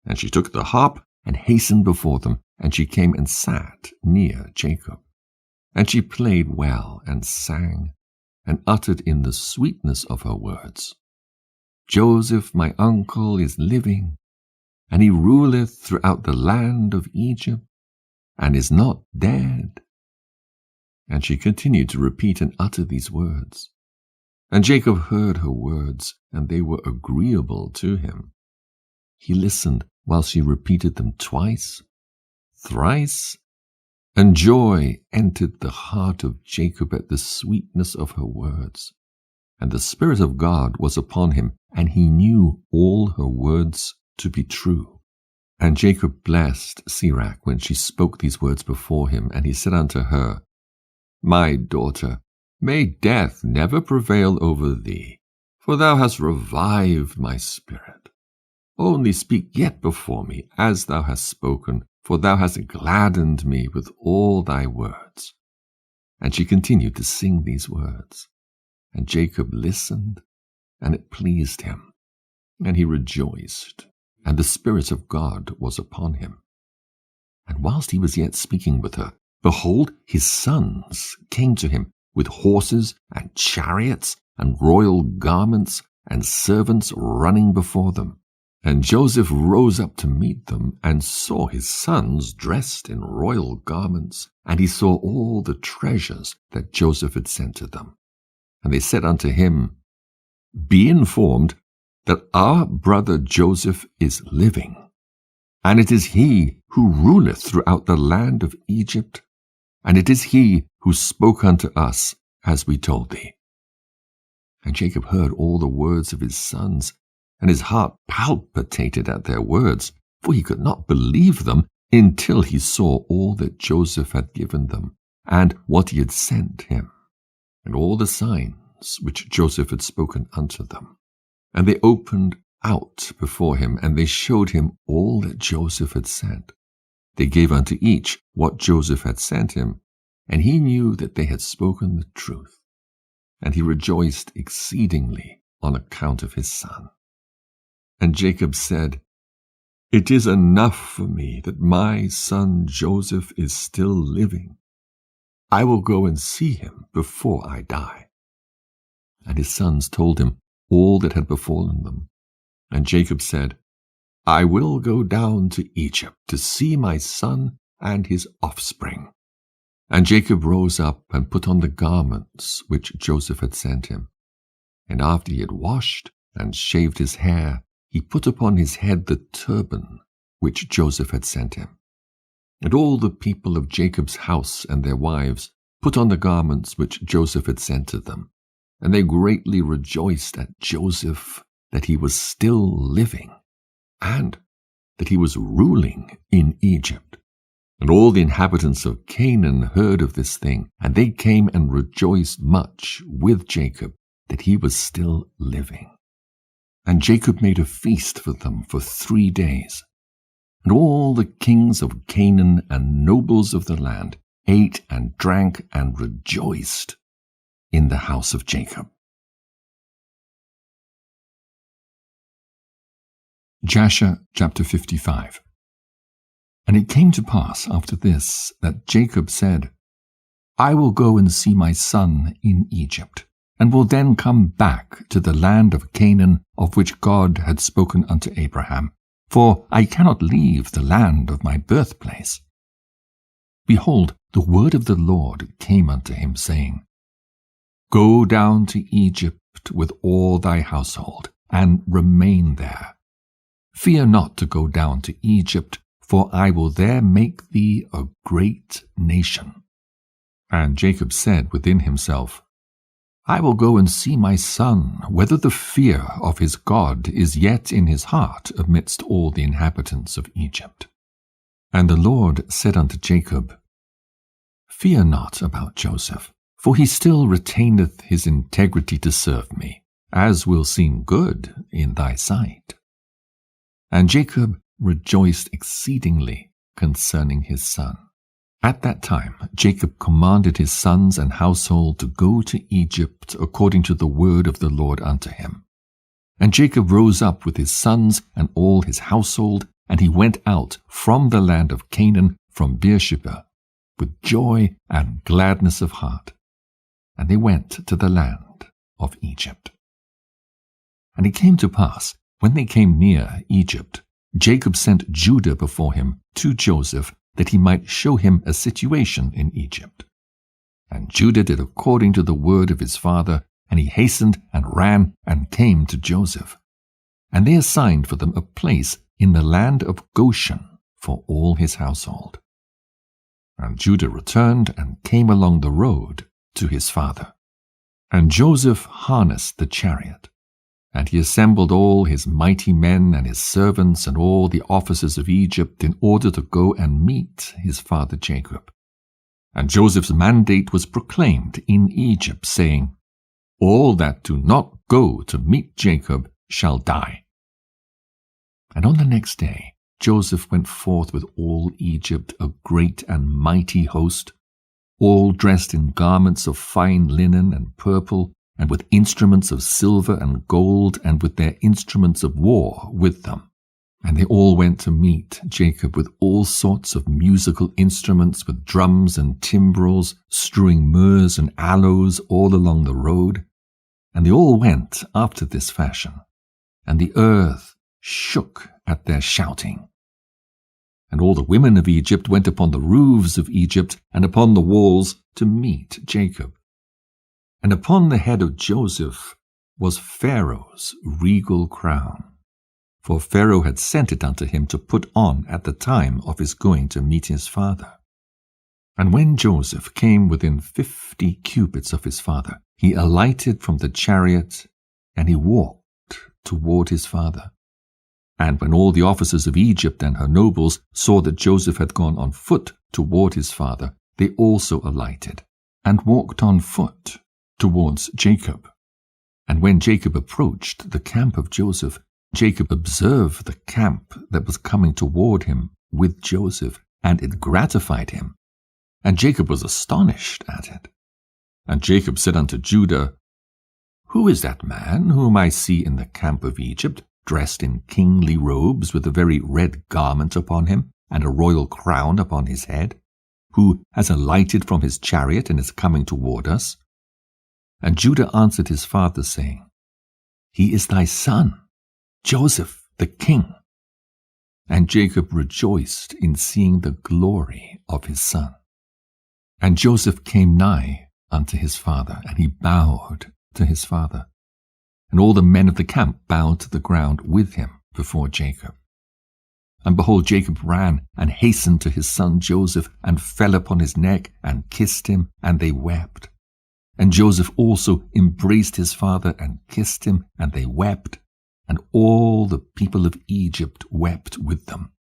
And she took the harp and hastened before them, and she came and sat near Jacob. And she played well and sang, and uttered in the sweetness of her words, Joseph my uncle is living, and he ruleth throughout the land of Egypt, and is not dead. And she continued to repeat and utter these words. And Jacob heard her words, and they were agreeable to him. He listened while she repeated them twice, thrice, and joy entered the heart of Jacob at the sweetness of her words. And the Spirit of God was upon him, and he knew all her words to be true. And Jacob blessed Sirach when she spoke these words before him, and he said unto her, My daughter, may death never prevail over thee, for thou hast revived my spirit. Only speak yet before me, as thou hast spoken, for thou hast gladdened me with all thy words. And she continued to sing these words. And Jacob listened, and it pleased him, and he rejoiced, and the Spirit of God was upon him. And whilst he was yet speaking with her, behold, his sons came to him with horses and chariots and royal garments and servants running before them. And Joseph rose up to meet them and saw his sons dressed in royal garments, and he saw all the treasures that Joseph had sent to them. And they said unto him, Be informed that our brother Joseph is living, and it is he who ruleth throughout the land of Egypt, and it is he who spoke unto us as we told thee. And Jacob heard all the words of his sons, and his heart palpitated at their words, for he could not believe them until he saw all that Joseph had given them, and what he had sent him, and all the signs which Joseph had spoken unto them. And they opened out before him, and they showed him all that Joseph had sent. They gave unto each what Joseph had sent him, and he knew that they had spoken the truth. And he rejoiced exceedingly on account of his son. And Jacob said, It is enough for me that my son Joseph is still living. I will go and see him before I die. And his sons told him all that had befallen them. And Jacob said, I will go down to Egypt to see my son and his offspring. And Jacob rose up and put on the garments which Joseph had sent him. And after he had washed and shaved his hair, he put upon his head the turban which Joseph had sent him. And all the people of Jacob's house and their wives put on the garments which Joseph had sent to them. And they greatly rejoiced at Joseph that he was still living, and that he was ruling in Egypt. And all the inhabitants of Canaan heard of this thing, and they came and rejoiced much with Jacob that he was still living. And Jacob made a feast for them for 3 days. And all the kings of Canaan and nobles of the land ate and drank and rejoiced in the house of Jacob. Jasher chapter 55. And it came to pass after this that Jacob said, I will go and see my son in Egypt, and will then come back to the land of Canaan, of which God had spoken unto Abraham, for I cannot leave the land of my birthplace. Behold, the word of the Lord came unto him, saying, Go down to Egypt with all thy household, and remain there. Fear not to go down to Egypt, for I will there make thee a great nation. And Jacob said within himself, I will go and see my son, whether the fear of his God is yet in his heart amidst all the inhabitants of Egypt. And the Lord said unto Jacob, Fear not about Joseph, for he still retaineth his integrity to serve me, as will seem good in thy sight. And Jacob rejoiced exceedingly concerning his son. At that time Jacob commanded his sons and household to go to Egypt according to the word of the Lord unto him. And Jacob rose up with his sons and all his household, and he went out from the land of Canaan, from Beersheba, with joy and gladness of heart. And they went to the land of Egypt. And it came to pass, when they came near Egypt, Jacob sent Judah before him to Joseph, that he might show him a situation in Egypt. And Judah did according to the word of his father, and he hastened and ran and came to Joseph. And they assigned for them a place in the land of Goshen for all his household. And Judah returned and came along the road to his father. And Joseph harnessed the chariot, and he assembled all his mighty men and his servants and all the officers of Egypt in order to go and meet his father Jacob. And Joseph's mandate was proclaimed in Egypt, saying, All that do not go to meet Jacob shall die. And on the next day Joseph went forth with all Egypt, a great and mighty host, all dressed in garments of fine linen and purple, and with instruments of silver and gold, and with their instruments of war with them. And they all went to meet Jacob with all sorts of musical instruments, with drums and timbrels, strewing myrrhs and aloes all along the road. And they all went after this fashion, and the earth shook at their shouting. And all the women of Egypt went upon the roofs of Egypt and upon the walls to meet Jacob. And upon the head of Joseph was Pharaoh's regal crown, for Pharaoh had sent it unto him to put on at the time of his going to meet his father. And when Joseph came within 50 cubits of his father, he alighted from the chariot, and he walked toward his father. And when all the officers of Egypt and her nobles saw that Joseph had gone on foot toward his father, they also alighted, and walked on foot towards Jacob. And when Jacob approached the camp of Joseph, Jacob observed the camp that was coming toward him with Joseph, and it gratified him. And Jacob was astonished at it. And Jacob said unto Judah, Who is that man whom I see in the camp of Egypt, dressed in kingly robes, with a very red garment upon him, and a royal crown upon his head, who has alighted from his chariot and is coming toward us? And Judah answered his father, saying, He is thy son, Joseph the king. And Jacob rejoiced in seeing the glory of his son. And Joseph came nigh unto his father, and he bowed to his father. And all the men of the camp bowed to the ground with him before Jacob. And behold, Jacob ran and hastened to his son Joseph, and fell upon his neck, and kissed him, and they wept. And Joseph also embraced his father, and kissed him, and they wept. And all the people of Egypt wept with them.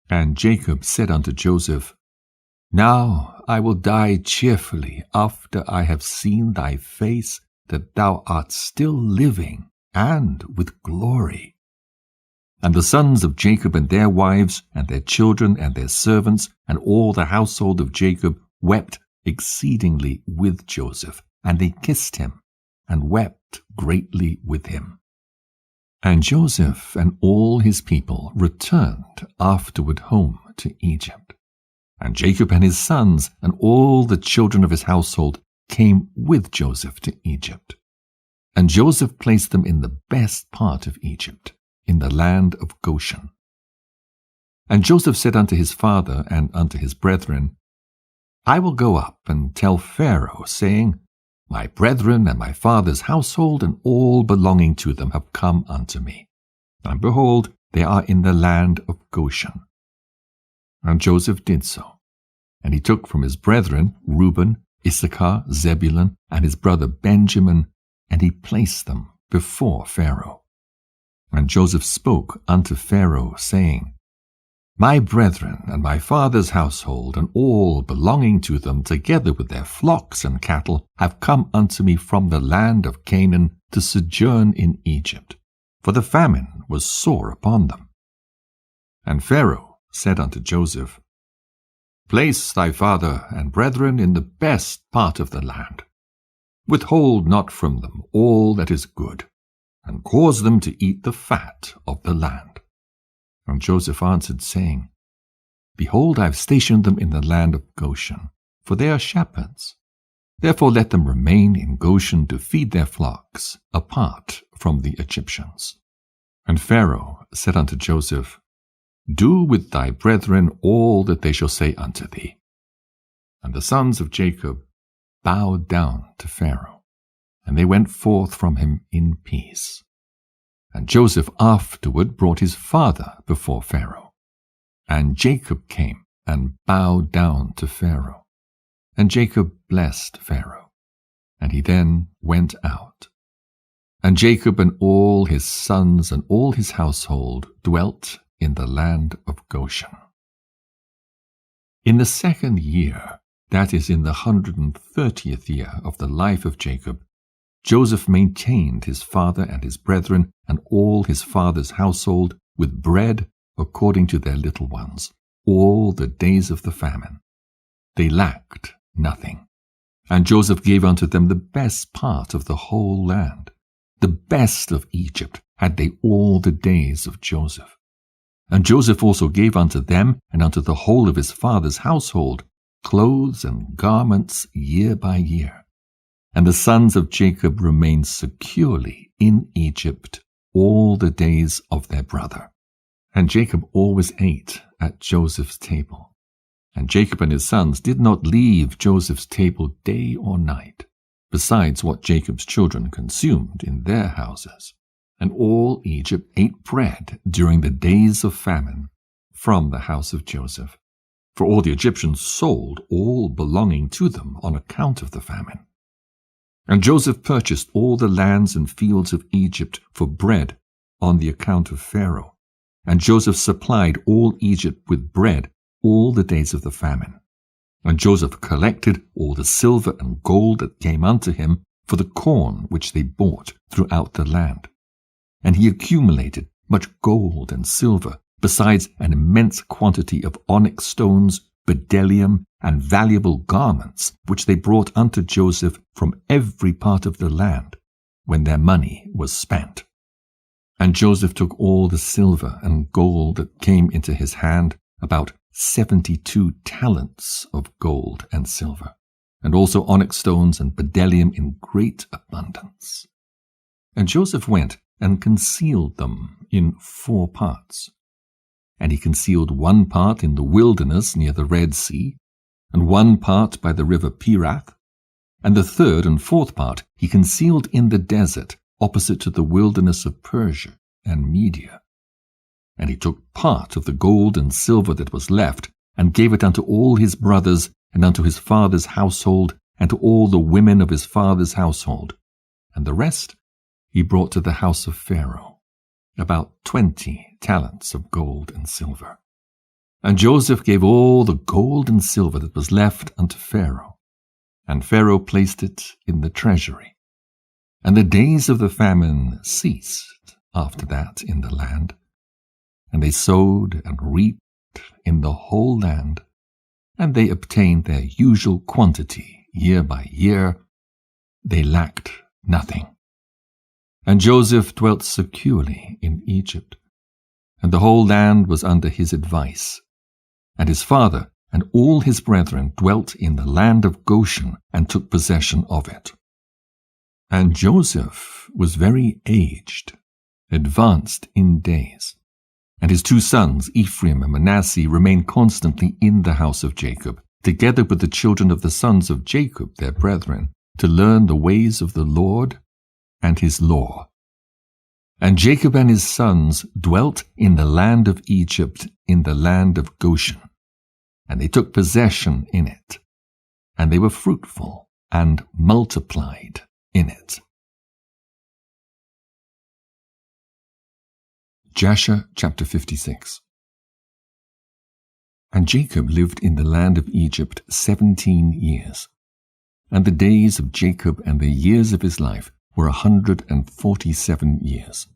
And Jacob said unto Joseph, Now I will die cheerfully after I have seen thy face, that thou art still living, and with glory. And the sons of Jacob and their wives, and their children, and their servants, and all the household of Jacob wept exceedingly with Joseph, and they kissed him, and wept greatly with him. And Joseph and all his people returned afterward home to Egypt. And Jacob and his sons, and all the children of his household, came with Joseph to Egypt. And Joseph placed them in the best part of Egypt, in the land of Goshen. And Joseph said unto his father and unto his brethren, I will go up and tell Pharaoh, saying, My brethren and my father's household and all belonging to them have come unto me. And behold, they are in the land of Goshen. And Joseph did so. And he took from his brethren Reuben, Issachar, Zebulun, and his brother Benjamin, and he placed them before Pharaoh. And Joseph spoke unto Pharaoh, saying, My brethren and my father's household, and all belonging to them, together with their flocks and cattle, have come unto me from the land of Canaan to sojourn in Egypt, for the famine was sore upon them. And Pharaoh said unto Joseph, Place thy father and brethren in the best part of the land. Withhold not from them all that is good, and cause them to eat the fat of the land. And Joseph answered, saying, Behold, I have stationed them in the land of Goshen, for they are shepherds. Therefore let them remain in Goshen to feed their flocks, apart from the Egyptians. And Pharaoh said unto Joseph, Do with thy brethren all that they shall say unto thee. And the sons of Jacob bowed down to Pharaoh, and they went forth from him in peace. And Joseph afterward brought his father before Pharaoh. And Jacob came and bowed down to Pharaoh. And Jacob blessed Pharaoh, and he then went out. And Jacob and all his sons and all his household dwelt in the land of Goshen. In the 2nd year, that is in the 130th year of the life of Jacob, Joseph maintained his father and his brethren and all his father's household with bread according to their little ones, all the days of the famine. They lacked nothing. And Joseph gave unto them the best part of the whole land. The best of Egypt had they all the days of Joseph. And Joseph also gave unto them and unto the whole of his father's household clothes and garments year by year. And the sons of Jacob remained securely in Egypt all the days of their brother. And Jacob always ate at Joseph's table. And Jacob and his sons did not leave Joseph's table day or night, besides what Jacob's children consumed in their houses. And all Egypt ate bread during the days of famine from the house of Joseph. For all the Egyptians sold all belonging to them on account of the famine. And Joseph purchased all the lands and fields of Egypt for bread on the account of Pharaoh. And Joseph supplied all Egypt with bread all the days of the famine. And Joseph collected all the silver and gold that came unto him for the corn which they bought throughout the land. And he accumulated much gold and silver, besides an immense quantity of onyx stones, bdellium, and valuable garments, which they brought unto Joseph from every part of the land, when their money was spent. And Joseph took all the silver and gold that came into his hand, about 72 talents of gold and silver, and also onyx stones and bdellium in great abundance. And Joseph went and concealed them in 4 parts. And he concealed 1 part in the wilderness near the Red Sea, and 1 part by the river Pirath, and the 3rd and 4th part he concealed in the desert opposite to the wilderness of Persia and Media. And he took part of the gold and silver that was left, and gave it unto all his brothers, and unto his father's household, and to all the women of his father's household. And the rest he brought to the house of Pharaoh, about 20 talents of gold and silver. And Joseph gave all the gold and silver that was left unto Pharaoh, and Pharaoh placed it in the treasury. And the days of the famine ceased after that in the land, and they sowed and reaped in the whole land, and they obtained their usual quantity year by year. They lacked nothing. And Joseph dwelt securely in Egypt, and the whole land was under his advice. And his father and all his brethren dwelt in the land of Goshen, and took possession of it. And Joseph was very aged, advanced in days. And his 2 sons, Ephraim and Manasseh, remained constantly in the house of Jacob, together with the children of the sons of Jacob, their brethren, to learn the ways of the Lord and his law. And Jacob and his sons dwelt in the land of Egypt, in the land of Goshen. And they took possession in it, and they were fruitful and multiplied in it. Jasher chapter 56. And Jacob lived in the land of Egypt 17 years. And the days of Jacob and the years of his life were 147 years.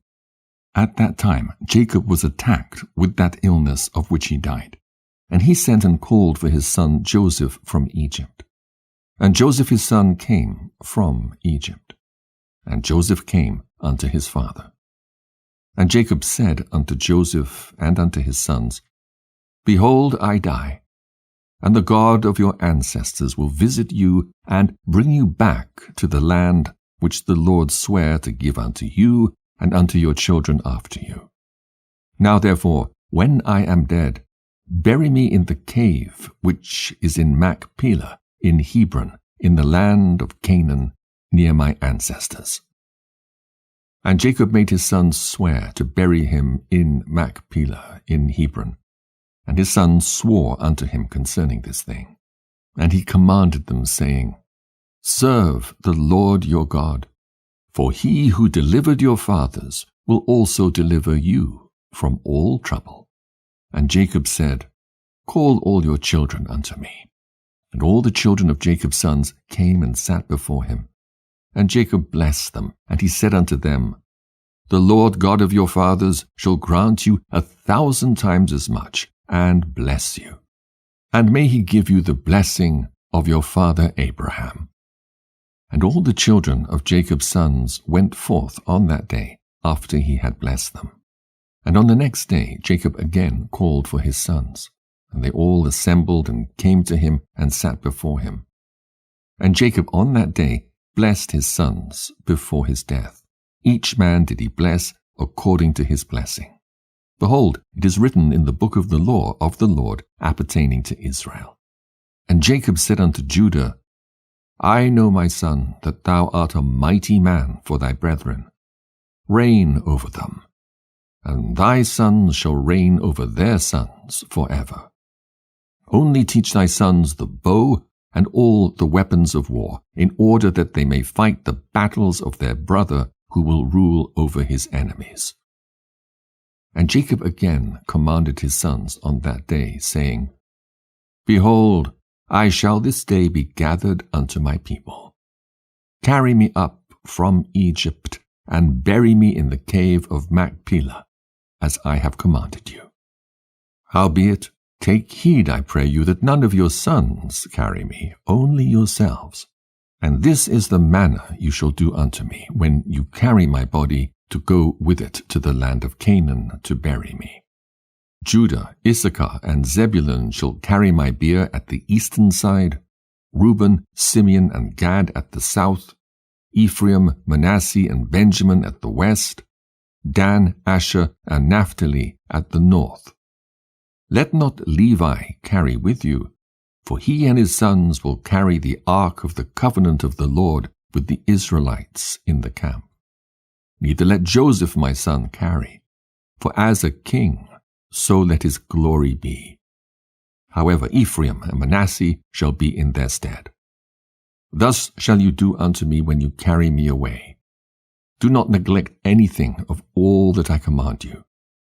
At that time Jacob was attacked with that illness of which he died. And he sent and called for his son Joseph from Egypt. And Joseph his son came from Egypt. And Joseph came unto his father. And Jacob said unto Joseph and unto his sons, Behold, I die, and the God of your ancestors will visit you and bring you back to the land which the Lord sware to give unto you and unto your children after you. Now therefore, when I am dead, bury me in the cave which is in Machpelah, in Hebron, in the land of Canaan, near my ancestors. And Jacob made his sons swear to bury him in Machpelah, in Hebron. And his sons swore unto him concerning this thing. And he commanded them, saying, Serve the Lord your God, for he who delivered your fathers will also deliver you from all trouble. And Jacob said, Call all your children unto me. And all the children of Jacob's sons came and sat before him. And Jacob blessed them, and he said unto them, The Lord God of your fathers shall grant you 1,000 times as much, and bless you. And may he give you the blessing of your father Abraham. And all the children of Jacob's sons went forth on that day after he had blessed them. And on the next day Jacob again called for his sons, and they all assembled and came to him and sat before him. And Jacob on that day blessed his sons before his death. Each man did he bless according to his blessing. Behold, it is written in the book of the law of the Lord appertaining to Israel. And Jacob said unto Judah, I know, my son, that thou art a mighty man for thy brethren. Reign over them, and thy sons shall reign over their sons forever. Only teach thy sons the bow and all the weapons of war, in order that they may fight the battles of their brother who will rule over his enemies. And Jacob again commanded his sons on that day, saying, Behold, I shall this day be gathered unto my people. Carry me up from Egypt, and bury me in the cave of Machpelah, as I have commanded you. Howbeit, take heed, I pray you, that none of your sons carry me, only yourselves. And this is the manner you shall do unto me, when you carry my body to go with it to the land of Canaan to bury me. Judah, Issachar, and Zebulun shall carry my bier at the eastern side, Reuben, Simeon, and Gad at the south, Ephraim, Manasseh, and Benjamin at the west, Dan, Asher, and Naphtali at the north. Let not Levi carry with you, for he and his sons will carry the ark of the covenant of the Lord with the Israelites in the camp. Neither let Joseph my son carry, for as a king, so let his glory be. However, Ephraim and Manasseh shall be in their stead. Thus shall you do unto me when you carry me away. Do not neglect anything of all that I command you.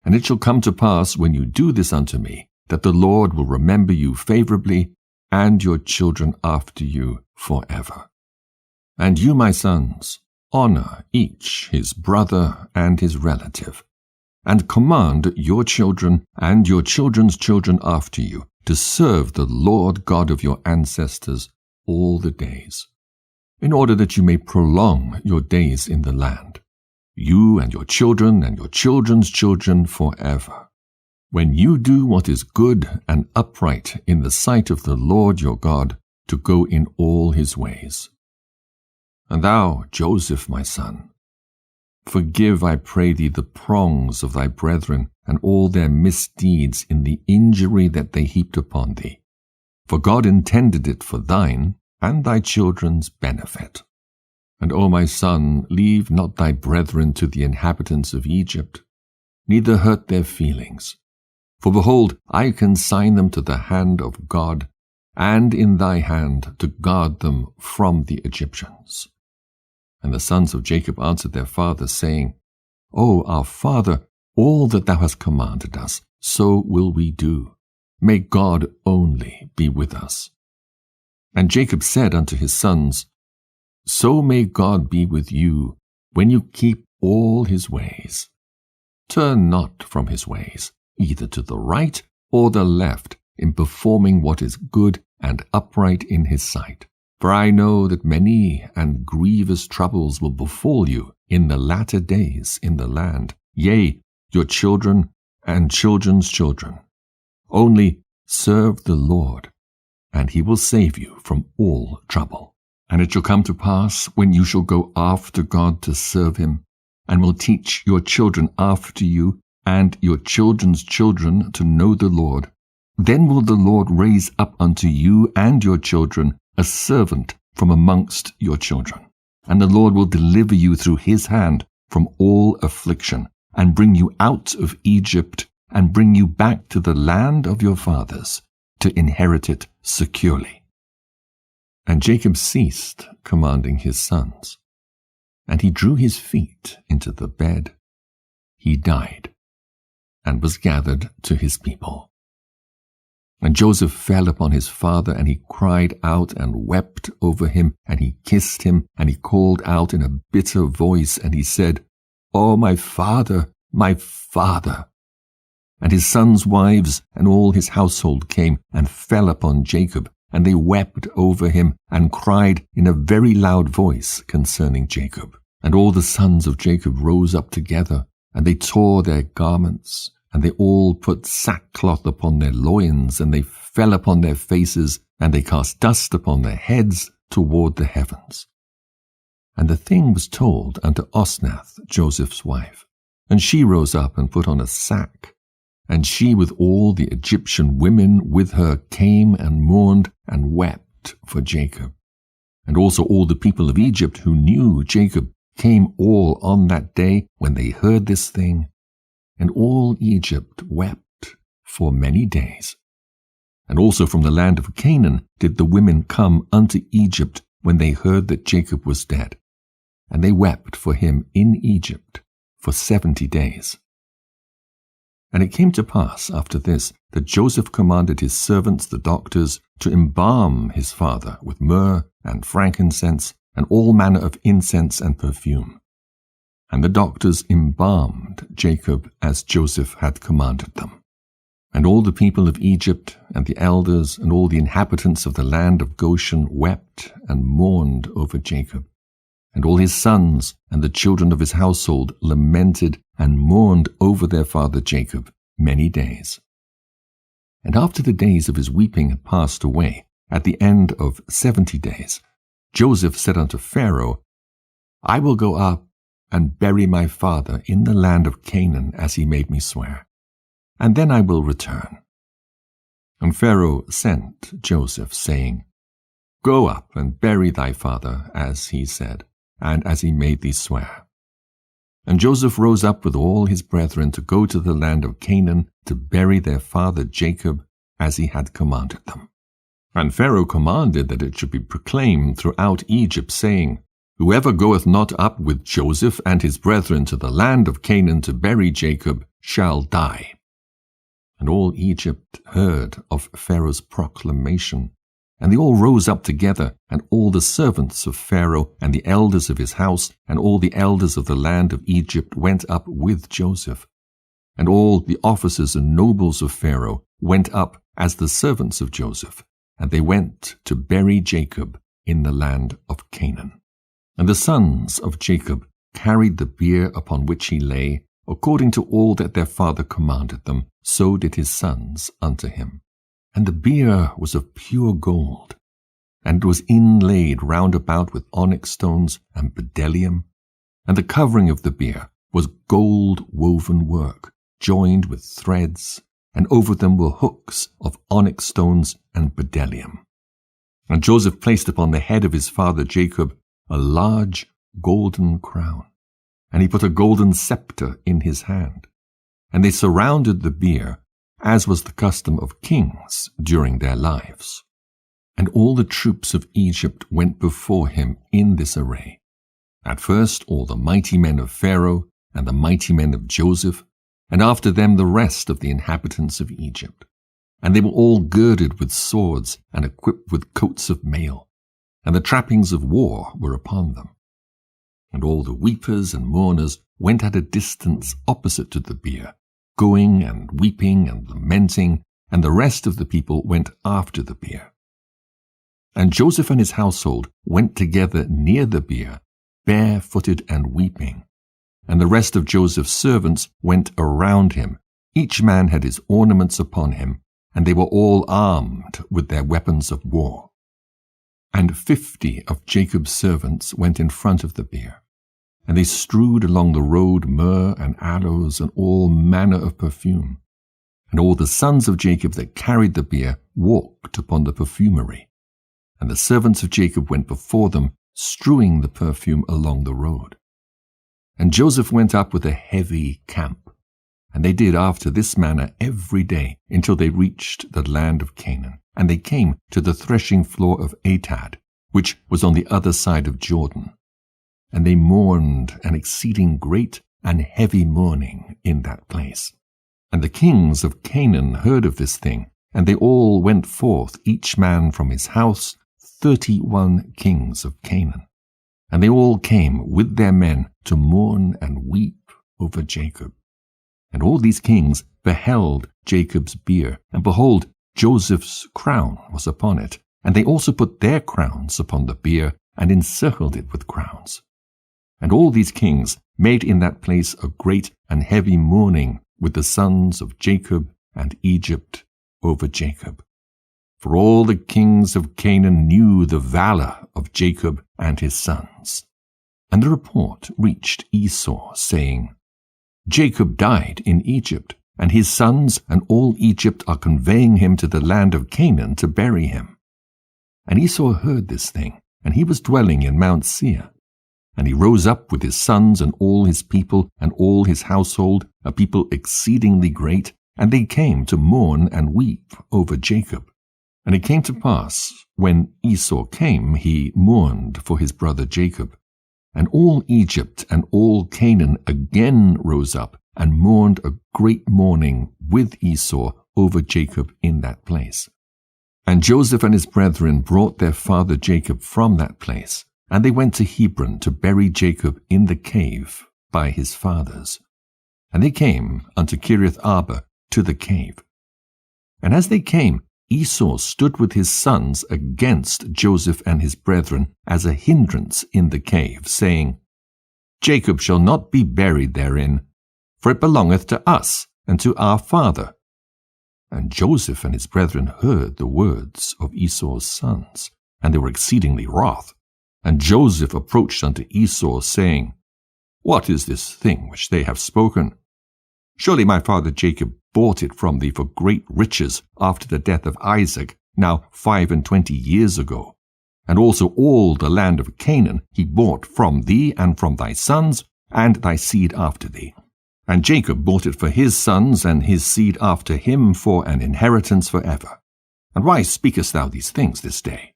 And it shall come to pass when you do this unto me, that the Lord will remember you favorably, and your children after you forever. And you, my sons, honor each his brother and his relative, and command your children and your children's children after you to serve the Lord God of your ancestors all the days, in order that you may prolong your days in the land, you and your children's children forever, when you do what is good and upright in the sight of the Lord your God, to go in all his ways. And thou, Joseph, my son, forgive, I pray thee, the wrongs of thy brethren and all their misdeeds in the injury that they heaped upon thee. For God intended it for thine and thy children's benefit. And, O my son, leave not thy brethren to the inhabitants of Egypt, neither hurt their feelings. For behold, I consign them to the hand of God, and in thy hand to guard them from the Egyptians. And the sons of Jacob answered their father, saying, O our father, all that thou hast commanded us, so will we do. May God only be with us. And Jacob said unto his sons, So may God be with you, when you keep all his ways. Turn not from his ways, either to the right or the left, in performing what is good and upright in his sight. For I know that many and grievous troubles will befall you in the latter days in the land, yea, your children and children's children. Only serve the Lord, and he will save you from all trouble. And it shall come to pass, when you shall go after God to serve him, and will teach your children after you, and your children's children to know the Lord, then will the Lord raise up unto you and your children a servant from amongst your children. And the Lord will deliver you through his hand from all affliction, and bring you out of Egypt, and bring you back to the land of your fathers, to inherit it securely. And Jacob ceased commanding his sons, and he drew his feet into the bed. He died, and was gathered to his people. And Joseph fell upon his father, and he cried out and wept over him, and he kissed him, and he called out in a bitter voice, and he said, O my father, my father! And his sons' wives and all his household came and fell upon Jacob, and they wept over him, and cried in a very loud voice concerning Jacob. And all the sons of Jacob rose up together, and they tore their garments, and they all put sackcloth upon their loins, and they fell upon their faces, and they cast dust upon their heads toward the heavens. And the thing was told unto Osnath, Joseph's wife. And she rose up and put on a sack, and she with all the Egyptian women with her came and mourned and wept for Jacob. And also all the people of Egypt who knew Jacob came all on that day when they heard this thing, and all Egypt wept for many days. And also from the land of Canaan did the women come unto Egypt when they heard that Jacob was dead, and they wept for him in Egypt for 70 days. And it came to pass after this that Joseph commanded his servants the doctors to embalm his father with myrrh and frankincense and all manner of incense and perfume. And the doctors embalmed Jacob as Joseph had commanded them. And all the people of Egypt and the elders and all the inhabitants of the land of Goshen wept and mourned over Jacob. And all his sons and the children of his household lamented and mourned over their father Jacob many days. And after the days of his weeping had passed away, at the end of 70 days, Joseph said unto Pharaoh, I will go up and bury my father in the land of Canaan as he made me swear, and then I will return. And Pharaoh sent Joseph, saying, Go up and bury thy father as he said, and as he made thee swear. And Joseph rose up with all his brethren to go to the land of Canaan to bury their father Jacob as he had commanded them. And Pharaoh commanded that it should be proclaimed throughout Egypt, saying, Whoever goeth not up with Joseph and his brethren to the land of Canaan to bury Jacob shall die. And all Egypt heard of Pharaoh's proclamation, and they all rose up together, and all the servants of Pharaoh, and the elders of his house, and all the elders of the land of Egypt went up with Joseph. And all the officers and nobles of Pharaoh went up as the servants of Joseph, and they went to bury Jacob in the land of Canaan. And the sons of Jacob carried the bier upon which he lay, according to all that their father commanded them, so did his sons unto him. And the bier was of pure gold, and it was inlaid round about with onyx stones and bdellium, and the covering of the bier was gold woven work, joined with threads, and over them were hooks of onyx stones and bdellium. And Joseph placed upon the head of his father Jacob a large golden crown, and he put a golden scepter in his hand. And they surrounded the bier, as was the custom of kings during their lives. And all the troops of Egypt went before him in this array. At first all the mighty men of Pharaoh, and the mighty men of Joseph, and after them the rest of the inhabitants of Egypt. And they were all girded with swords, and equipped with coats of mail, and the trappings of war were upon them. And all the weepers and mourners went at a distance opposite to the bier, going and weeping and lamenting, and the rest of the people went after the bier. And Joseph and his household went together near the bier, barefooted and weeping. And the rest of Joseph's servants went around him. Each man had his ornaments upon him, and they were all armed with their weapons of war. And 50 of Jacob's servants went in front of the bier, and they strewed along the road myrrh and aloes and all manner of perfume. And all the sons of Jacob that carried the bier walked upon the perfumery. And the servants of Jacob went before them, strewing the perfume along the road. And Joseph went up with a heavy camp, and they did after this manner every day until they reached the land of Canaan. And they came to the threshing floor of Atad, which was on the other side of Jordan. And they mourned an exceeding great and heavy mourning in that place. And the kings of Canaan heard of this thing, and they all went forth, each man from his house, 31 kings of Canaan. And they all came with their men to mourn and weep over Jacob. And all these kings beheld Jacob's bier, and behold, Joseph's crown was upon it. And they also put their crowns upon the bier, and encircled it with crowns. And all these kings made in that place a great and heavy mourning with the sons of Jacob and Egypt over Jacob. For all the kings of Canaan knew the valor of Jacob and his sons. And the report reached Esau, saying, Jacob died in Egypt, and his sons and all Egypt are conveying him to the land of Canaan to bury him. And Esau heard this thing, and he was dwelling in Mount Seir. And he rose up with his sons and all his people and all his household, a people exceedingly great, and they came to mourn and weep over Jacob. And it came to pass, when Esau came, he mourned for his brother Jacob. And all Egypt and all Canaan again rose up and mourned a great mourning with Esau over Jacob in that place. And Joseph and his brethren brought their father Jacob from that place, and they went to Hebron to bury Jacob in the cave by his fathers. And they came unto Kiriath Arba to the cave. And as they came, Esau stood with his sons against Joseph and his brethren as a hindrance in the cave, saying, Jacob shall not be buried therein, for it belongeth to us and to our father. And Joseph and his brethren heard the words of Esau's sons, and they were exceedingly wroth. And Joseph approached unto Esau, saying, What is this thing which they have spoken? Surely my father Jacob bought it from thee for great riches after the death of Isaac, now 25 years ago. And also all the land of Canaan he bought from thee and from thy sons and thy seed after thee. And Jacob bought it for his sons and his seed after him for an inheritance forever. And why speakest thou these things this day?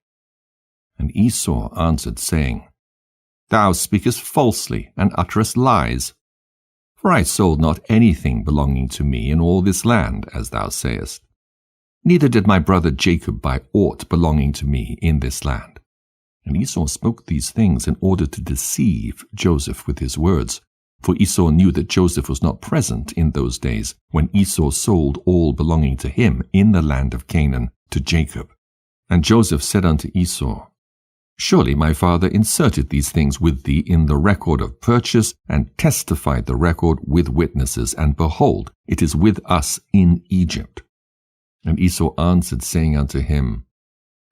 And Esau answered, saying, Thou speakest falsely and utterest lies. For I sold not anything belonging to me in all this land, as thou sayest. Neither did my brother Jacob buy aught belonging to me in this land. And Esau spoke these things in order to deceive Joseph with his words. For Esau knew that Joseph was not present in those days when Esau sold all belonging to him in the land of Canaan to Jacob. And Joseph said unto Esau, Surely my father inserted these things with thee in the record of purchase, and testified the record with witnesses, and behold, it is with us in Egypt. And Esau answered, saying unto him,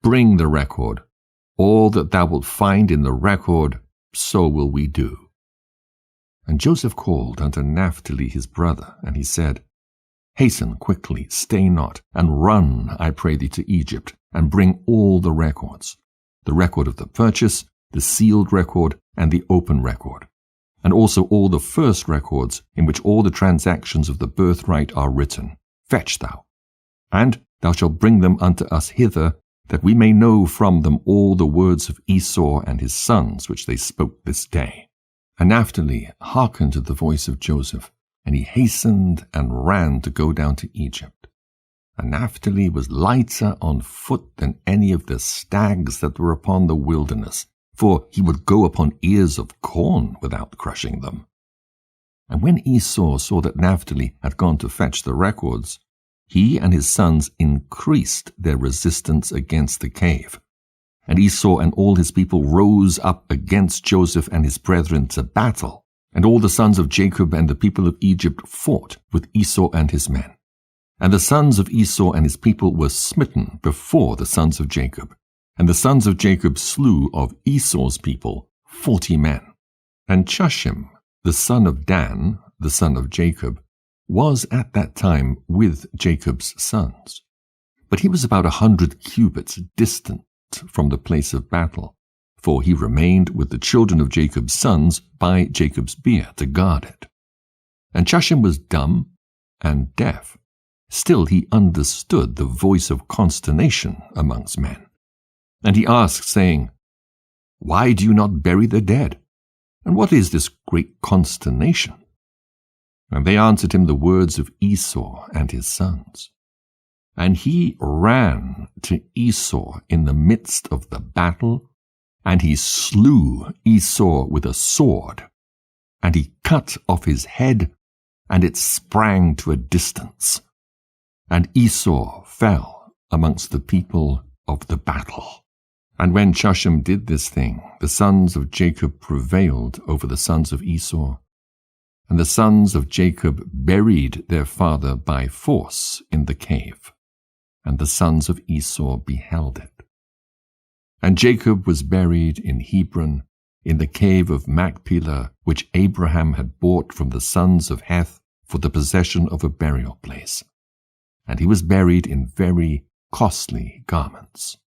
Bring the record. All that thou wilt find in the record, so will we do. And Joseph called unto Naphtali his brother, and he said, Hasten quickly, stay not, and run, I pray thee, to Egypt, and bring all the records, the record of the purchase, the sealed record, and the open record, and also all the first records in which all the transactions of the birthright are written. Fetch thou, and thou shalt bring them unto us hither, that we may know from them all the words of Esau and his sons which they spoke this day. And Naphtali hearkened to the voice of Joseph, and he hastened and ran to go down to Egypt. And Naphtali was lighter on foot than any of the stags that were upon the wilderness, for he would go upon ears of corn without crushing them. And when Esau saw that Naphtali had gone to fetch the records, he and his sons increased their resistance against the cave. And Esau and all his people rose up against Joseph and his brethren to battle. And all the sons of Jacob and the people of Egypt fought with Esau and his men. And the sons of Esau and his people were smitten before the sons of Jacob. And the sons of Jacob slew of Esau's people 40 men. And Chushim, the son of Dan, the son of Jacob, was at that time with Jacob's sons. But he was about 100 cubits distant from the place of battle, for he remained with the children of Jacob's sons by Jacob's bier to guard it. And Chushim was dumb and deaf. Still he understood the voice of consternation amongst men. And he asked, saying, Why do you not bury the dead? And what is this great consternation? And they answered him the words of Esau and his sons. And he ran to Esau in the midst of the battle, and he slew Esau with a sword, and he cut off his head, and it sprang to a distance. And Esau fell amongst the people of the battle. And when Chushim did this thing, the sons of Jacob prevailed over the sons of Esau. And the sons of Jacob buried their father by force in the cave, and the sons of Esau beheld it. And Jacob was buried in Hebron, in the cave of Machpelah, which Abraham had bought from the sons of Heth for the possession of a burial place. And he was buried in very costly garments.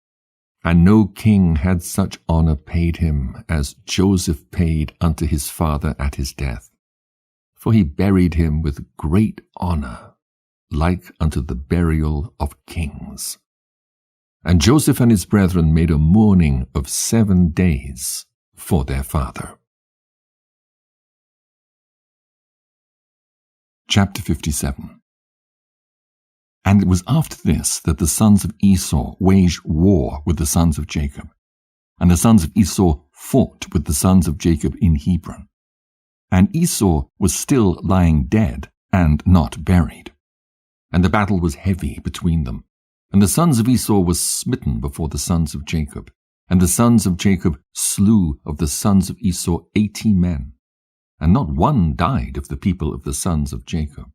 And no king had such honor paid him as Joseph paid unto his father at his death. For he buried him with great honor, like unto the burial of kings. And Joseph and his brethren made a mourning of 7 days for their father. Chapter 57. And it was after this that the sons of Esau waged war with the sons of Jacob. And the sons of Esau fought with the sons of Jacob in Hebron. And Esau was still lying dead and not buried. And the battle was heavy between them. And the sons of Esau were smitten before the sons of Jacob. And the sons of Jacob slew of the sons of Esau 80 men. And not one died of the people of the sons of Jacob.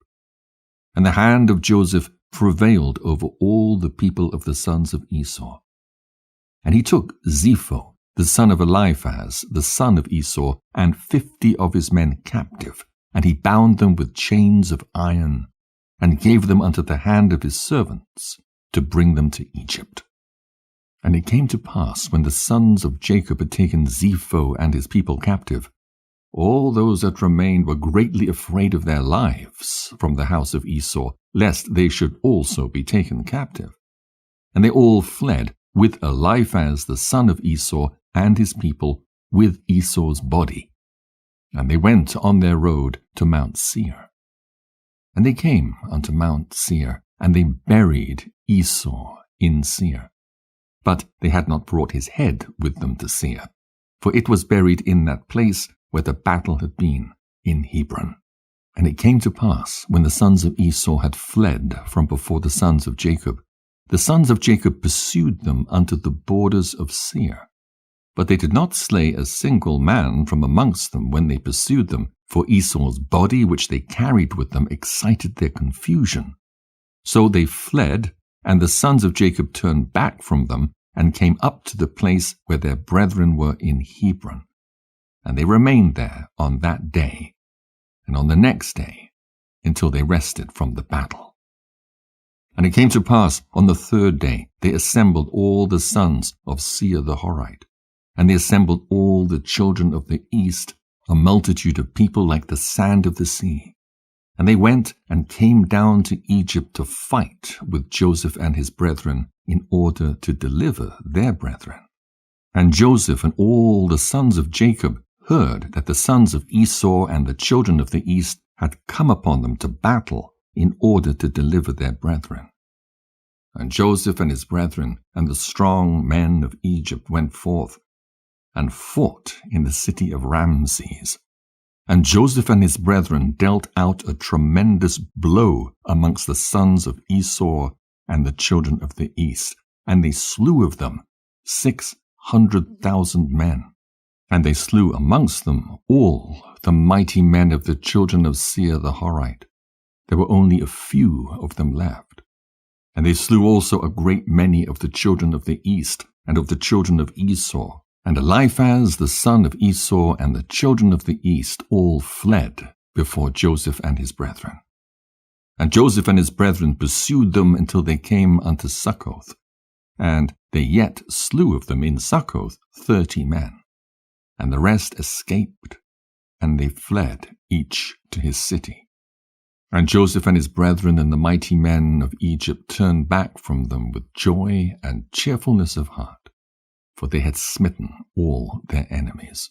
And the hand of Joseph prevailed over all the people of the sons of Esau. And he took Zepho, the son of Eliphaz, the son of Esau, and 50 of his men captive, and he bound them with chains of iron, and gave them unto the hand of his servants, to bring them to Egypt. And it came to pass, when the sons of Jacob had taken Zepho and his people captive, all those that remained were greatly afraid of their lives from the house of Esau, lest they should also be taken captive. And they all fled, with Eliphaz the son of Esau and his people, with Esau's body. And they went on their road to Mount Seir. And they came unto Mount Seir, and they buried Esau in Seir. But they had not brought his head with them to Seir, for it was buried in that place where the battle had been, in Hebron. And it came to pass, when the sons of Esau had fled from before the sons of Jacob, the sons of Jacob pursued them unto the borders of Seir. But they did not slay a single man from amongst them when they pursued them, for Esau's body which they carried with them excited their confusion. So they fled, and the sons of Jacob turned back from them, and came up to the place where their brethren were in Hebron. And they remained there on that day, and on the next day, until they rested from the battle. And it came to pass, on the 3rd day, they assembled all the sons of Seir the Horite, and they assembled all the children of the east, a multitude of people like the sand of the sea. And they went and came down to Egypt to fight with Joseph and his brethren, in order to deliver their brethren. And Joseph and all the sons of Jacob heard that the sons of Esau and the children of the east had come upon them to battle in order to deliver their brethren. And Joseph and his brethren and the strong men of Egypt went forth and fought in the city of Ramses. And Joseph and his brethren dealt out a tremendous blow amongst the sons of Esau and the children of the east, and they slew of them 600,000 men. And they slew amongst them all the mighty men of the children of Seir the Horite. There were only a few of them left. And they slew also a great many of the children of the east, and of the children of Esau. And Eliphaz the son of Esau and the children of the east all fled before Joseph and his brethren. And Joseph and his brethren pursued them until they came unto Succoth. And they yet slew of them in Succoth 30 men. And the rest escaped, and they fled each to his city. And Joseph and his brethren and the mighty men of Egypt turned back from them with joy and cheerfulness of heart, for they had smitten all their enemies.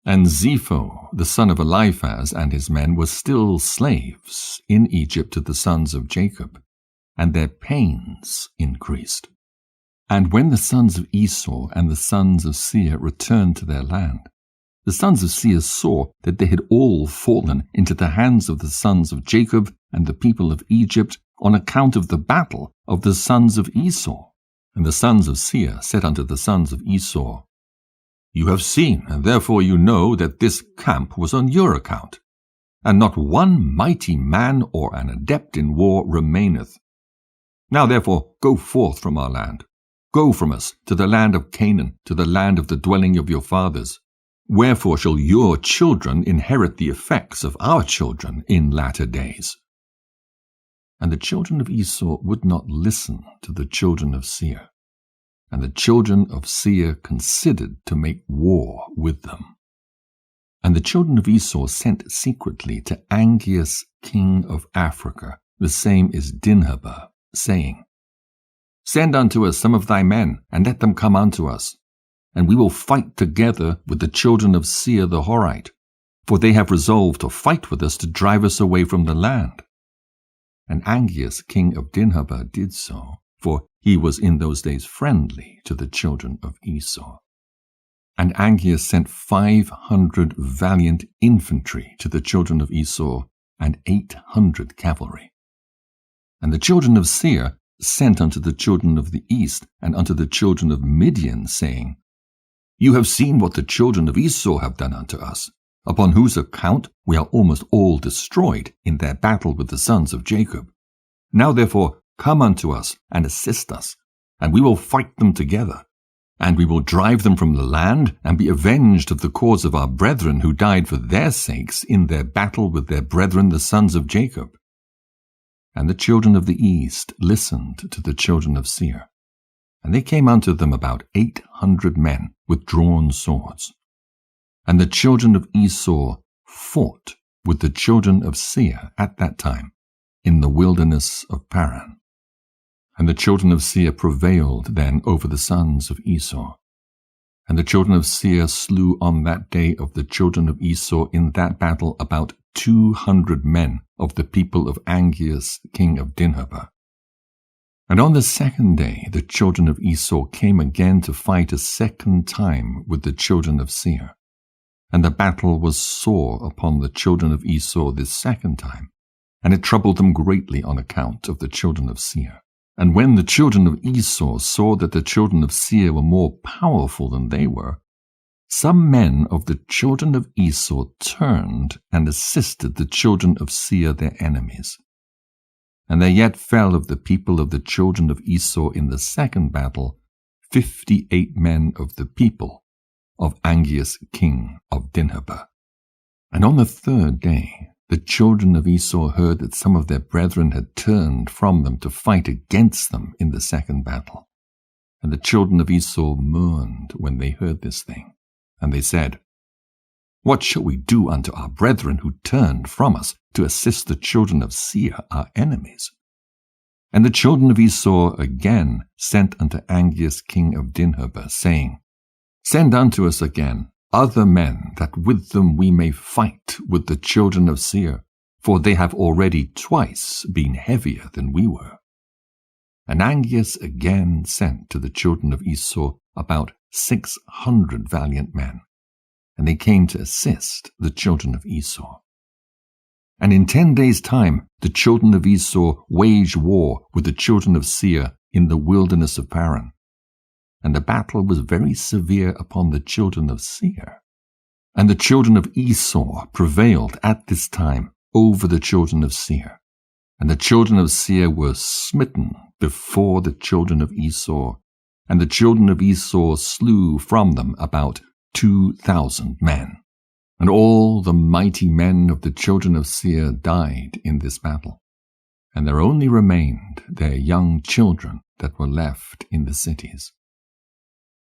And Zepho, the son of Eliphaz, and his men were still slaves in Egypt to the sons of Jacob, and their pains increased. And when the sons of Esau and the sons of Seir returned to their land, the sons of Seir saw that they had all fallen into the hands of the sons of Jacob and the people of Egypt on account of the battle of the sons of Esau. And the sons of Seir said unto the sons of Esau, You have seen, and therefore you know that this camp was on your account, and not one mighty man or an adept in war remaineth. Now therefore go forth from our land. Go from us to the land of Canaan, to the land of the dwelling of your fathers. Wherefore shall your children inherit the effects of our children in latter days? And the children of Esau would not listen to the children of Seir. And the children of Seir considered to make war with them. And the children of Esau sent secretly to Angeas, king of Africa, the same is Dinhabah, saying, Send unto us some of thy men, and let them come unto us, and we will fight together with the children of Seir the Horite, for they have resolved to fight with us to drive us away from the land. And Angeas, king of Dinhabah, did so, for he was in those days friendly to the children of Esau. And Angeas sent 500 valiant infantry to the children of Esau, and 800 cavalry. And the children of Seir sent unto the children of the east and unto the children of Midian, saying, You have seen what the children of Esau have done unto us, upon whose account we are almost all destroyed in their battle with the sons of Jacob. Now therefore come unto us and assist us, and we will fight them together, and we will drive them from the land, and be avenged of the cause of our brethren who died for their sakes in their battle with their brethren the sons of Jacob. And the children of the east listened to the children of Seir. And they came unto them about 800 men with drawn swords. And the children of Esau fought with the children of Seir at that time in the wilderness of Paran. And the children of Seir prevailed then over the sons of Esau. And the children of Seir slew on that day of the children of Esau in that battle about 200 men of the people of Angeas, king of Dinhabah. And on the second day the children of Esau came again to fight a second time with the children of Seir. And the battle was sore upon the children of Esau this second time, and it troubled them greatly on account of the children of Seir. And when the children of Esau saw that the children of Seir were more powerful than they were, some men of the children of Esau turned and assisted the children of Seir their enemies. And there yet fell of the people of the children of Esau in the second battle 58 men of the people of Angeas king of Dinhabah. And on the third day the children of Esau heard that some of their brethren had turned from them to fight against them in the second battle. And the children of Esau mourned when they heard this thing. And they said, What shall we do unto our brethren who turned from us to assist the children of Seir, our enemies? And the children of Esau again sent unto Angeas king of Dinhabah, saying, Send unto us again other men, that with them we may fight with the children of Seir, for they have already twice been heavier than we were. And Angeas again sent to the children of Esau about 600 valiant men. and they came to assist the children of Esau. And in 10 days' time the children of Esau waged war with the children of Seir in the wilderness of Paran. And the battle was very severe upon the children of Seir. And the children of Esau prevailed at this time over the children of Seir. And the children of Seir were smitten before the children of Esau, and the children of Esau slew from them about 2,000 men. And all the mighty men of the children of Seir died in this battle. And there only remained their young children that were left in the cities.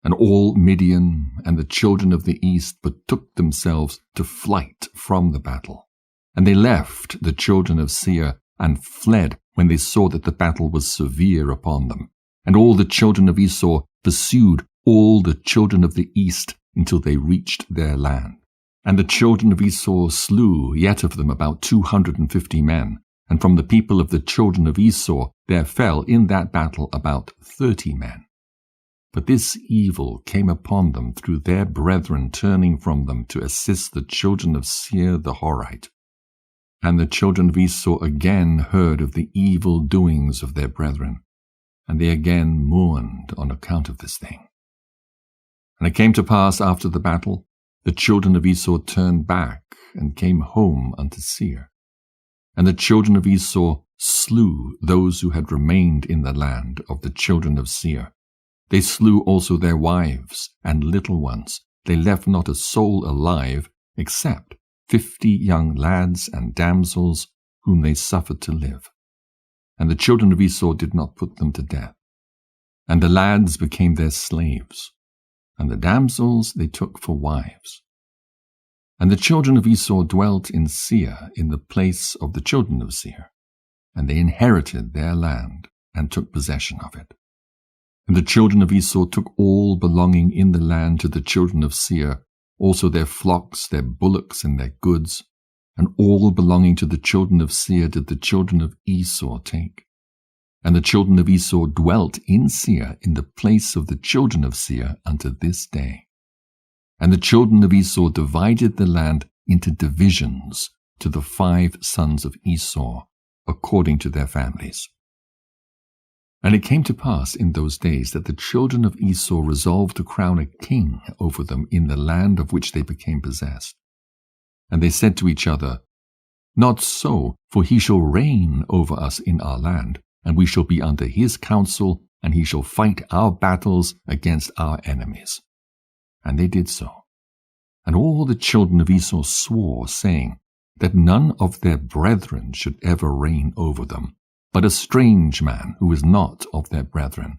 And all Midian and the children of the east betook themselves to flight from the battle. And they left the children of Seir and fled when they saw that the battle was severe upon them. And all the children of Esau pursued all the children of the east until they reached their land. And the children of Esau slew yet of them about 250 men. And from the people of the children of Esau there fell in that battle about 30 men. But this evil came upon them through their brethren turning from them to assist the children of Seir the Horite. And the children of Esau again heard of the evil doings of their brethren, and they again mourned on account of this thing. And it came to pass after the battle, the children of Esau turned back and came home unto Seir. And the children of Esau slew those who had remained in the land of the children of Seir. They slew also their wives and little ones. They left not a soul alive, except 50 young lads and damsels whom they suffered to live. And the children of Esau did not put them to death. And the lads became their slaves, and the damsels they took for wives. And the children of Esau dwelt in Seir in the place of the children of Seir, and they inherited their land and took possession of it. And the children of Esau took all belonging in the land to the children of Seir, also their flocks, their bullocks, and their goods, and all belonging to the children of Seir did the children of Esau take. And the children of Esau dwelt in Seir in the place of the children of Seir unto this day. And the children of Esau divided the land into divisions to the 5 sons of Esau, according to their families. And it came to pass in those days that the children of Esau resolved to crown a king over them in the land of which they became possessed. And they said to each other, Not so, for he shall reign over us in our land, and we shall be under his counsel, and he shall fight our battles against our enemies. And they did so. And all the children of Esau swore, saying, that none of their brethren should ever reign over them, but a strange man who is not of their brethren.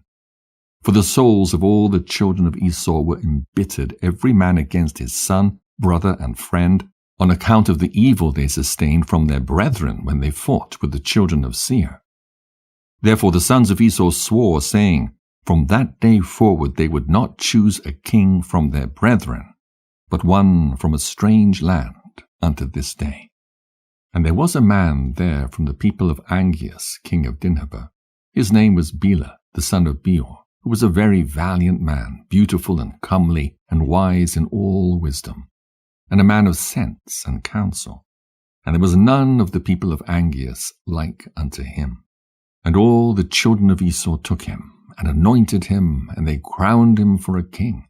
For the souls of all the children of Esau were embittered, every man against his son, brother, and friend, on account of the evil they sustained from their brethren when they fought with the children of Seir. Therefore the sons of Esau swore, saying, from that day forward they would not choose a king from their brethren, but one from a strange land unto this day. And there was a man there from the people of Angeas, king of Dinhabah. His name was Bela, the son of Beor, who was a very valiant man, beautiful and comely, and wise in all wisdom, and a man of sense and counsel. And there was none of the people of Angeas like unto him. And all the children of Esau took him, and anointed him, and they crowned him for a king.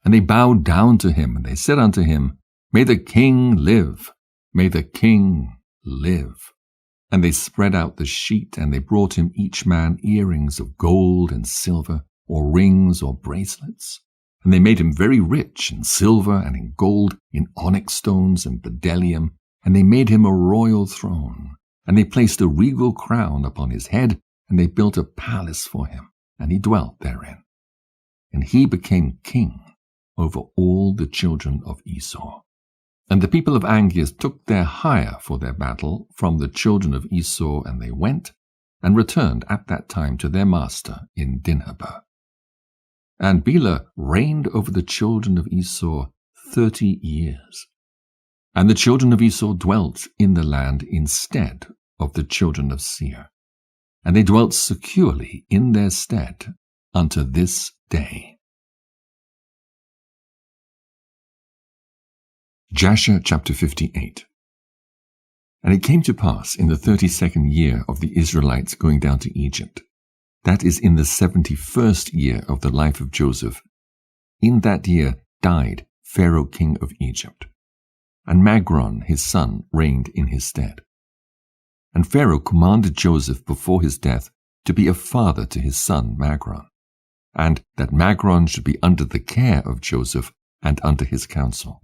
And they bowed down to him, and they said unto him, May the king live! May the king live! And they spread out the sheet, and they brought him each man earrings of gold and silver, or rings or bracelets. And they made him very rich in silver and in gold, in onyx stones and bdellium, and they made him a royal throne. And they placed a regal crown upon his head, and they built a palace for him, and he dwelt therein. And he became king over all the children of Esau. And the people of Angeas took their hire for their battle from the children of Esau, and they went and returned at that time to their master in Dinhabah. And Bela reigned over the children of Esau 30 years. And the children of Esau dwelt in the land instead of the children of Seir, and they dwelt securely in their stead unto this day. Jasher chapter 58. And it came to pass in the 32nd year of the Israelites going down to Egypt, that is in the 71st year of the life of Joseph, in that year died Pharaoh king of Egypt, and Magron his son reigned in his stead. And Pharaoh commanded Joseph before his death to be a father to his son Magron, and that Magron should be under the care of Joseph and under his counsel.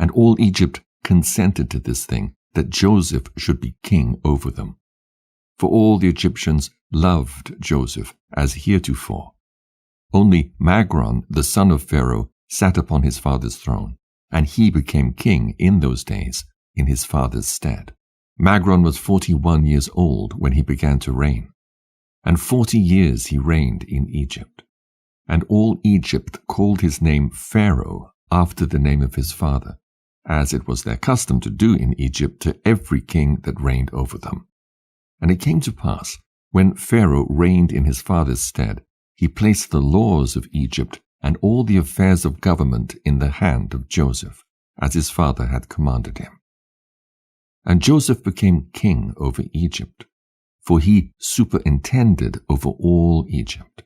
And all Egypt consented to this thing, that Joseph should be king over them. For all the Egyptians loved Joseph as heretofore. Only Magron, the son of Pharaoh, sat upon his father's throne, and he became king in those days in his father's stead. Magron was 41 years old when he began to reign, and 40 years he reigned in Egypt. And all Egypt called his name Pharaoh after the name of his father, as it was their custom to do in Egypt to every king that reigned over them. And it came to pass, when Pharaoh reigned in his father's stead, he placed the laws of Egypt and all the affairs of government in the hand of Joseph, as his father had commanded him. And Joseph became king over Egypt, for he superintended over all Egypt.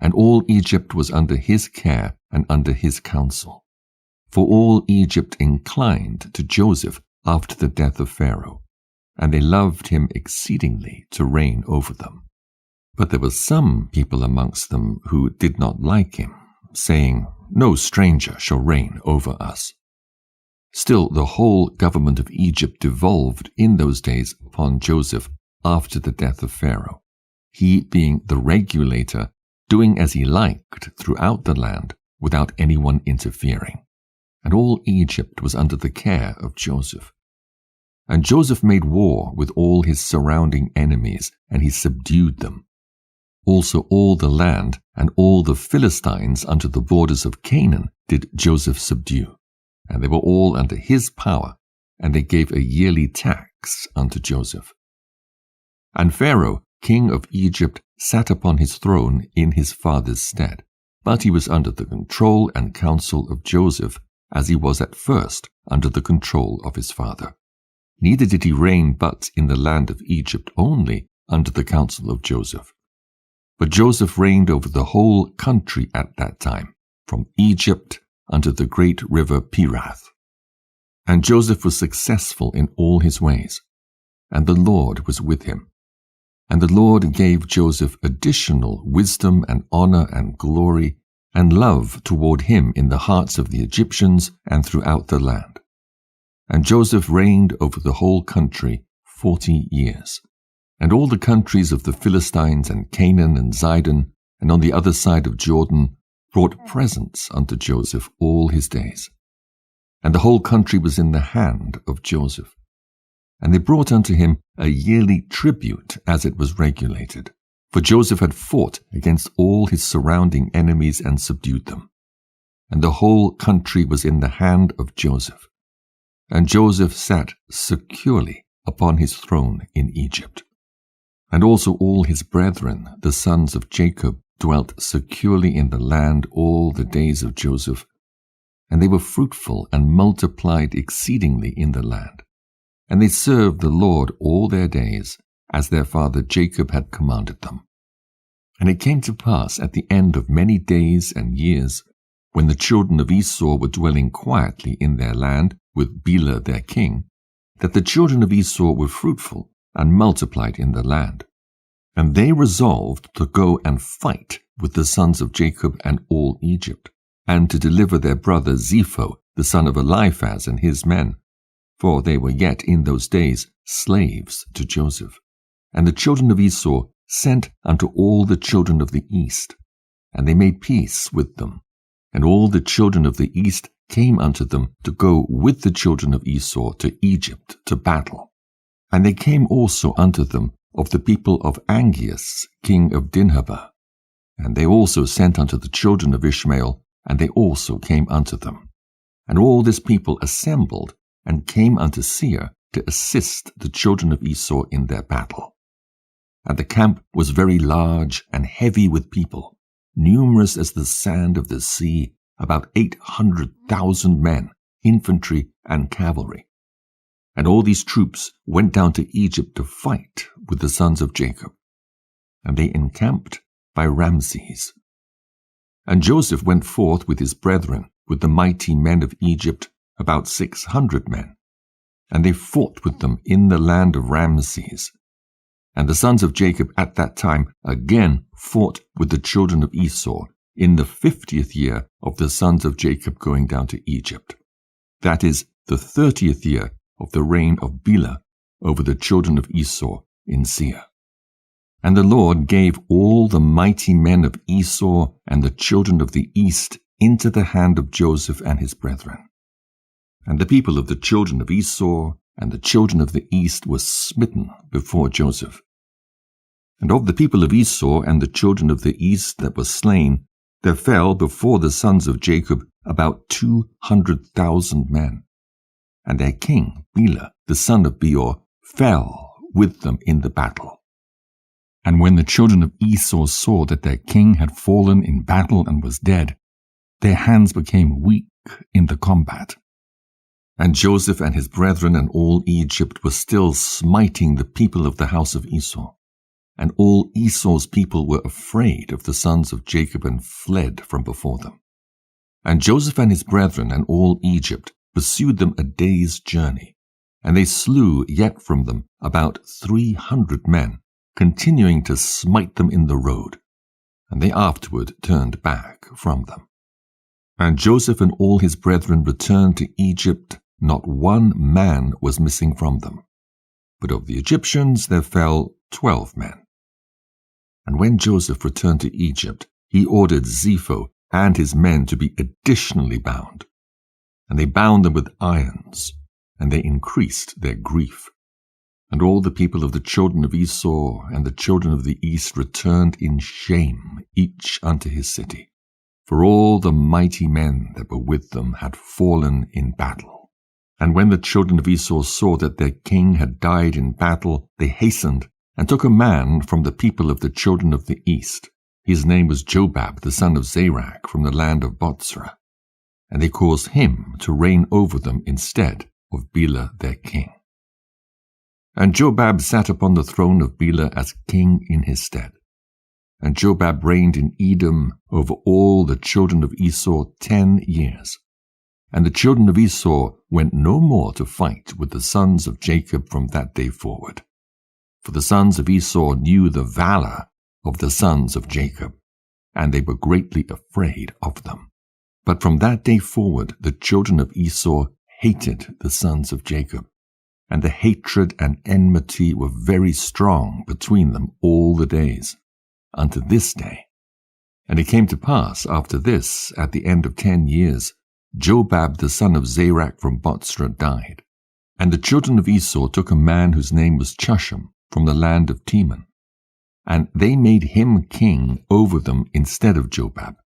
And all Egypt was under his care and under his counsel. For all Egypt inclined to Joseph after the death of Pharaoh, and they loved him exceedingly to reign over them. But there were some people amongst them who did not like him, saying, "No stranger shall reign over us." Still the whole government of Egypt devolved in those days upon Joseph after the death of Pharaoh, he being the regulator, doing as he liked throughout the land without anyone interfering. And all Egypt was under the care of Joseph. And Joseph made war with all his surrounding enemies, and he subdued them. Also all the land and all the Philistines unto the borders of Canaan did Joseph subdue, and they were all under his power, and they gave a yearly tax unto Joseph. And Pharaoh, king of Egypt, sat upon his throne in his father's stead, but he was under the control and counsel of Joseph, as he was at first under the control of his father. Neither did he reign but in the land of Egypt only under the counsel of Joseph. But Joseph reigned over the whole country at that time, from Egypt unto the great river Pirath. And Joseph was successful in all his ways, and the Lord was with him. And the Lord gave Joseph additional wisdom and honor and glory and love toward him in the hearts of the Egyptians and throughout the land. And Joseph reigned over the whole country 40 years. And all the countries of the Philistines and Canaan and Zidon, and on the other side of Jordan, brought presents unto Joseph all his days. And the whole country was in the hand of Joseph. And they brought unto him a yearly tribute as it was regulated. For Joseph had fought against all his surrounding enemies and subdued them. And the whole country was in the hand of Joseph. And Joseph sat securely upon his throne in Egypt. And also all his brethren, the sons of Jacob, dwelt securely in the land all the days of Joseph. And they were fruitful and multiplied exceedingly in the land. And they served the Lord all their days, as their father Jacob had commanded them. And it came to pass at the end of many days and years, when the children of Esau were dwelling quietly in their land, with Bela their king, that the children of Esau were fruitful and multiplied in the land. And they resolved to go and fight with the sons of Jacob and all Egypt, and to deliver their brother Zepho, the son of Eliphaz, and his men, for they were yet in those days slaves to Joseph. And the children of Esau sent unto all the children of the east, and they made peace with them. And all the children of the east came unto them to go with the children of Esau to Egypt to battle. And they came also unto them of the people of Angeas, king of Dinhabah. And they also sent unto the children of Ishmael, and they also came unto them. And all this people assembled, and came unto Seir to assist the children of Esau in their battle. And the camp was very large and heavy with people, numerous as the sand of the sea, about 800,000 men infantry and cavalry. And all these troops went down to Egypt to fight with the sons of Jacob. And they encamped by Ramses. And Joseph went forth with his brethren, with the mighty men of Egypt, about 600 men. And they fought with them in the land of Ramses. And the sons of Jacob at that time again fought with the children of Esau in the 50th year of the sons of Jacob going down to Egypt. That is the 30th year of the reign of Bela over the children of Esau in Seir. And the Lord gave all the mighty men of Esau and the children of the east into the hand of Joseph and his brethren. And the people of the children of Esau and the children of the east were smitten before Joseph. And of the people of Esau and the children of the east that were slain, there fell before the sons of Jacob about 200,000 men. And their king, Bela, the son of Beor, fell with them in the battle. And when the children of Esau saw that their king had fallen in battle and was dead, their hands became weak in the combat. And Joseph and his brethren and all Egypt were still smiting the people of the house of Esau. And all Esau's people were afraid of the sons of Jacob and fled from before them. And Joseph and his brethren and all Egypt pursued them a day's journey, and they slew yet from them about 300 men, continuing to smite them in the road, and they afterward turned back from them. And Joseph and all his brethren returned to Egypt, not one man was missing from them. But of the Egyptians there fell 12 men. And when Joseph returned to Egypt, he ordered Zepho and his men to be additionally bound. And they bound them with irons, and they increased their grief. And all the people of the children of Esau and the children of the east returned in shame, each unto his city. For all the mighty men that were with them had fallen in battle. And when the children of Esau saw that their king had died in battle, they hastened and took a man from the people of the children of the east. His name was Jobab, the son of Zerach, from the land of Botzrah. And they caused him to reign over them instead of Bela their king. And Jobab sat upon the throne of Bela as king in his stead. And Jobab reigned in Edom over all the children of Esau 10 years. And the children of Esau went no more to fight with the sons of Jacob from that day forward. For the sons of Esau knew the valor of the sons of Jacob, and they were greatly afraid of them. But from that day forward the children of Esau hated the sons of Jacob, and the hatred and enmity were very strong between them all the days, unto this day. And it came to pass after this, at the end of 10 years, Jobab the son of Zerach from Botzrah died. And the children of Esau took a man whose name was Chushem from the land of Teman, and they made him king over them instead of Jobab.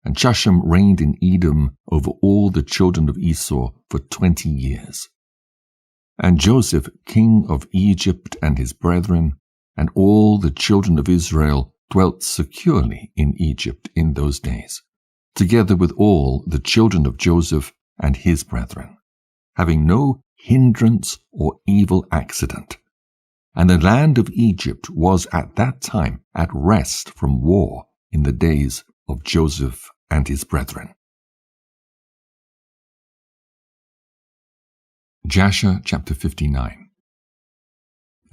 And Chushem reigned in Edom over all the children of Esau for 20 years. And Joseph, king of Egypt, and his brethren, and all the children of Israel dwelt securely in Egypt in those days, together with all the children of Joseph and his brethren, having no hindrance or evil accident. And the land of Egypt was at that time at rest from war in the days of Joseph and his brethren. Jasher chapter 59.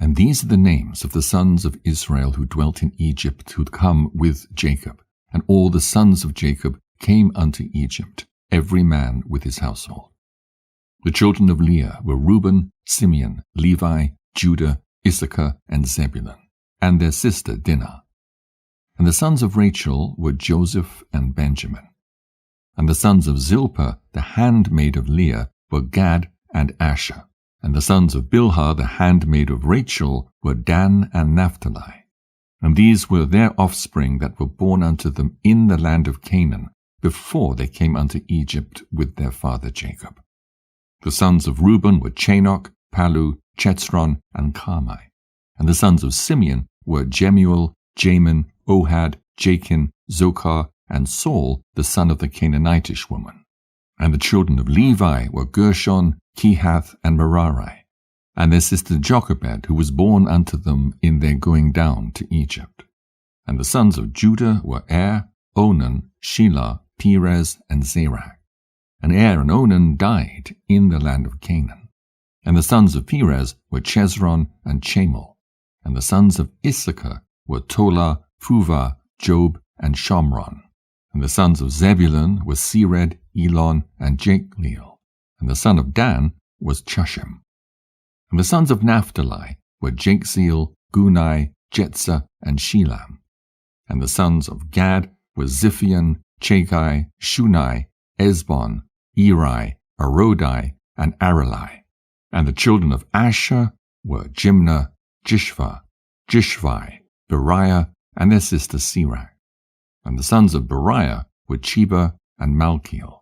And these are the names of the sons of Israel who dwelt in Egypt, who had come with Jacob. And all the sons of Jacob came unto Egypt, every man with his household. The children of Leah were Reuben, Simeon, Levi, Judah, Issachar, and Zebulun, and their sister Dinah. And the sons of Rachel were Joseph and Benjamin. And the sons of Zilpah, the handmaid of Leah, were Gad and Asher. And the sons of Bilhah, the handmaid of Rachel, were Dan and Naphtali. And these were their offspring that were born unto them in the land of Canaan, before they came unto Egypt with their father Jacob. The sons of Reuben were Chanok, Palu, Chetzron, and Carmi. And the sons of Simeon were Jemuel, Jamin, Ohad, Jachin, Zochar, and Saul, the son of the Canaanitish woman. And the children of Levi were Gershon, Kehath, and Merari, and their sister Jochebed, who was born unto them in their going down to Egypt. And the sons of Judah were Onan, Shelah, Perez, and Zerah. And and Onan died in the land of Canaan. And the sons of Perez were Chezron and Chamel. And the sons of Issachar were Tola, Phuvah, Job, and Shomron. And the sons of Zebulun were Sered, Elon, and Jachleel. And the son of Dan was Chushim. And the sons of Naphtali were Jachzeel, Guni, Jetzah, and Shelam. And the sons of Gad were Ziphion, Chagai, Shunai, Esbon, Eri, Arodi, and Areli. And the children of Asher were Jimnah, Jishva, Jishvi, Beriah, and their sister Sirach. And the sons of Beriah were Cheba and Malkiel.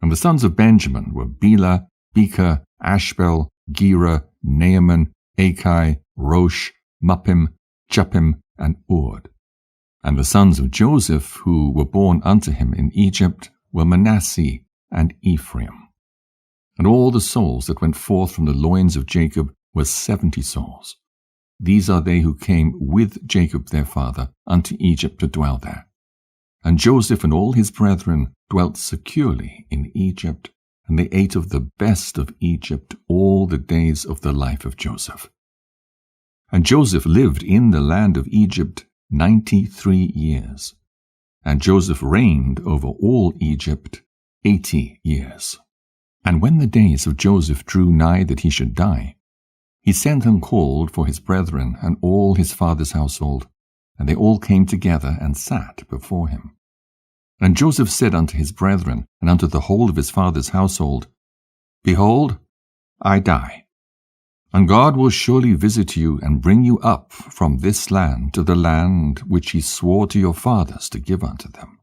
And the sons of Benjamin were Bela, Becher, Ashbel, Gera, Naaman, Achai, Rosh, Muppim, Juppim, and Ord. And the sons of Joseph, who were born unto him in Egypt, were Manasseh and Ephraim. And all the souls that went forth from the loins of Jacob were 70 souls. These are they who came with Jacob their father unto Egypt to dwell there. And Joseph and all his brethren dwelt securely in Egypt, and they ate of the best of Egypt all the days of the life of Joseph. And Joseph lived in the land of Egypt 93 years, and Joseph reigned over all Egypt 80 years. And when the days of Joseph drew nigh that he should die, he sent and called for his brethren and all his father's household, and they all came together and sat before him. And Joseph said unto his brethren and unto the whole of his father's household, Behold, I die, and God will surely visit you and bring you up from this land to the land which he swore to your fathers to give unto them.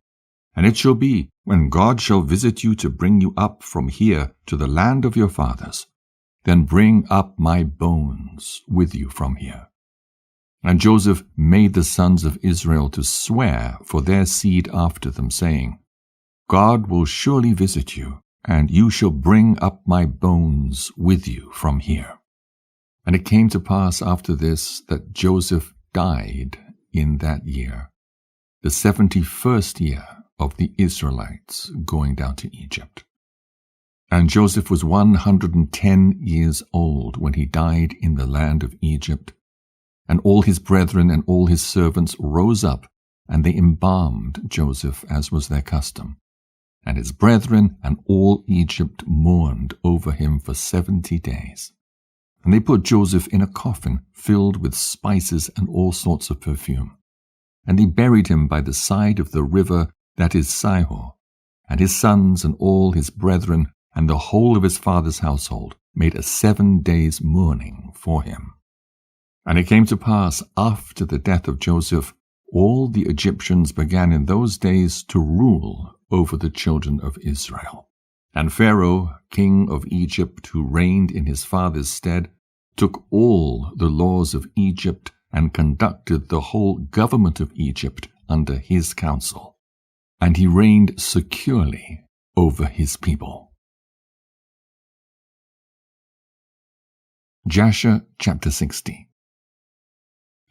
And it shall be, when God shall visit you to bring you up from here to the land of your fathers, then bring up my bones with you from here. And Joseph made the sons of Israel to swear for their seed after them, saying, God will surely visit you, and you shall bring up my bones with you from here. And it came to pass after this that Joseph died in that year, the 71st year of the Israelites going down to Egypt. And Joseph was 110 years old when he died in the land of Egypt. And all his brethren and all his servants rose up, and they embalmed Joseph as was their custom. And his brethren and all Egypt mourned over him for 70 days. And they put Joseph in a coffin filled with spices and all sorts of perfume. And they buried him by the side of the river that is Sihor. And his sons and all his brethren and the whole of his father's household made a 7 days mourning for him. And it came to pass, after the death of Joseph, all the Egyptians began in those days to rule over the children of Israel. And Pharaoh, king of Egypt, who reigned in his father's stead, took all the laws of Egypt and conducted the whole government of Egypt under his counsel. And he reigned securely over his people. Jasher chapter 60.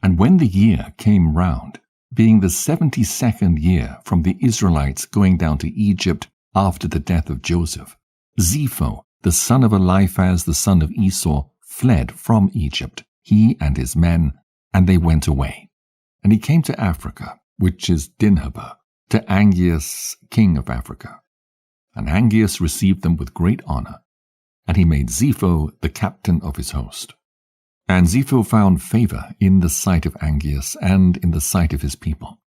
And when the year came round, being the 72nd year from the Israelites going down to Egypt after the death of Joseph, Zepho, the son of Eliphaz, the son of Esau, fled from Egypt, he and his men, and they went away. And he came to Africa, which is Dinhabah, to Angeas, king of Africa. And Angeas received them with great honor, and he made Zepho the captain of his host. And Zepho found favor in the sight of Angeas and in the sight of his people.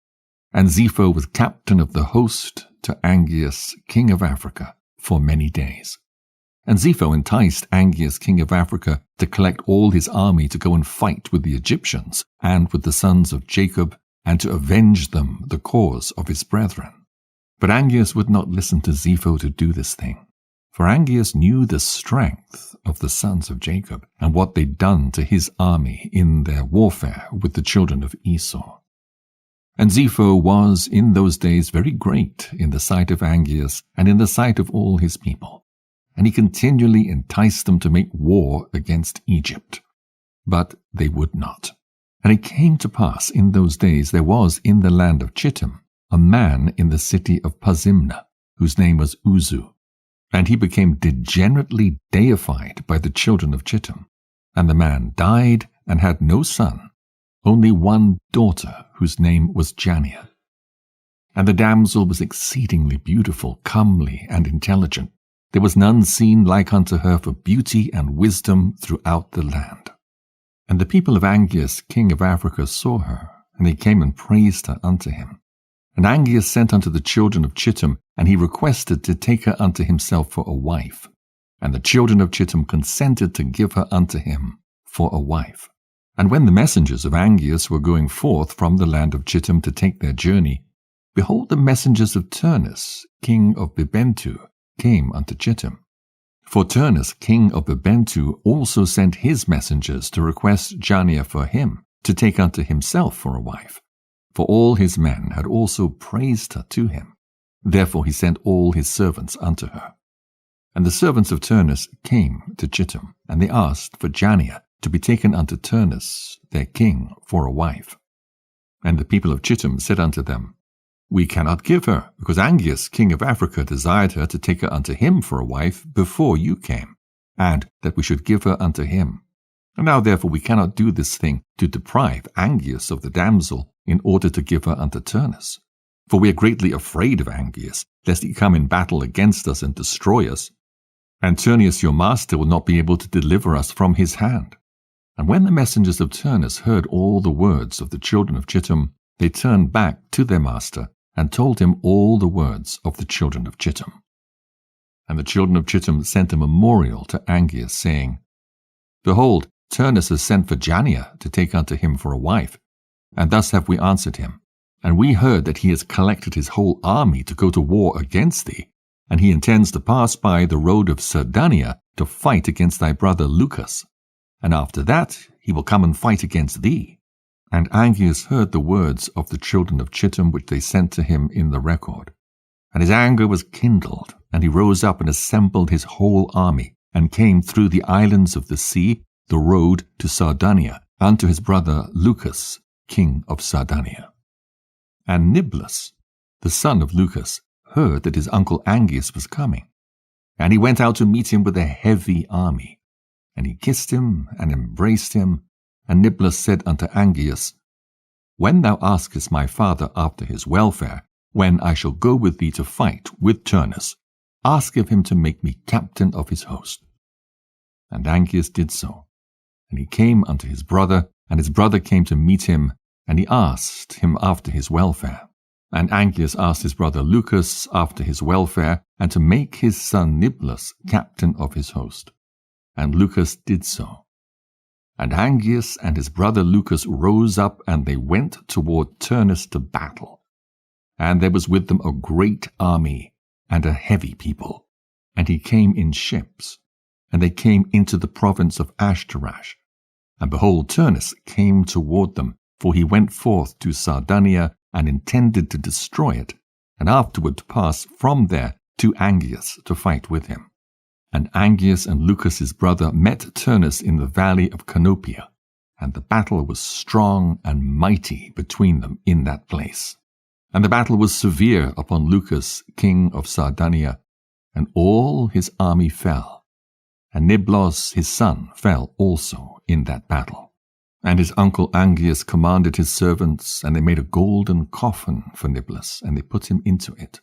And Zepho was captain of the host to Angeas, king of Africa, for many days. And Zepho enticed Angeas, king of Africa, to collect all his army to go and fight with the Egyptians and with the sons of Jacob, and to avenge them the cause of his brethren. But Angeas would not listen to Zepho to do this thing. For Angeas knew the strength of the sons of Jacob, and what they'd done to his army in their warfare with the children of Esau. And Zepho was in those days very great in the sight of Angeas and in the sight of all his people. And he continually enticed them to make war against Egypt. But they would not. And it came to pass in those days there was in the land of Chittim a man in the city of Pazimna, whose name was Uzu. And he became degenerately deified by the children of Chittim. And the man died and had no son, only one daughter, whose name was Jania. And the damsel was exceedingly beautiful, comely, and intelligent. There was none seen like unto her for beauty and wisdom throughout the land. And the people of Angeas, king of Africa, saw her, and they came and praised her unto him. And Angeas sent unto the children of Chittim, and he requested to take her unto himself for a wife. And the children of Chittim consented to give her unto him for a wife. And when the messengers of Angeas were going forth from the land of Chittim to take their journey, behold, the messengers of Turnus, king of Bibentu, came unto Chittim. For Turnus, king of Bibentu, also sent his messengers to request Jania for him, to take unto himself for a wife. For all his men had also praised her to him. Therefore he sent all his servants unto her. And the servants of Turnus came to Chittim, and they asked for Jania to be taken unto Turnus, their king, for a wife. And the people of Chittim said unto them, We cannot give her, because Angeas, king of Africa, desired her to take her unto him for a wife before you came, and that we should give her unto him. And now therefore we cannot do this thing to deprive Angeas of the damsel in order to give her unto Turnus. For we are greatly afraid of Angeas, lest he come in battle against us and destroy us. And Turnus your master will not be able to deliver us from his hand. And when the messengers of Turnus heard all the words of the children of Chittim, they turned back to their master, and told him all the words of the children of Chittim. And the children of Chittim sent a memorial to Angeas, saying, Behold, Turnus has sent for Jania to take unto him for a wife. And thus have we answered him. And we heard that he has collected his whole army to go to war against thee, and he intends to pass by the road of Sardania to fight against thy brother Lucas. And after that he will come and fight against thee. And Angeas heard the words of the children of Chittim which they sent to him in the record. And his anger was kindled, and he rose up and assembled his whole army, and came through the islands of the sea, the road to Sardinia, unto his brother Lucas, king of Sardinia. And Niblas, the son of Lucas, heard that his uncle Angeas was coming. And he went out to meet him with a heavy army. And he kissed him and embraced him. And Niblas said unto Angeas, When thou askest my father after his welfare, when I shall go with thee to fight with Turnus, ask of him to make me captain of his host. And Angeas did so. And he came unto his brother, and his brother came to meet him, and he asked him after his welfare. And Angeas asked his brother Lucas after his welfare, and to make his son Niblas captain of his host. And Lucas did so. And Angeas and his brother Lucas rose up, and they went toward Turnus to battle. And there was with them a great army, and a heavy people. And he came in ships, and they came into the province of Ashtarash. And behold, Turnus came toward them, for he went forth to Sardinia, and intended to destroy it, and afterward to pass from there to Angeas to fight with him. And Angeas and Lucas his brother met Turnus in the valley of Canopia, and the battle was strong and mighty between them in that place. And the battle was severe upon Lucas, king of Sardinia, and all his army fell. And Niblos his son fell also in that battle. And his uncle Angeas commanded his servants, and they made a golden coffin for Niblos, and they put him into it.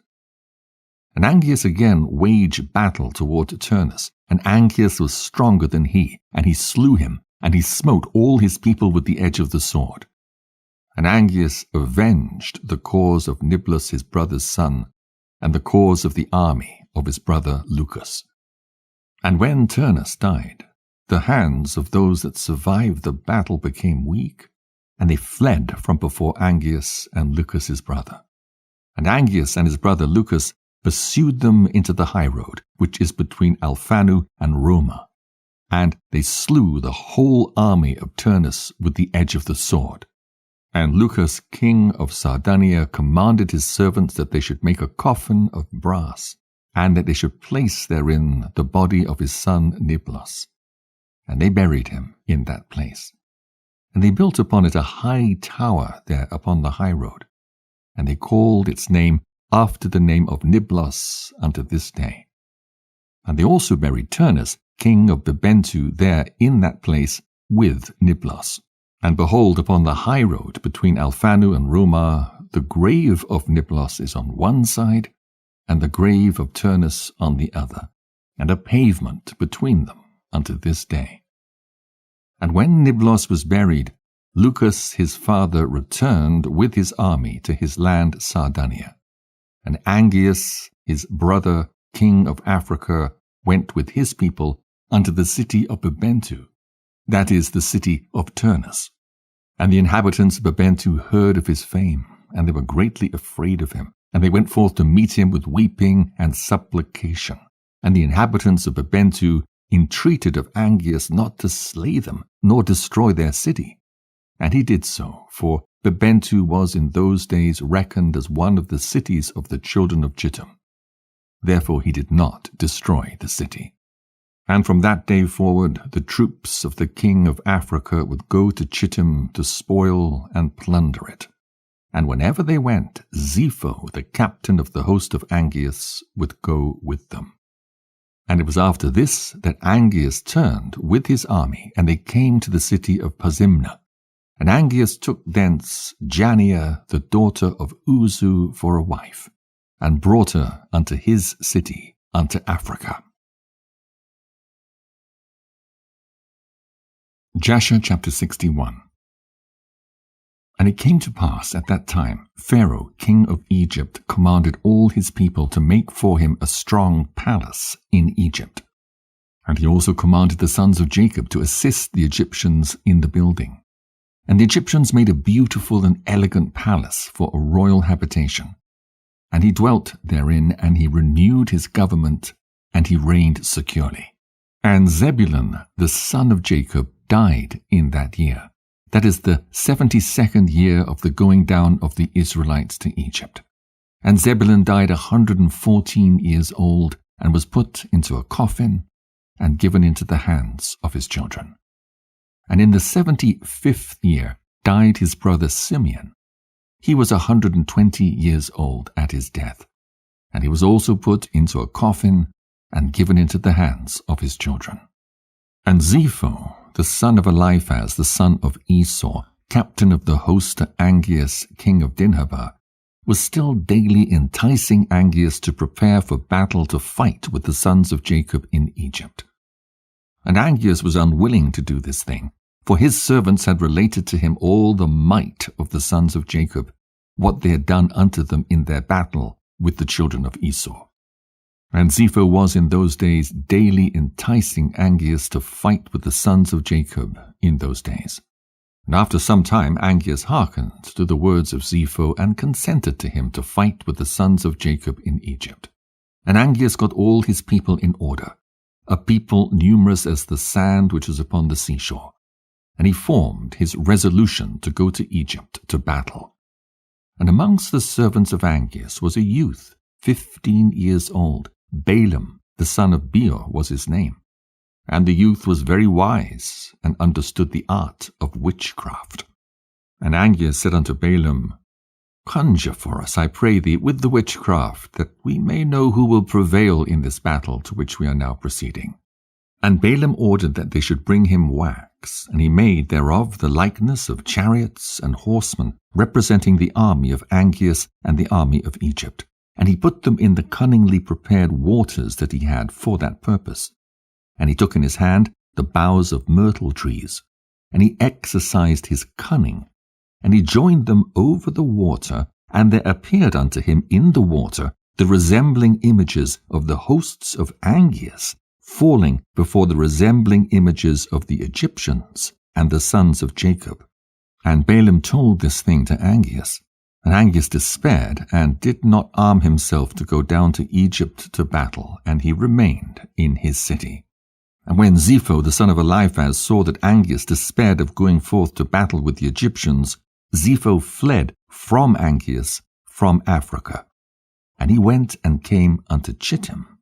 And Angeas again waged battle toward Turnus, and Angeas was stronger than he, and he slew him, and he smote all his people with the edge of the sword. And Angeas avenged the cause of Niblos his brother's son, and the cause of the army of his brother Lucas. And when Turnus died, the hands of those that survived the battle became weak, and they fled from before Angeas and Lucas his brother. And Angeas and his brother Lucas pursued them into the high road, which is between Alphanu and Roma. And they slew the whole army of Turnus with the edge of the sword. And Lucas, king of Sardinia, commanded his servants that they should make a coffin of brass, and that they should place therein the body of his son Niblos. And they buried him in that place. And they built upon it a high tower there upon the high road, and they called its name after the name of Niblos unto this day. And they also buried Turnus, king of Bibentu, there in that place with Niblos. And behold, upon the high road between Alphanu and Rumah, the grave of Niblos is on one side, and the grave of Turnus on the other, and a pavement between them unto this day. And when Niblos was buried, Lucas his father returned with his army to his land Sardinia. And Angeas his brother, king of Africa, went with his people unto the city of Bibentu, that is, the city of Turnus. And the inhabitants of Bibentu heard of his fame, and they were greatly afraid of him. And they went forth to meet him with weeping and supplication. And the inhabitants of Bibentu entreated of Angeas not to slay them, nor destroy their city. And he did so, for Bibentu was in those days reckoned as one of the cities of the children of Chittim. Therefore he did not destroy the city. And from that day forward, the troops of the king of Africa would go to Chittim to spoil and plunder it. And whenever they went, Zepho, the captain of the host of Angeas, would go with them. And it was after this that Angeas turned with his army, and they came to the city of Pazimna. And Angeas took thence Jania, the daughter of Uzu, for a wife, and brought her unto his city, unto Africa. Jasher chapter 61. And it came to pass at that time, Pharaoh, king of Egypt, commanded all his people to make for him a strong palace in Egypt. And he also commanded the sons of Jacob to assist the Egyptians in the building. And the Egyptians made a beautiful and elegant palace for a royal habitation. And he dwelt therein, and he renewed his government, and he reigned securely. And Zebulun, the son of Jacob, died in that year. That is the 72nd year of the going down of the Israelites to Egypt. And Zebulun died 114 years old, and was put into a coffin, and given into the hands of his children. And in the 75th year died his brother Simeon. He was 120 years old at his death, and he was also put into a coffin, and given into the hands of his children. And Zepho, the son of Eliphaz, the son of Esau, captain of the host to Angeas, king of Dinhabah, was still daily enticing Angeas to prepare for battle to fight with the sons of Jacob in Egypt. And Angeas was unwilling to do this thing, for his servants had related to him all the might of the sons of Jacob, what they had done unto them in their battle with the children of Esau. And Zepho was in those days daily enticing Angeas to fight with the sons of Jacob in those days. And after some time Angeas hearkened to the words of Zepho, and consented to him to fight with the sons of Jacob in Egypt. And Angeas got all his people in order, a people numerous as the sand which is upon the seashore. And he formed his resolution to go to Egypt to battle. And amongst the servants of Angeas was a youth, 15 years old. Balaam, the son of Beor, was his name. And the youth was very wise, and understood the art of witchcraft. And Angeas said unto Balaam, Conjure for us, I pray thee, with the witchcraft, that we may know who will prevail in this battle to which we are now proceeding. And Balaam ordered that they should bring him wax, and he made thereof the likeness of chariots and horsemen, representing the army of Angeas and the army of Egypt. And he put them in the cunningly prepared waters that he had for that purpose. And he took in his hand the boughs of myrtle trees, and he exercised his cunning, and he joined them over the water, and there appeared unto him in the water the resembling images of the hosts of Angeas, falling before the resembling images of the Egyptians and the sons of Jacob. And Balaam told this thing to Angeas. And Angeas despaired, and did not arm himself to go down to Egypt to battle, and he remained in his city. And when Zepho the son of Eliphaz saw that Angeas despaired of going forth to battle with the Egyptians, Zepho fled from Angeas from Africa, and he went and came unto Chittim.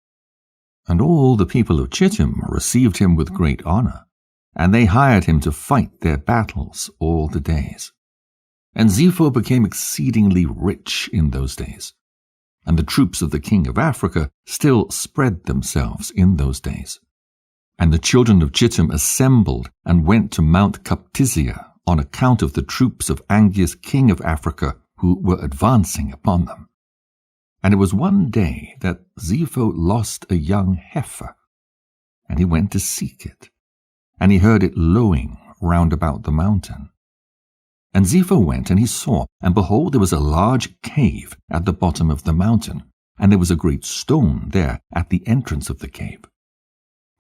And all the people of Chittim received him with great honor, and they hired him to fight their battles all the days. And Zepho became exceedingly rich in those days. And the troops of the king of Africa still spread themselves in those days. And the children of Chittim assembled and went to Mount Captivity on account of the troops of Angeas king of Africa who were advancing upon them. And it was one day that Zepho lost a young heifer, and he went to seek it, and he heard it lowing round about the mountain. And Zepho went, and he saw, and behold, there was a large cave at the bottom of the mountain, and there was a great stone there at the entrance of the cave.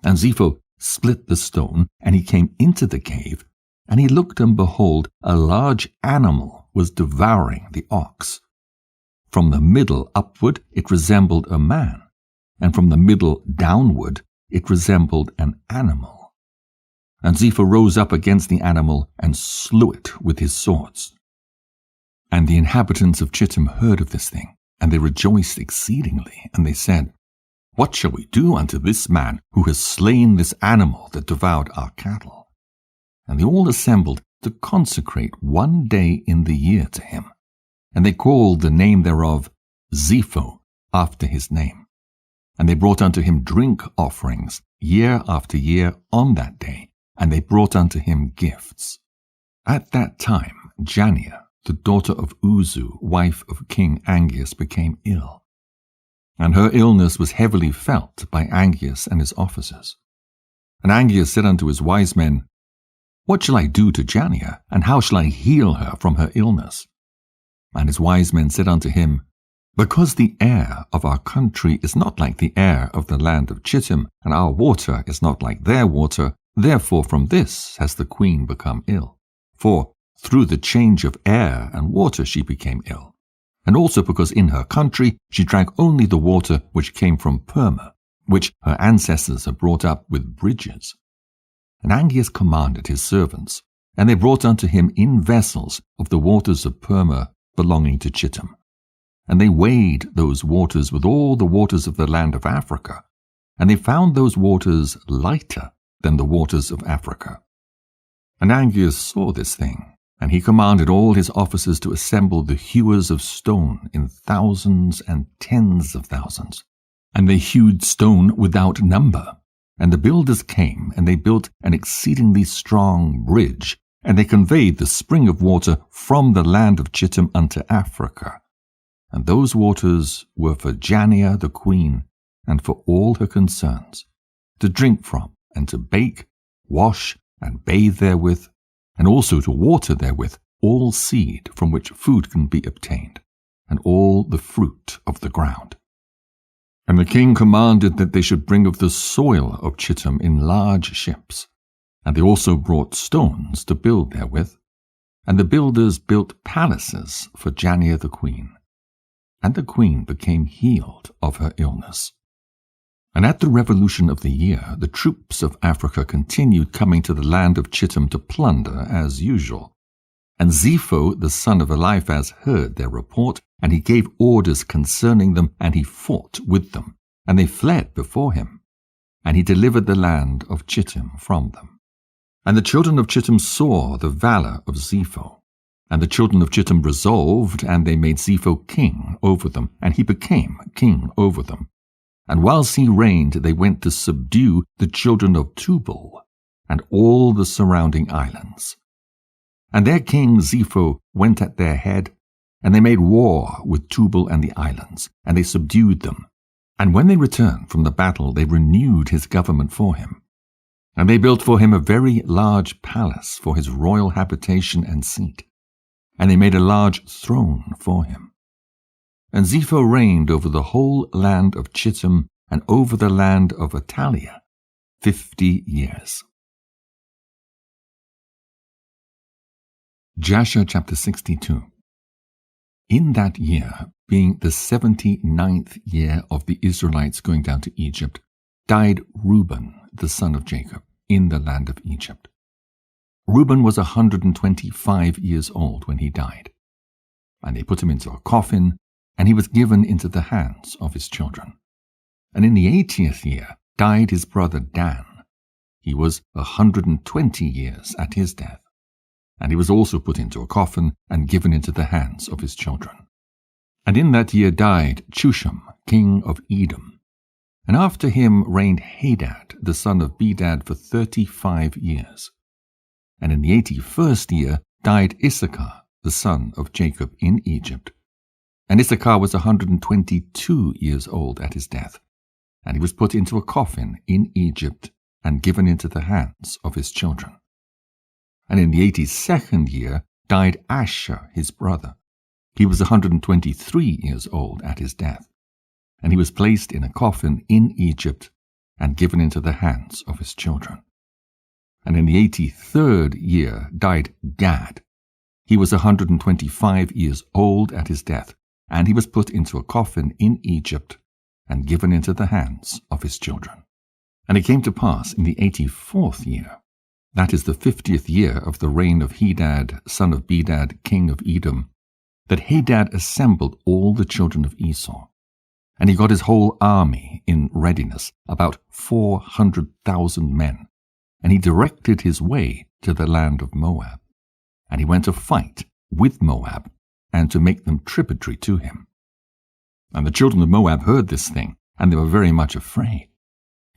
And Zepho split the stone, and he came into the cave, and he looked, and behold, a large animal was devouring the ox. From the middle upward it resembled a man, and from the middle downward it resembled an animal. And Zepho rose up against the animal and slew it with his swords. And the inhabitants of Chittim heard of this thing, and they rejoiced exceedingly, and they said, What shall we do unto this man who has slain this animal that devoured our cattle? And they all assembled to consecrate one day in the year to him. And they called the name thereof Zepho, after his name. And they brought unto him drink offerings year after year on that day, and they brought unto him gifts. At that time Janniah, the daughter of Uzu, wife of King Angeas, became ill. And her illness was heavily felt by Angeas and his officers. And Angeas said unto his wise men, What shall I do to Janniah, and how shall I heal her from her illness? And his wise men said unto him, Because the air of our country is not like the air of the land of Chittim, and our water is not like their water, therefore from this has the queen become ill. For through the change of air and water she became ill. And also because in her country she drank only the water which came from Perma, which her ancestors had brought up with bridges. And Angeas commanded his servants, and they brought unto him in vessels of the waters of Perma belonging to Chittim. And they weighed those waters with all the waters of the land of Africa, and they found those waters lighter than the waters of Africa. And Angeas saw this thing, and he commanded all his officers to assemble the hewers of stone in thousands and tens of thousands. And they hewed stone without number. And the builders came, and they built an exceedingly strong bridge, and they conveyed the spring of water from the land of Chittim unto Africa. And those waters were for Janniah the queen, and for all her concerns, to drink from, and to bake, wash, and bathe therewith, and also to water therewith all seed from which food can be obtained, and all the fruit of the ground. And the king commanded that they should bring of the soil of Chittim in large ships, and they also brought stones to build therewith, and the builders built palaces for Janniah the queen. And the queen became healed of her illness. And at the revolution of the year, the troops of Africa continued coming to the land of Chittim to plunder as usual. And Zepho the son of Eliphaz heard their report, and he gave orders concerning them, and he fought with them, and they fled before him. And he delivered the land of Chittim from them. And the children of Chittim saw the valor of Zepho. And the children of Chittim resolved, and they made Zepho king over them, and he became king over them. And whilst he reigned, they went to subdue the children of Tubal, and all the surrounding islands. And their king Zepho went at their head, and they made war with Tubal and the islands, and they subdued them. And when they returned from the battle, they renewed his government for him. And they built for him a very large palace for his royal habitation and seat. And they made a large throne for him. And Zepho reigned over the whole land of Chittim and over the land of Atalia 50 years. Jasher chapter 62. In that year, being the 79th year of the Israelites going down to Egypt, died Reuben, the son of Jacob, in the land of Egypt. Reuben was 125 years old when he died, and they put him into a coffin, and he was given into the hands of his children. And in the 80th year died his brother Dan. He was 120 years at his death, and he was also put into a coffin and given into the hands of his children. And in that year died Chushan, king of Edom. And after him reigned Hadad, the son of Bedad, for 35 years. And in the 81st year died Issachar, the son of Jacob, in Egypt. And Issachar was 122 years old at his death, and he was put into a coffin in Egypt and given into the hands of his children. And in the 82nd year died Asher, his brother. He was 123 years old at his death, and he was placed in a coffin in Egypt and given into the hands of his children. And in the 83rd year died Gad. He was 125 years old at his death, and he was put into a coffin in Egypt and given into the hands of his children. And it came to pass in the 84th year, that is the 50th year of the reign of Hadad, son of Bedad, king of Edom, that Hadad assembled all the children of Esau. And he got his whole army in readiness, about 400,000 men, and he directed his way to the land of Moab. And he went to fight with Moab, and to make them tributary to him. And the children of Moab heard this thing, and they were very much afraid.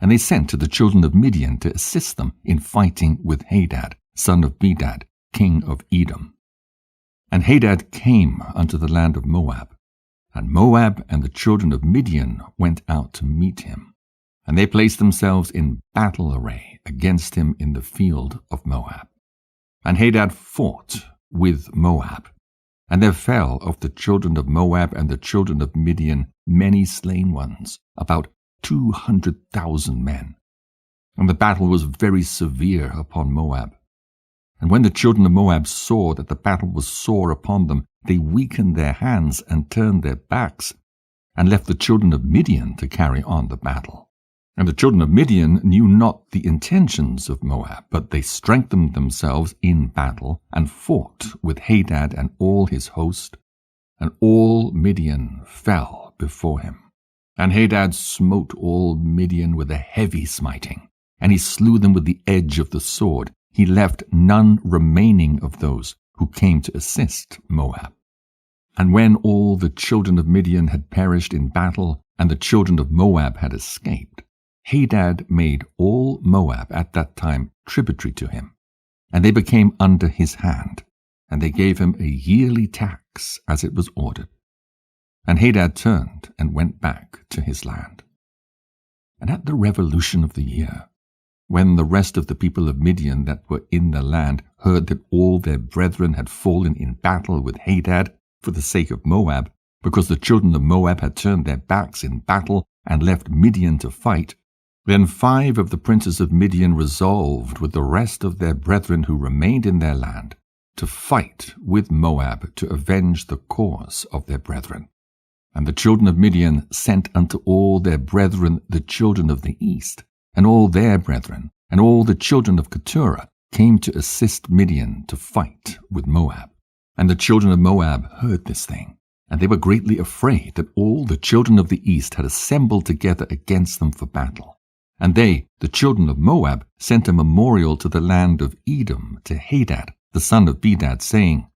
And they sent to the children of Midian to assist them in fighting with Hadad, son of Bedad, king of Edom. And Hadad came unto the land of Moab, and Moab and the children of Midian went out to meet him. And they placed themselves in battle array against him in the field of Moab. And Hadad fought with Moab, and there fell of the children of Moab and the children of Midian many slain ones, about 200,000 men. And the battle was very severe upon Moab. And when the children of Moab saw that the battle was sore upon them, they weakened their hands and turned their backs, and left the children of Midian to carry on the battle. And the children of Midian knew not the intentions of Moab, but they strengthened themselves in battle, and fought with Hadad and all his host, and all Midian fell before him. And Hadad smote all Midian with a heavy smiting, and he slew them with the edge of the sword. He left none remaining of those who came to assist Moab. And when all the children of Midian had perished in battle, and the children of Moab had escaped, Hadad made all Moab at that time tributary to him, and they became under his hand, and they gave him a yearly tax as it was ordered. And Hadad turned and went back to his land. And at the revolution of the year, when the rest of the people of Midian that were in the land heard that all their brethren had fallen in battle with Hadad for the sake of Moab, because the children of Moab had turned their backs in battle and left Midian to fight, then 5 of the princes of Midian resolved with the rest of their brethren who remained in their land to fight with Moab to avenge the cause of their brethren. And the children of Midian sent unto all their brethren the children of the east, and all their brethren, and all the children of Keturah came to assist Midian to fight with Moab. And the children of Moab heard this thing, and they were greatly afraid that all the children of the east had assembled together against them for battle. And they, the children of Moab, sent a memorial to the land of Edom, to Hadad, the son of Bedad, saying,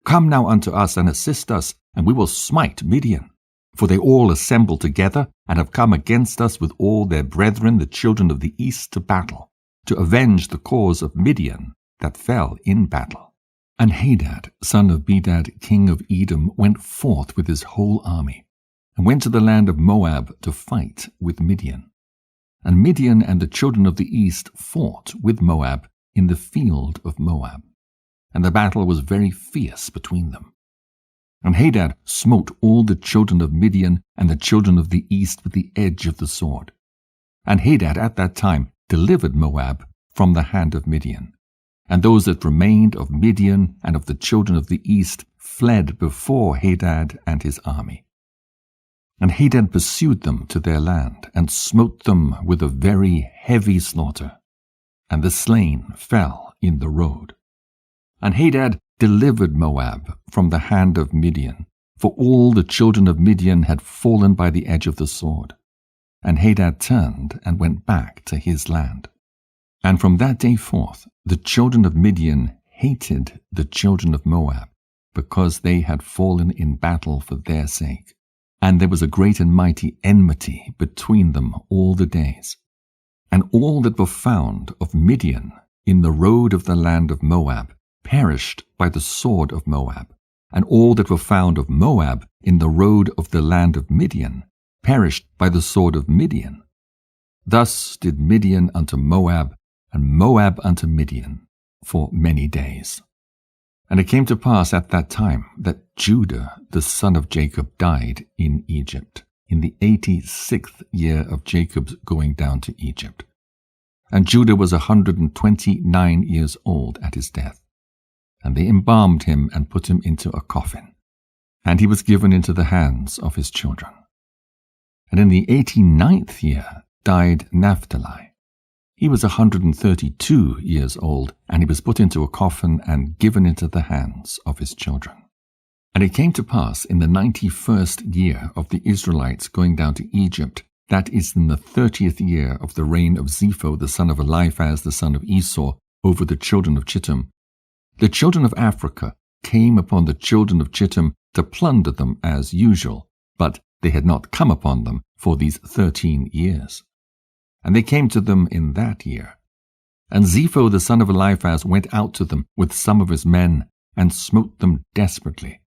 Come now unto us and assist us, and we will smite Midian. For they all assembled together, and have come against us with all their brethren, the children of the east, to battle, to avenge the cause of Midian that fell in battle. And Hadad, son of Bedad, king of Edom, went forth with his whole army, and went to the land of Moab to fight with Midian. And Midian and the children of the east fought with Moab in the field of Moab, and the battle was very fierce between them. And Hadad smote all the children of Midian and the children of the east with the edge of the sword. And Hadad at that time delivered Moab from the hand of Midian. And those that remained of Midian and of the children of the east fled before Hadad and his army. And Hadad pursued them to their land, and smote them with a very heavy slaughter. And the slain fell in the road. And Hadad delivered Moab from the hand of Midian, for all the children of Midian had fallen by the edge of the sword. And Hadad turned and went back to his land. And from that day forth the children of Midian hated the children of Moab, because they had fallen in battle for their sake. And there was a great and mighty enmity between them all the days. And all that were found of Midian in the road of the land of Moab perished by the sword of Moab, and all that were found of Moab in the road of the land of Midian perished by the sword of Midian. Thus did Midian unto Moab, and Moab unto Midian, for many days. And it came to pass at that time that Judah the son of Jacob died in Egypt, in the 86th year of Jacob's going down to Egypt. And Judah was 129 years old at his death. And they embalmed him and put him into a coffin, and he was given into the hands of his children. And in the 89th year died Naphtali. He was 132 years old, and he was put into a coffin and given into the hands of his children. And it came to pass in the 91st year of the Israelites going down to Egypt, that is in the 30th year of the reign of Zepho the son of Eliphaz the son of Esau over the children of Chittim, the children of Africa came upon the children of Chittim to plunder them as usual, but they had not come upon them for these 13 years. And they came to them in that year. And Zepho the son of Eliphaz went out to them with some of his men, and smote them desperately.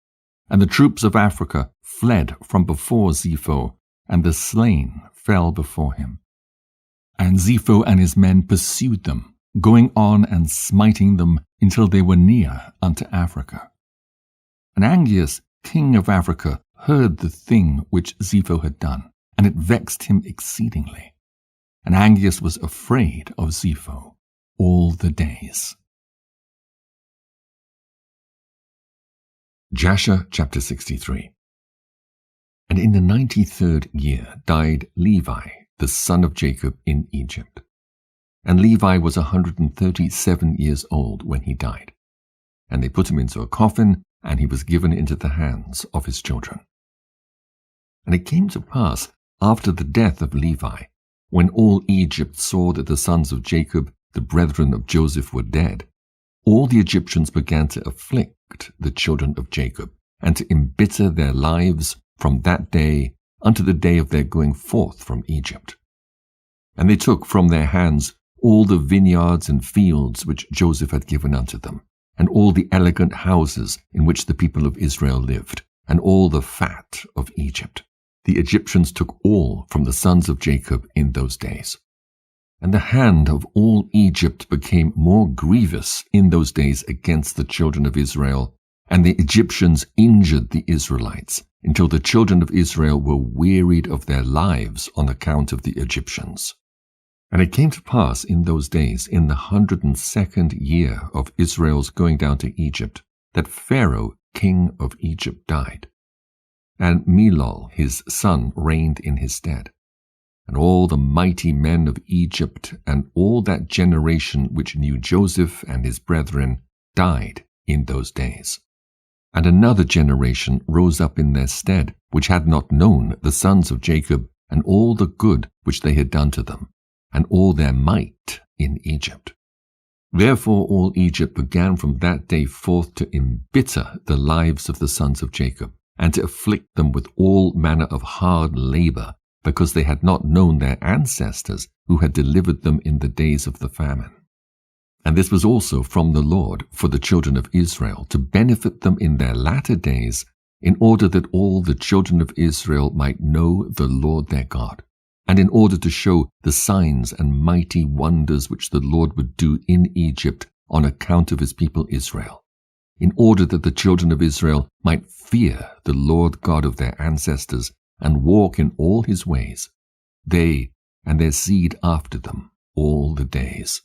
And the troops of Africa fled from before Zepho, and the slain fell before him. And Zepho and his men pursued them, going on and smiting them until they were near unto Africa. And Angeas, king of Africa, heard the thing which Zepho had done, and it vexed him exceedingly. And Angeas was afraid of Zepho all the days. Jasher chapter 63. And in the 93rd year died Levi, the son of Jacob, in Egypt. And Levi was 137 years old when he died. And they put him into a coffin, and he was given into the hands of his children. And it came to pass, after the death of Levi, when all Egypt saw that the sons of Jacob, the brethren of Joseph, were dead, all the Egyptians began to afflict the children of Jacob, and to embitter their lives from that day unto the day of their going forth from Egypt. And they took from their hands all the vineyards and fields which Joseph had given unto them, and all the elegant houses in which the people of Israel lived, and all the fat of Egypt. The Egyptians took all from the sons of Jacob in those days. And the hand of all Egypt became more grievous in those days against the children of Israel, and the Egyptians injured the Israelites, until the children of Israel were wearied of their lives on account of the Egyptians. And it came to pass in those days, in the 102nd year of Israel's going down to Egypt, that Pharaoh, king of Egypt, died. And Melol his son reigned in his stead. And all the mighty men of Egypt, and all that generation which knew Joseph and his brethren, died in those days. And another generation rose up in their stead, which had not known the sons of Jacob, and all the good which they had done to them, and all their might in Egypt. Therefore all Egypt began from that day forth to embitter the lives of the sons of Jacob, and to afflict them with all manner of hard labor, because they had not known their ancestors who had delivered them in the days of the famine. And this was also from the Lord for the children of Israel, to benefit them in their latter days, in order that all the children of Israel might know the Lord their God, and in order to show the signs and mighty wonders which the Lord would do in Egypt on account of his people Israel, in order that the children of Israel might fear the Lord God of their ancestors, and walk in all his ways, they and their seed after them all the days.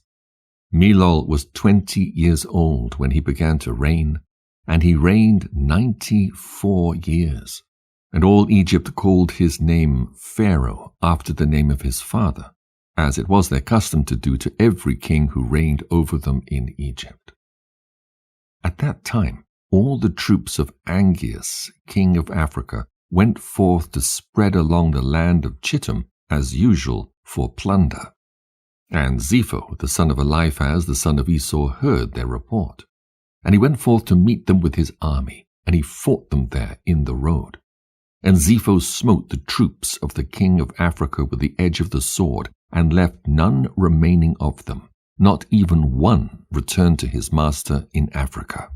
Melol was 20 years old when he began to reign, and he reigned 94 years. And all Egypt called his name Pharaoh, after the name of his father, as it was their custom to do to every king who reigned over them in Egypt. At that time, all the troops of Angeas, king of Africa, went forth to spread along the land of Chittim as usual for plunder. And Zepho, the son of Eliphaz, the son of Esau, heard their report. And he went forth to meet them with his army, and he fought them there in the road. And Zepho smote the troops of the king of Africa with the edge of the sword, and left none remaining of them, not even one returned to his master in Africa.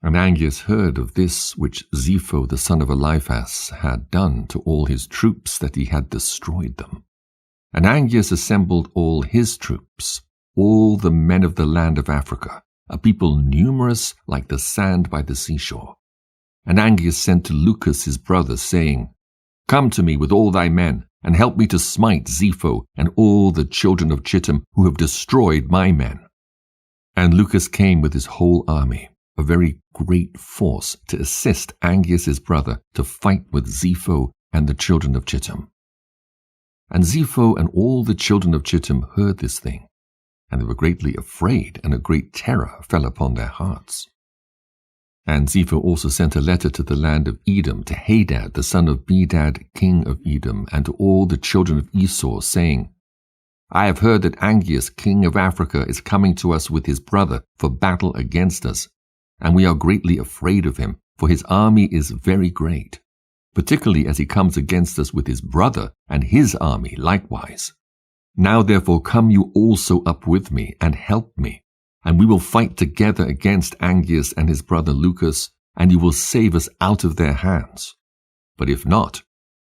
And Angeas heard of this which Zepho the son of Eliphaz had done to all his troops, that he had destroyed them. And Angeas assembled all his troops, all the men of the land of Africa, a people numerous like the sand by the seashore. And Angeas sent to Lucas his brother, saying, Come to me with all thy men, and help me to smite Zepho and all the children of Chittim who have destroyed my men. And Lucas came with his whole army, a very great force, to assist Angeas his brother to fight with Zepho and the children of Chittim. And Zepho and all the children of Chittim heard this thing, and they were greatly afraid, and a great terror fell upon their hearts. And Zepho also sent a letter to the land of Edom, to Hadad the son of Bedad, king of Edom, and to all the children of Esau, saying, I have heard that Angeas, king of Africa, is coming to us with his brother for battle against us, and we are greatly afraid of him, for his army is very great, particularly as he comes against us with his brother and his army likewise. Now therefore come you also up with me, and help me, and we will fight together against Angeas and his brother Lucas, and you will save us out of their hands. But if not,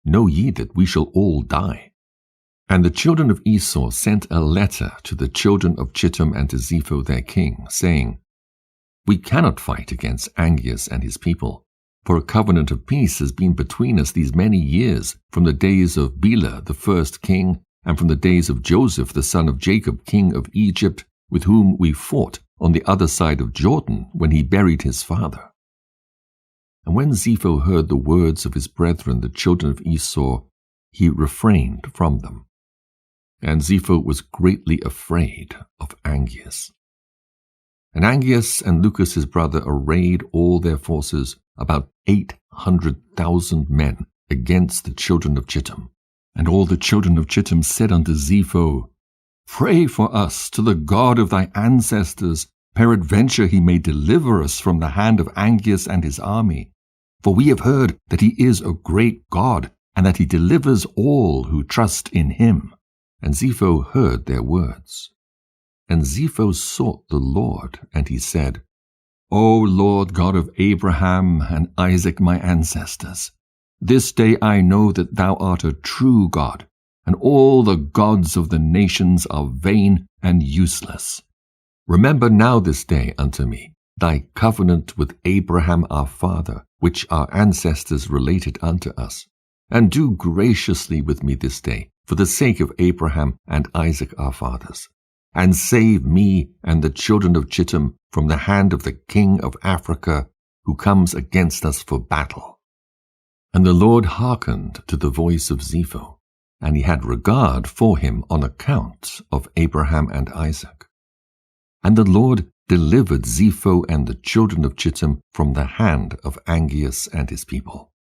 know ye that we shall all die. And the children of Esau sent a letter to the children of Chittim and to Zepho their king, saying, We cannot fight against Angeas and his people, for a covenant of peace has been between us these many years, from the days of Bela the first king, and from the days of Joseph the son of Jacob, king of Egypt, with whom we fought on the other side of Jordan when he buried his father. And when Zepho heard the words of his brethren, the children of Esau, he refrained from them. And Zepho was greatly afraid of Angeas. And Angeas and Lucas his brother arrayed all their forces, about 800,000 men, against the children of Chittim. And all the children of Chittim said unto Zepho, Pray for us to the God of thy ancestors, peradventure he may deliver us from the hand of Angeas and his army. For we have heard that he is a great God, and that he delivers all who trust in him. And Zepho heard their words. And Zepho sought the Lord, and he said, O Lord God of Abraham and Isaac my ancestors, this day I know that thou art a true God, and all the gods of the nations are vain and useless. Remember now this day unto me thy covenant with Abraham our father, which our ancestors related unto us, and do graciously with me this day, for the sake of Abraham and Isaac our fathers, and save me and the children of Chittim from the hand of the king of Africa, who comes against us for battle. And the Lord hearkened to the voice of Zepho, and he had regard for him on account of Abraham and Isaac. And the Lord delivered Zepho and the children of Chittim from the hand of Angeas and his people.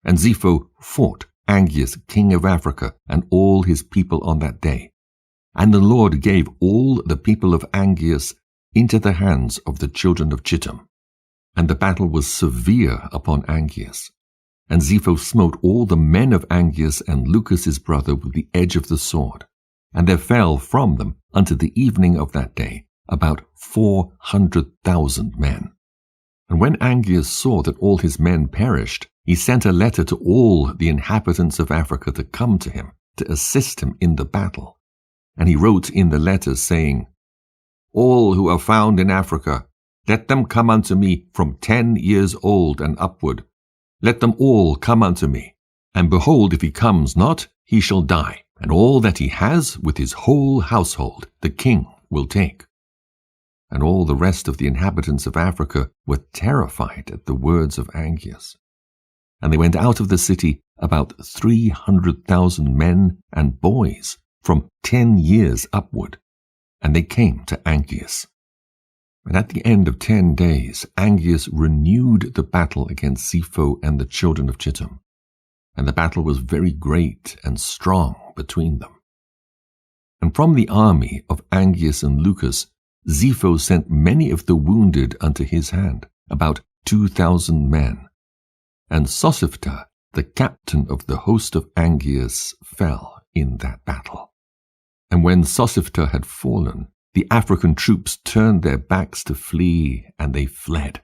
And Zepho fought Angeas, king of Africa, and all his people on that day. And the Lord gave all the people of Angeas into the hands of the children of Chittim. And the battle was severe upon Angeas. And Zepho smote all the men of Angeas and Lucas his brother with the edge of the sword. And there fell from them unto the evening of that day about 400,000 men. And when Angeas saw that all his men perished, he sent a letter to all the inhabitants of Africa to come to him, to assist him in the battle. And he wrote in the letter, saying, All who are found in Africa, let them come unto me from 10 years old and upward. Let them all come unto me. And behold, if he comes not, he shall die, and all that he has with his whole household the king will take. And all the rest of the inhabitants of Africa were terrified at the words of Angeas. And they went out of the city about 300,000 men and boys, from 10 years upward, and they came to Anchius. And at the end of 10 days, Anchius renewed the battle against Zepho and the children of Chittim, and the battle was very great and strong between them. And from the army of Anchius and Lucus, Zepho sent many of the wounded unto his hand, about 2,000 men. And Sosiphter, the captain of the host of Anchius, fell in that battle. And when Sosiphter had fallen, the African troops turned their backs to flee, and they fled.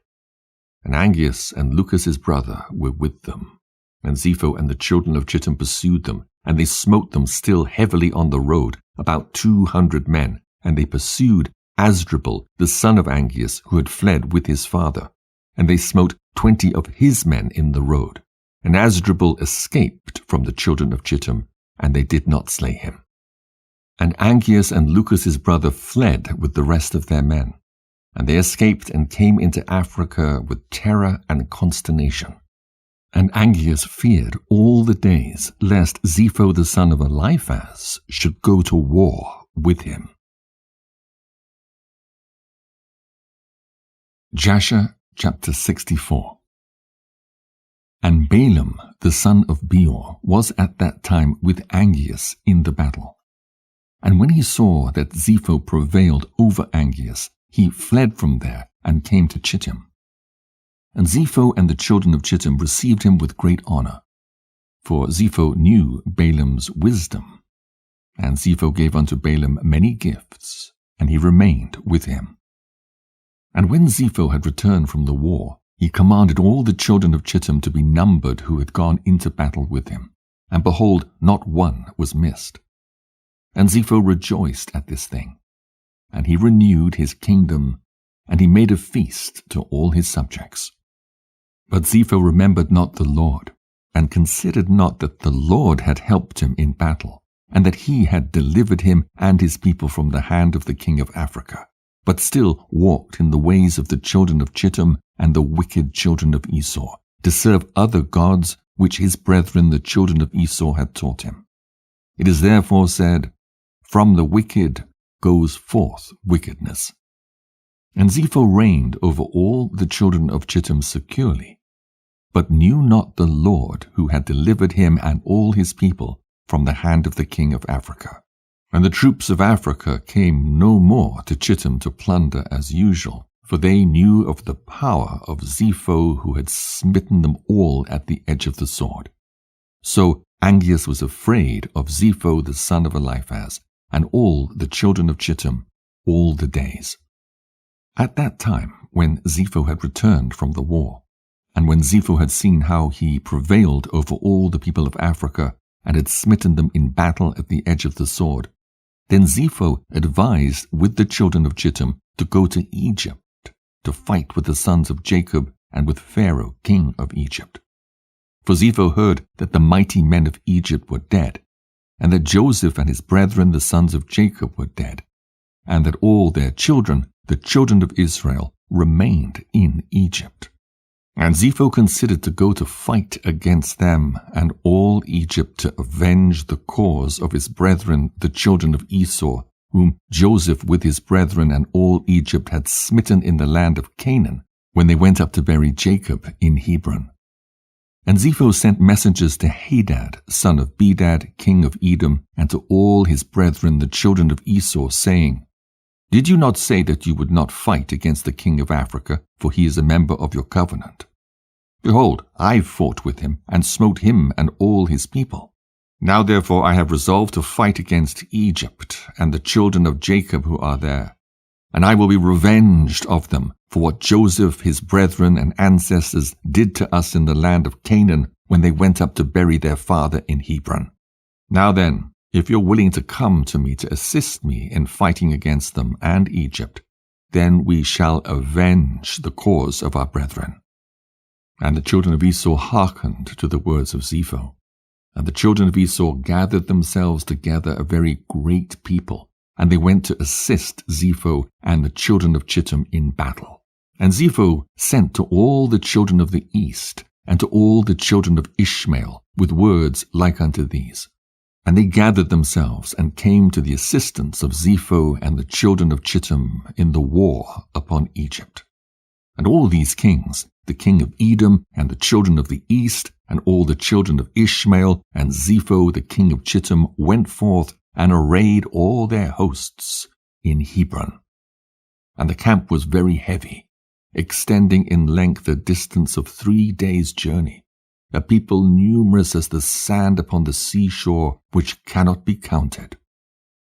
And Anchius and Lucas his brother were with them. And Zepho and the children of Chittim pursued them, and they smote them still heavily on the road, about 200 men, and they pursued Asdrubal, the son of Anchius, who had fled with his father. And they smote 20 of his men in the road. And Asdrubal escaped from the children of Chittim, and they did not slay him. And Anchius and Lucas his brother fled with the rest of their men. And they escaped and came into Africa with terror and consternation. And Anchius feared all the days lest Zepho the son of Eliphaz should go to war with him. Jasher chapter 64. And Balaam the son of Beor was at that time with Anchius in the battle. And when he saw that Zepho prevailed over Anchius, he fled from there and came to Chittim. And Zepho and the children of Chittim received him with great honor, for Zepho knew Balaam's wisdom. And Zepho gave unto Balaam many gifts, and he remained with him. And when Zepho had returned from the war, he commanded all the children of Chittim to be numbered who had gone into battle with him, and behold, not one was missed. And Zepho rejoiced at this thing, and he renewed his kingdom, and he made a feast to all his subjects. But Zepho remembered not the Lord, and considered not that the Lord had helped him in battle, and that he had delivered him and his people from the hand of the king of Africa, but still walked in the ways of the children of Chittim and the wicked children of Esau, to serve other gods which his brethren the children of Esau had taught him. It is therefore said, From the wicked goes forth wickedness. And Zepho reigned over all the children of Chittim securely, but knew not the Lord who had delivered him and all his people from the hand of the king of Africa. And the troops of Africa came no more to Chittim to plunder as usual, for they knew of the power of Zepho, who had smitten them all at the edge of the sword. So Anchius was afraid of Zepho the son of Eliphaz, and all the children of Chittim all the days. At that time, when Zepho had returned from the war, and when Zepho had seen how he prevailed over all the people of Africa, and had smitten them in battle at the edge of the sword, then Zepho advised with the children of Chittim to go to Egypt, to fight with the sons of Jacob and with Pharaoh, king of Egypt. For Zepho heard that the mighty men of Egypt were dead, and that Joseph and his brethren the sons of Jacob were dead, and that all their children, the children of Israel, remained in Egypt. And Zepho considered to go to fight against them and all Egypt to avenge the cause of his brethren the children of Esau, whom Joseph with his brethren and all Egypt had smitten in the land of Canaan, when they went up to bury Jacob in Hebron. And Zepho sent messengers to Hadad, son of Bedad, king of Edom, and to all his brethren the children of Esau, saying, Did you not say that you would not fight against the king of Africa, for he is a member of your covenant? Behold, I fought with him, and smote him and all his people. Now therefore I have resolved to fight against Egypt, and the children of Jacob who are there. And I will be revenged of them, for what Joseph, his brethren and ancestors, did to us in the land of Canaan, when they went up to bury their father in Hebron. Now then, if you're willing to come to me to assist me in fighting against them and Egypt, then we shall avenge the cause of our brethren. And the children of Esau hearkened to the words of Zepho. And the children of Esau gathered themselves together a very great people, and they went to assist Zepho and the children of Chittim in battle. And Zepho sent to all the children of the east, and to all the children of Ishmael, with words like unto these. And they gathered themselves and came to the assistance of Zepho and the children of Chittim in the war upon Egypt. And all these kings, the king of Edom and the children of the east, and all the children of Ishmael, and Zepho the king of Chittim, went forth and arrayed all their hosts in Hebron. And the camp was very heavy, extending in length a distance of 3 days' journey, a people numerous as the sand upon the seashore, which cannot be counted.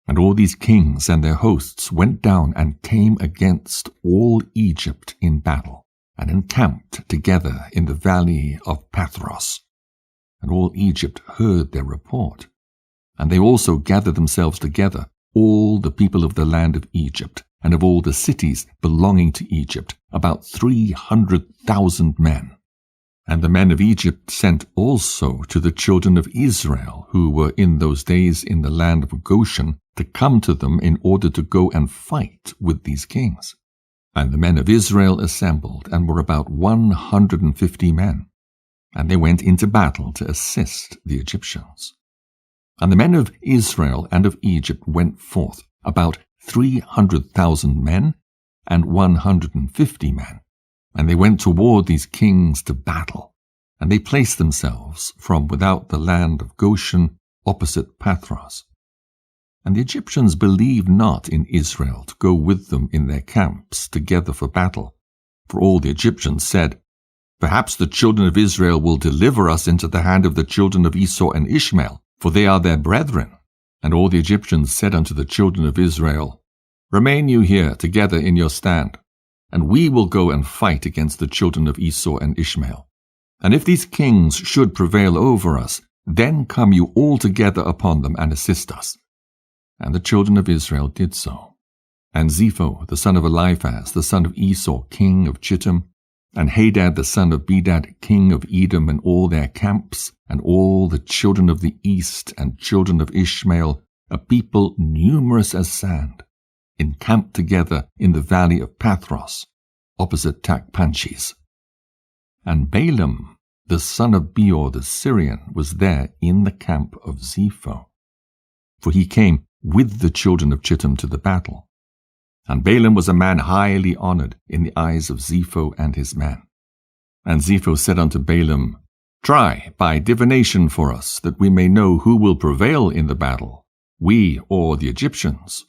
And all these kings and their hosts went down and came against all Egypt in battle, and encamped together in the valley of Pathros. And all Egypt heard their report. And they also gathered themselves together, all the people of the land of Egypt, and of all the cities belonging to Egypt, about 300,000 men. And the men of Egypt sent also to the children of Israel, who were in those days in the land of Goshen, to come to them in order to go and fight with these kings. And the men of Israel assembled, and were about 150 men. And they went into battle to assist the Egyptians. And the men of Israel and of Egypt went forth, about 300,000 men and 150 men. And they went toward these kings to battle. And they placed themselves from without the land of Goshen opposite Pathros. And the Egyptians believed not in Israel to go with them in their camps together for battle. For all the Egyptians said, Perhaps the children of Israel will deliver us into the hand of the children of Esau and Ishmael, for they are their brethren. And all the Egyptians said unto the children of Israel, Remain you here together in your stand, and we will go and fight against the children of Esau and Ishmael. And if these kings should prevail over us, then come you all together upon them and assist us. And the children of Israel did so. And Zepho, the son of Eliphaz, the son of Esau, king of Chittim, and Hadad, the son of Bedad, king of Edom, and all their camps, and all the children of the east and children of Ishmael, a people numerous as sand, encamped together in the valley of Pathros, opposite Tachpanches. And Balaam, the son of Beor the Syrian, was there in the camp of Zepho. For he came with the children of Chittim to the battle. And Balaam was a man highly honored in the eyes of Zepho and his men. And Zepho said unto Balaam, Try by divination for us, that we may know who will prevail in the battle, we or the Egyptians.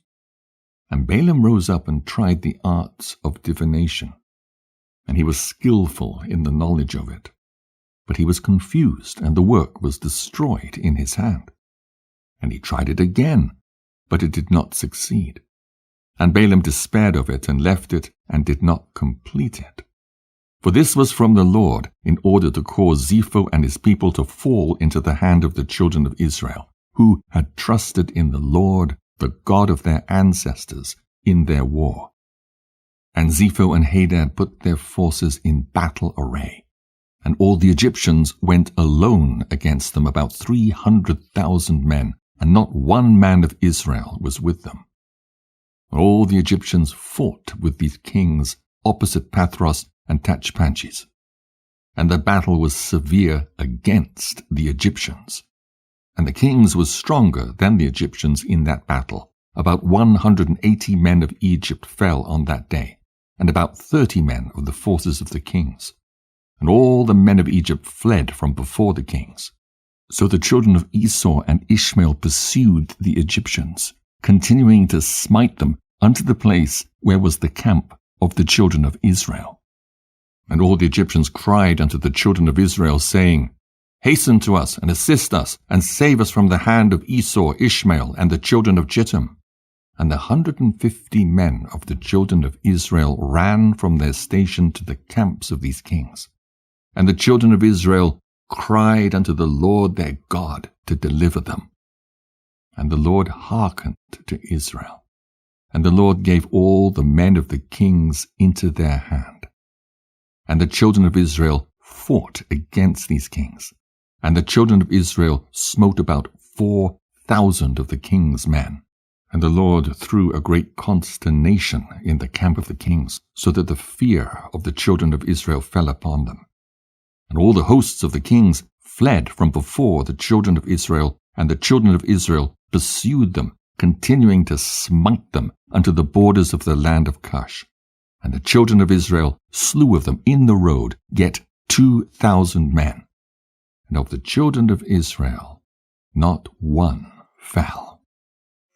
And Balaam rose up and tried the arts of divination. And he was skillful in the knowledge of it. But he was confused, and the work was destroyed in his hand. And he tried it again, but it did not succeed. And Balaam despaired of it, and left it, and did not complete it. For this was from the Lord, in order to cause Zepho and his people to fall into the hand of the children of Israel, who had trusted in the Lord, the God of their ancestors, in their war. And Zepho and Hadad put their forces in battle array. And all the Egyptians went alone against them, about 300,000 men, and not one man of Israel was with them. All the Egyptians fought with these kings opposite Pathros and Tachpanches. And the battle was severe against the Egyptians. And the kings were stronger than the Egyptians in that battle. About 180 men of Egypt fell on that day, and about 30 men of the forces of the kings. And all the men of Egypt fled from before the kings. So the children of Esau and Ishmael pursued the Egyptians, continuing to smite them unto the place where was the camp of the children of Israel. And all the Egyptians cried unto the children of Israel, saying, Hasten to us, and assist us, and save us from the hand of Esau, Ishmael, and the children of Chittim. And the 150 men of the children of Israel ran from their station to the camps of these kings. And the children of Israel cried unto the Lord their God to deliver them. And the Lord hearkened to Israel. And the Lord gave all the men of the kings into their hand. And the children of Israel fought against these kings. And the children of Israel smote about 4,000 of the king's men. And the Lord threw a great consternation in the camp of the kings, so that the fear of the children of Israel fell upon them. And all the hosts of the kings fled from before the children of Israel, And the children of Israel pursued them, continuing to smite them unto the borders of the land of Cush. And the children of Israel slew of them in the road, yet 2,000 men. And of the children of Israel not one fell.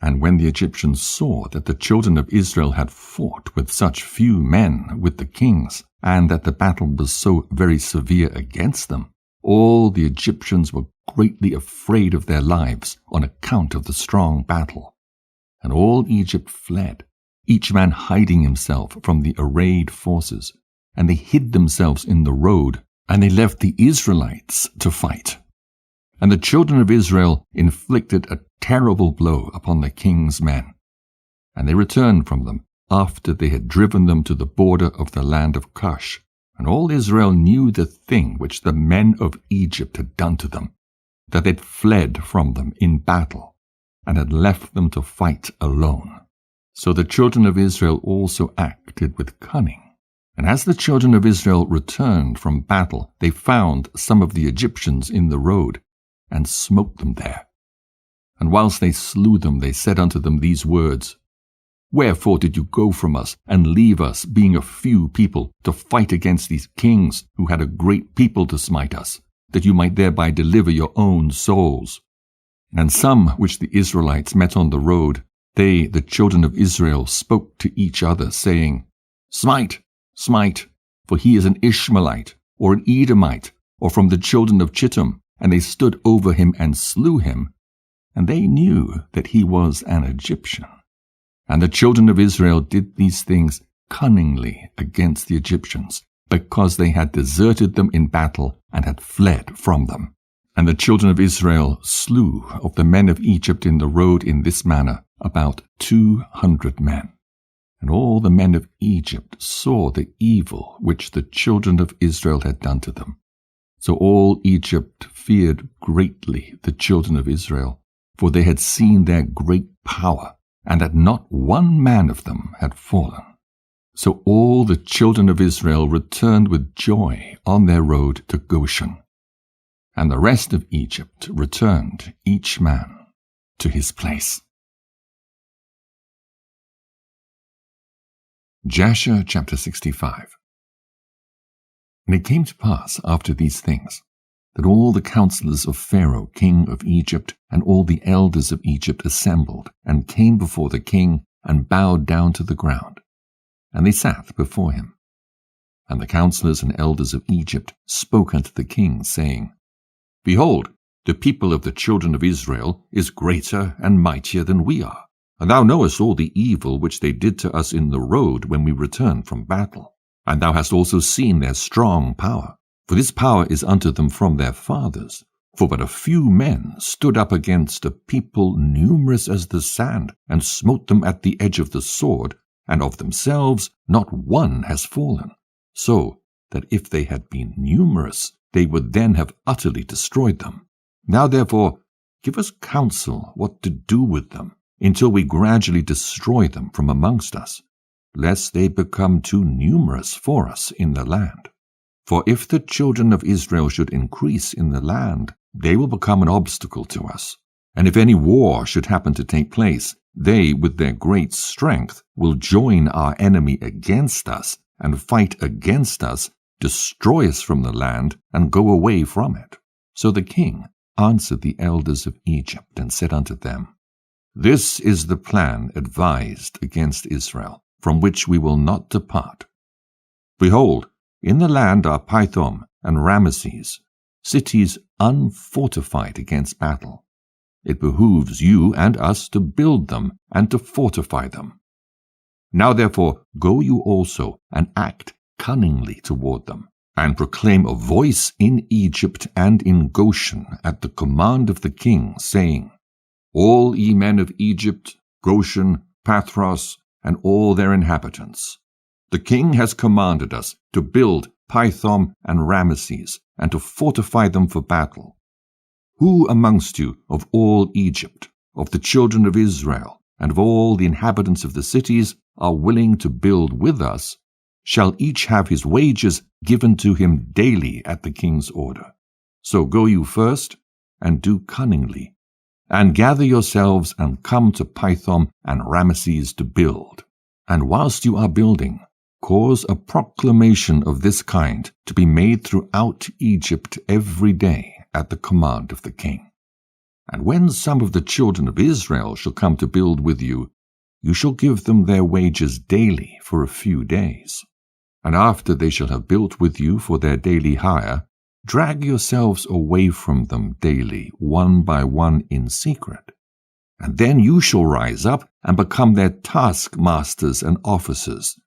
And when the Egyptians saw that the children of Israel had fought with such few men with the kings, and that the battle was so very severe against them, all the Egyptians were greatly afraid of their lives on account of the strong battle. And all Egypt fled, each man hiding himself from the arrayed forces, and they hid themselves in the road, and they left the Israelites to fight. And the children of Israel inflicted a terrible blow upon the king's men, and they returned from them after they had driven them to the border of the land of Cush. And all Israel knew the thing which the men of Egypt had done to them, that they had fled from them in battle, and had left them to fight alone. So the children of Israel also acted with cunning. And as the children of Israel returned from battle, they found some of the Egyptians in the road, and smote them there. And whilst they slew them, they said unto them these words, Wherefore did you go from us, and leave us, being a few people, to fight against these kings, who had a great people to smite us, that you might thereby deliver your own souls? And some which the Israelites met on the road, they, the children of Israel, spoke to each other, saying, Smite, smite, for he is an Ishmaelite, or an Edomite, or from the children of Chittim. And they stood over him and slew him, and they knew that he was an Egyptian. And the children of Israel did these things cunningly against the Egyptians, because they had deserted them in battle and had fled from them. And the children of Israel slew of the men of Egypt in the road in this manner about 200 men. And all the men of Egypt saw the evil which the children of Israel had done to them. So all Egypt feared greatly the children of Israel, for they had seen their great power, and that not one man of them had fallen. So all the children of Israel returned with joy on their road to Goshen. And the rest of Egypt returned, each man to his place. Jasher chapter 65. And it came to pass after these things, that all the counselors of Pharaoh king of Egypt, and all the elders of Egypt assembled, and came before the king, and bowed down to the ground. And they sat before him. And the counselors and elders of Egypt spoke unto the king, saying, Behold, the people of the children of Israel is greater and mightier than we are. And thou knowest all the evil which they did to us in the road when we returned from battle. And thou hast also seen their strong power. For this power is unto them from their fathers. For but a few men stood up against a people numerous as the sand, and smote them at the edge of the sword, and of themselves not one has fallen. So that if they had been numerous, they would then have utterly destroyed them. Now therefore give us counsel what to do with them, until we gradually destroy them from amongst us, lest they become too numerous for us in the land. For if the children of Israel should increase in the land, they will become an obstacle to us. And if any war should happen to take place, they, with their great strength, will join our enemy against us, and fight against us, destroy us from the land, and go away from it. So the king answered the elders of Egypt, and said unto them, This is the plan advised against Israel, from which we will not depart. Behold, in the land are Pithom and Ramesses, cities unfortified against battle. It behooves you and us to build them and to fortify them. Now therefore go you also and act cunningly toward them, and proclaim a voice in Egypt and in Goshen at the command of the king, saying, All ye men of Egypt, Goshen, Pathros, and all their inhabitants, the king has commanded us to build Pithom and Ramesses, and to fortify them for battle. Who amongst you of all Egypt, of the children of Israel, and of all the inhabitants of the cities, are willing to build with us, shall each have his wages given to him daily at the king's order. So go you first, and do cunningly, and gather yourselves and come to Pithom and Ramesses to build. And whilst you are building, cause a proclamation of this kind to be made throughout Egypt every day at the command of the king. And when some of the children of Israel shall come to build with you, you shall give them their wages daily for a few days. And after they shall have built with you for their daily hire, drag yourselves away from them daily, one by one in secret. And then you shall rise up and become their taskmasters and officers,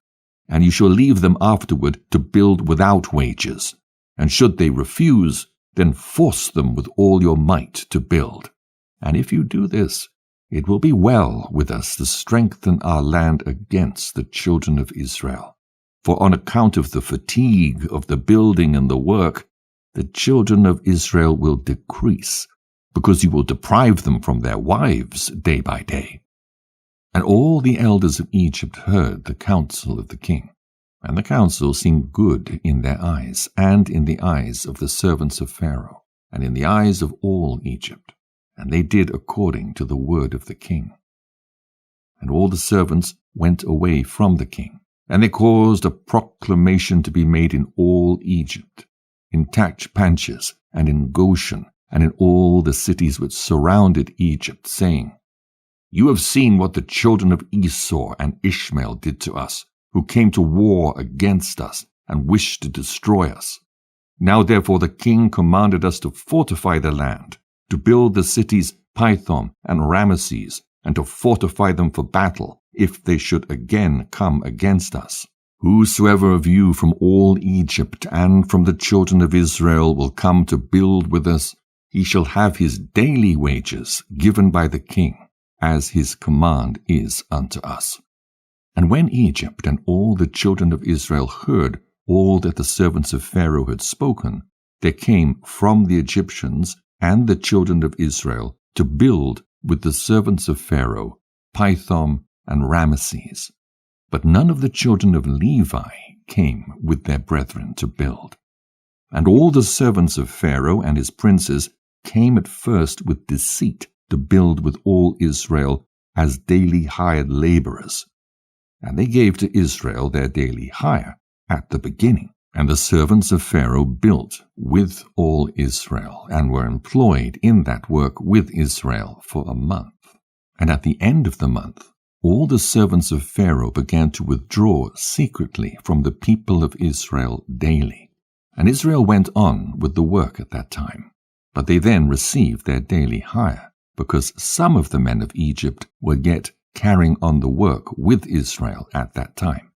and you shall leave them afterward to build without wages. And should they refuse, then force them with all your might to build. And if you do this, it will be well with us to strengthen our land against the children of Israel. For on account of the fatigue of the building and the work, the children of Israel will decrease, because you will deprive them from their wives day by day. And all the elders of Egypt heard the counsel of the king, and the counsel seemed good in their eyes, and in the eyes of the servants of Pharaoh, and in the eyes of all Egypt. And they did according to the word of the king. And all the servants went away from the king, and they caused a proclamation to be made in all Egypt, in Tachpanches, and in Goshen, and in all the cities which surrounded Egypt, saying, You have seen what the children of Esau and Ishmael did to us, who came to war against us, and wished to destroy us. Now therefore the king commanded us to fortify the land, to build the cities Pithom and Ramesses, and to fortify them for battle, if they should again come against us. Whosoever of you from all Egypt and from the children of Israel will come to build with us, he shall have his daily wages given by the king, as his command is unto us. And when Egypt and all the children of Israel heard all that the servants of Pharaoh had spoken, there came from the Egyptians and the children of Israel to build with the servants of Pharaoh, Pithom and Ramesses. But none of the children of Levi came with their brethren to build. And all the servants of Pharaoh and his princes came at first with deceit to build with all Israel as daily hired laborers. And they gave to Israel their daily hire at the beginning. And the servants of Pharaoh built with all Israel, and were employed in that work with Israel for a month. And at the end of the month, all the servants of Pharaoh began to withdraw secretly from the people of Israel daily. And Israel went on with the work at that time. But they then received their daily hire, because some of the men of Egypt were yet carrying on the work with Israel at that time.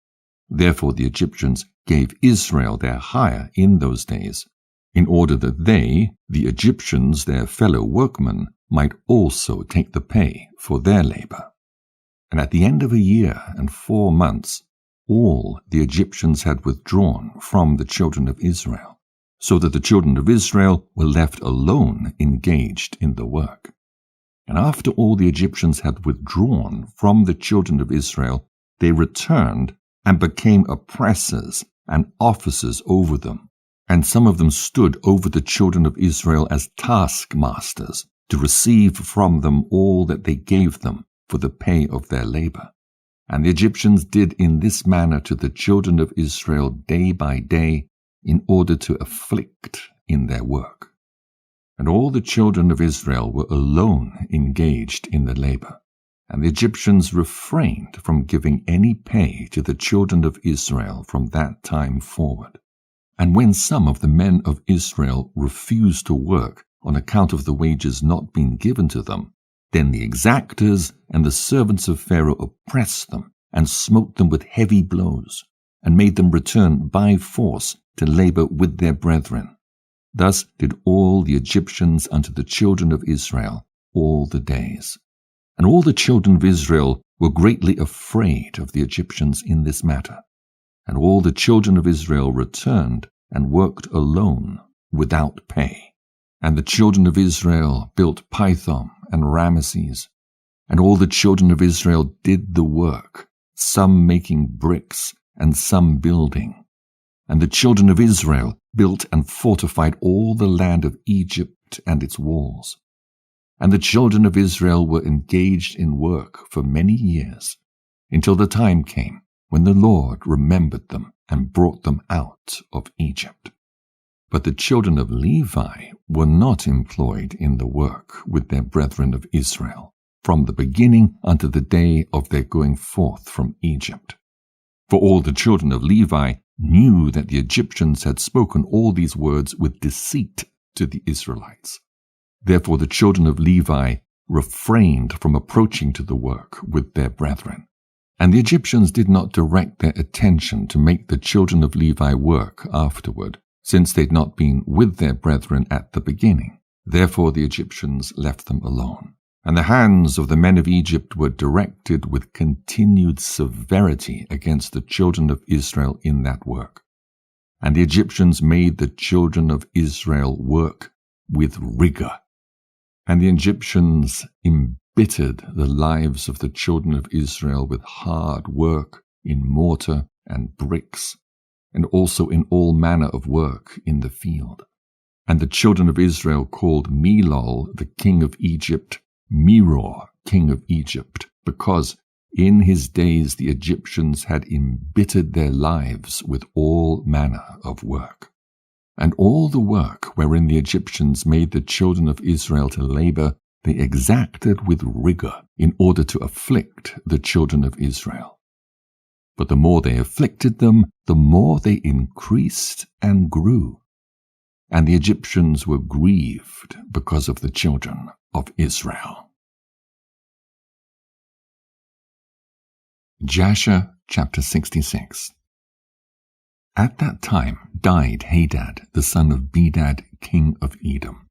Therefore the Egyptians gave Israel their hire in those days, in order that they, the Egyptians, their fellow workmen, might also take the pay for their labor. And at the end of a year and 4 months, all the Egyptians had withdrawn from the children of Israel, so that the children of Israel were left alone engaged in the work. And after all the Egyptians had withdrawn from the children of Israel, they returned and became oppressors and officers over them. And some of them stood over the children of Israel as taskmasters, to receive from them all that they gave them for the pay of their labor. And the Egyptians did in this manner to the children of Israel day by day, in order to afflict in their work. And all the children of Israel were alone engaged in the labor. And the Egyptians refrained from giving any pay to the children of Israel from that time forward. And when some of the men of Israel refused to work on account of the wages not being given to them, then the exactors and the servants of Pharaoh oppressed them and smote them with heavy blows, and made them return by force to labor with their brethren. Thus did all the Egyptians unto the children of Israel all the days. And all the children of Israel were greatly afraid of the Egyptians in this matter. And all the children of Israel returned and worked alone without pay. And the children of Israel built Pithom and Ramesses. And all the children of Israel did the work, some making bricks and some building. And the children of Israel built and fortified all the land of Egypt and its walls. And the children of Israel were engaged in work for many years, until the time came when the Lord remembered them and brought them out of Egypt. But the children of Levi were not employed in the work with their brethren of Israel, from the beginning unto the day of their going forth from Egypt. For all the children of Levi knew that the Egyptians had spoken all these words with deceit to the Israelites. Therefore the children of Levi refrained from approaching to the work with their brethren. And the Egyptians did not direct their attention to make the children of Levi work afterward, since they had not been with their brethren at the beginning. Therefore the Egyptians left them alone. And the hands of the men of Egypt were directed with continued severity against the children of Israel in that work. And the Egyptians made the children of Israel work with rigor. And the Egyptians embittered the lives of the children of Israel with hard work in mortar and bricks, and also in all manner of work in the field. And the children of Israel called Melol, the king of Egypt, Meror, king of Egypt, because in his days the Egyptians had embittered their lives with all manner of work. And all the work wherein the Egyptians made the children of Israel to labor, they exacted with rigor, in order to afflict the children of Israel. But the more they afflicted them, the more they increased and grew. And the Egyptians were grieved because of the children of Israel. Jasher chapter 66. At that time died Hadad, the son of Bedad, king of Edom,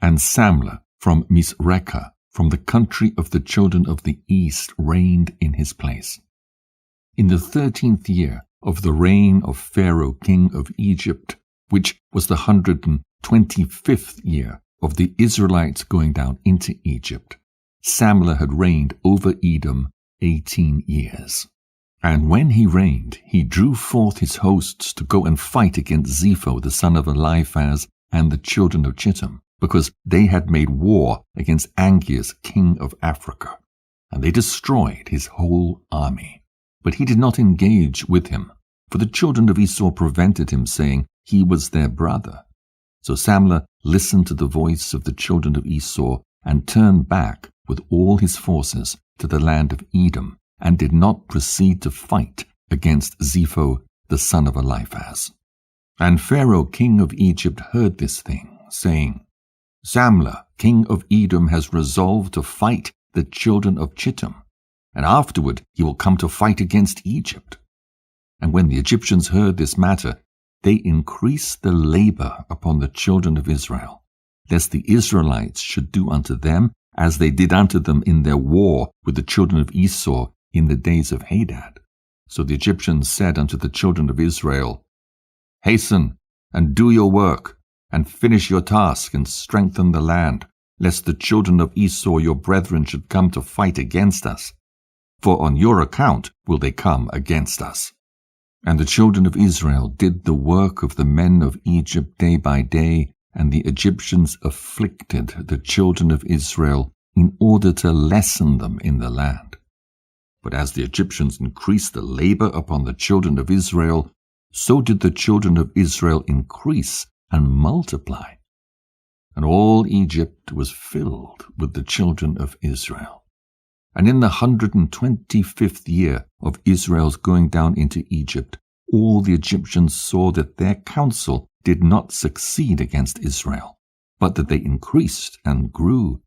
and Samlah from Misrekah, from the country of the children of the east, reigned in his place. In the 13th year of the reign of Pharaoh king of Egypt, which was the 125th year of the Israelites going down into Egypt, Samlah had reigned over Edom 18 years. And when he reigned, he drew forth his hosts to go and fight against Zepho the son of Eliphaz and the children of Chittim, because they had made war against Angeas king of Africa. And they destroyed his whole army. But he did not engage with him, for the children of Esau prevented him, saying he was their brother. So Samlah listened to the voice of the children of Esau, and turned back with all his forces to the land of Edom, and did not proceed to fight against Zepho the son of Eliphaz. And Pharaoh king of Egypt heard this thing, saying, Samlah king of Edom has resolved to fight the children of Chittim, and afterward he will come to fight against Egypt. And when the Egyptians heard this matter, they increased the labor upon the children of Israel, lest the Israelites should do unto them as they did unto them in their war with the children of Esau in the days of Hadad. So the Egyptians said unto the children of Israel, Hasten, and do your work, and finish your task, and strengthen the land, lest the children of Esau your brethren should come to fight against us. For on your account will they come against us. And the children of Israel did the work of the men of Egypt day by day, and the Egyptians afflicted the children of Israel in order to lessen them in the land. But as the Egyptians increased the labor upon the children of Israel, so did the children of Israel increase and multiply. And all Egypt was filled with the children of Israel. And in the 125th year of Israel's going down into Egypt, all the Egyptians saw that their counsel did not succeed against Israel, but that they increased and grew.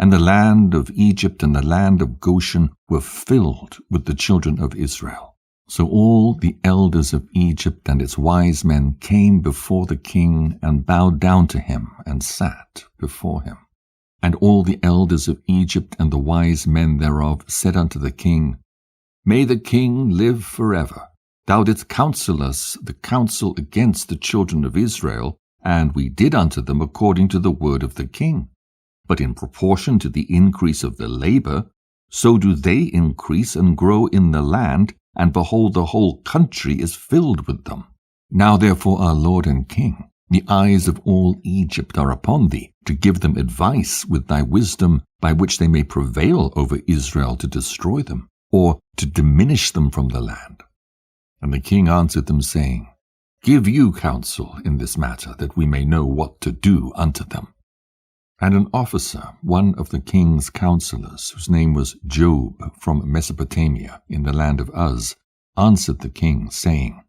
And the land of Egypt and the land of Goshen were filled with the children of Israel. So all the elders of Egypt and its wise men came before the king and bowed down to him and sat before him. And all the elders of Egypt and the wise men thereof said unto the king, May the king live forever. Thou didst counsel us the counsel against the children of Israel, and we did unto them according to the word of the king. But in proportion to the increase of the labor, so do they increase and grow in the land, and behold, the whole country is filled with them. Now therefore, our Lord and King, The eyes of all Egypt are upon thee, to give them advice with thy wisdom, by which they may prevail over Israel to destroy them, or to diminish them from the land. And the king answered them, saying, Give you counsel in this matter, that we may know what to do unto them. And an officer, one of the king's counselors, whose name was Job, from Mesopotamia, in the land of Uz, answered the king, saying,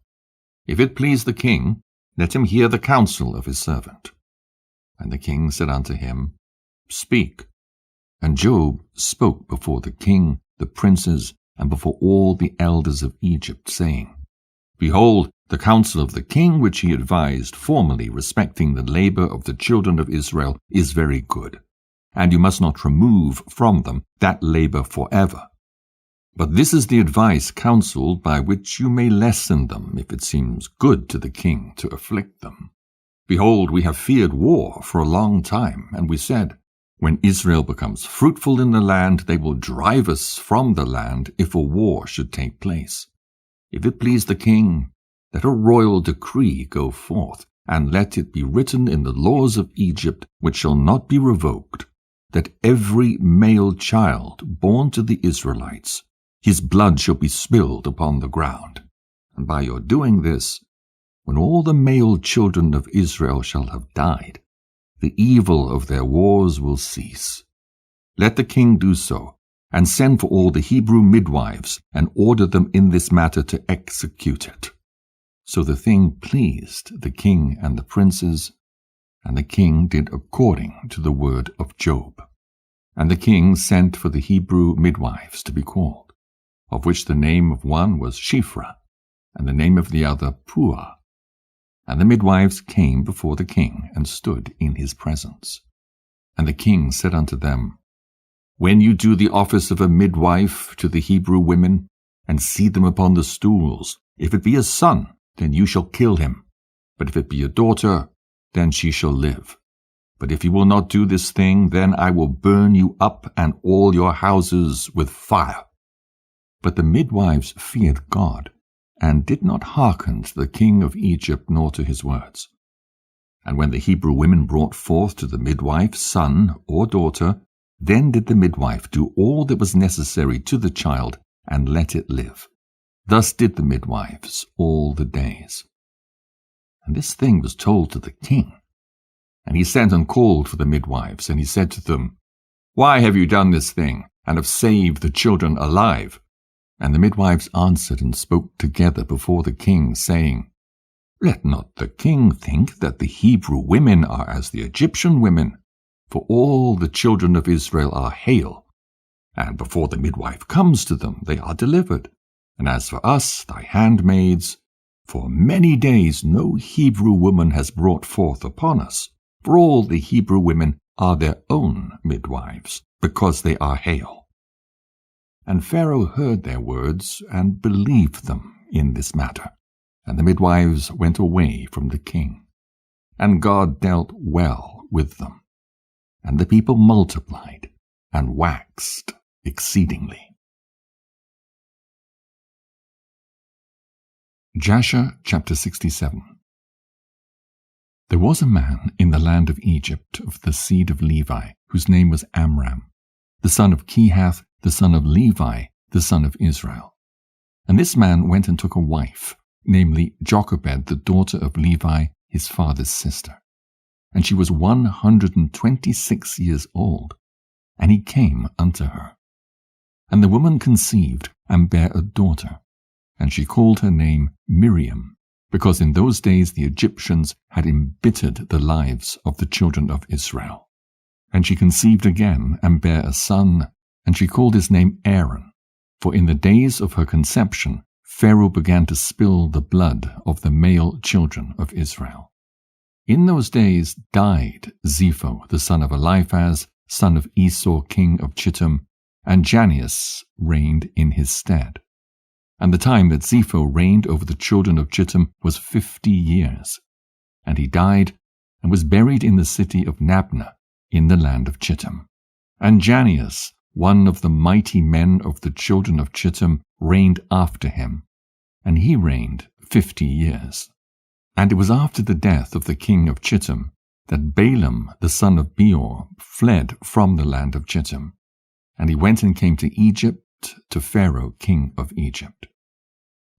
If it please the king, let him hear the counsel of his servant. And the king said unto him, Speak. And Job spoke before the king, the princes, and before all the elders of Egypt, saying, Behold, the counsel of the king which he advised formerly respecting the labor of the children of Israel is very good, and you must not remove from them that labor forever. But this is the advice counseled by which you may lessen them, if it seems good to the king to afflict them. Behold, we have feared war for a long time, and we said, When Israel becomes fruitful in the land, they will drive us from the land if a war should take place. If it please the king, let a royal decree go forth, and let it be written in the laws of Egypt, which shall not be revoked, that every male child born to the Israelites, his blood shall be spilled upon the ground. And by your doing this, when all the male children of Israel shall have died, the evil of their wars will cease. Let the king do so, and send for all the Hebrew midwives, and order them in this matter to execute it. So the thing pleased the king and the princes, and the king did according to the word of Job. And the king sent for the Hebrew midwives to be called, of which the name of one was Shiphrah, and the name of the other Puah. And the midwives came before the king, and stood in his presence. And the king said unto them, When you do the office of a midwife to the Hebrew women, and see them upon the stools, if it be a son, then you shall kill him. But if it be a daughter, then she shall live. But if you will not do this thing, then I will burn you up and all your houses with fire. But the midwives feared God, and did not hearken to the king of Egypt nor to his words. And when the Hebrew women brought forth to the midwife son or daughter, then did the midwife do all that was necessary to the child, and let it live. Thus did the midwives all the days. And this thing was told to the king. And he sent and called for the midwives, and he said to them, Why have you done this thing, and have saved the children alive? And the midwives answered and spoke together before the king, saying, Let not the king think that the Hebrew women are as the Egyptian women, for all the children of Israel are hale, and before the midwife comes to them, they are delivered. And as for us, thy handmaids, for many days no Hebrew woman has brought forth upon us, for all the Hebrew women are their own midwives, because they are hale. And Pharaoh heard their words, and believed them in this matter. And the midwives went away from the king. And God dealt well with them. And the people multiplied, and waxed exceedingly. Jasher chapter 67. There was a man in the land of Egypt of the seed of Levi, whose name was Amram, the son of Kehath, the son of Levi, the son of Israel. And this man went and took a wife, namely Jochebed, the daughter of Levi, his father's sister. And she was 126 years old, and he came unto her. And the woman conceived, and bare a daughter, and she called her name Miriam, because in those days the Egyptians had embittered the lives of the children of Israel. And she conceived again, and bare a son, and she called his name Aaron, for in the days of her conception Pharaoh began to spill the blood of the male children of Israel. In those days died Zepho, the son of Eliphaz, son of Esau, king of Chittim, and Janias reigned in his stead. And the time that Zepho reigned over the children of Chittim was 50 years. And he died, and was buried in the city of Nabna, in the land of Chittim. And Janias, one of the mighty men of the children of Chittim, reigned after him, and he reigned 50 years. And it was after the death of the king of Chittim that Balaam the son of Beor fled from the land of Chittim, and he went and came to Egypt, to Pharaoh king of Egypt.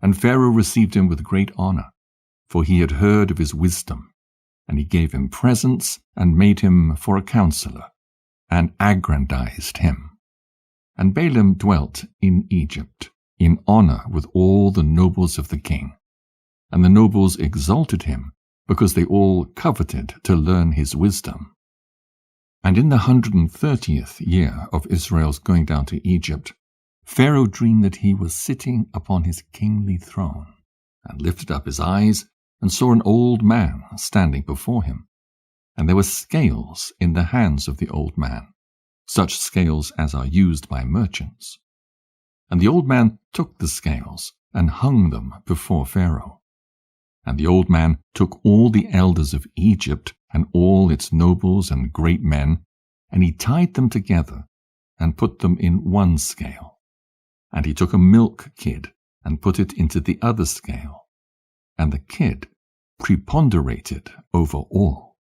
And Pharaoh received him with great honor, for he had heard of his wisdom, and he gave him presents and made him for a counselor, and aggrandized him. And Balaam dwelt in Egypt, in honor with all the nobles of the king. And the nobles exalted him, because they all coveted to learn his wisdom. And in the 130th year of Israel's going down to Egypt, Pharaoh dreamed that he was sitting upon his kingly throne, and lifted up his eyes, and saw an old man standing before him. And there were scales in the hands of the old man, such scales as are used by merchants. And the old man took the scales, and hung them before Pharaoh. And the old man took all the elders of Egypt, and all its nobles and great men, and he tied them together, and put them in one scale. And he took a milk kid, and put it into the other scale. And the kid preponderated over all.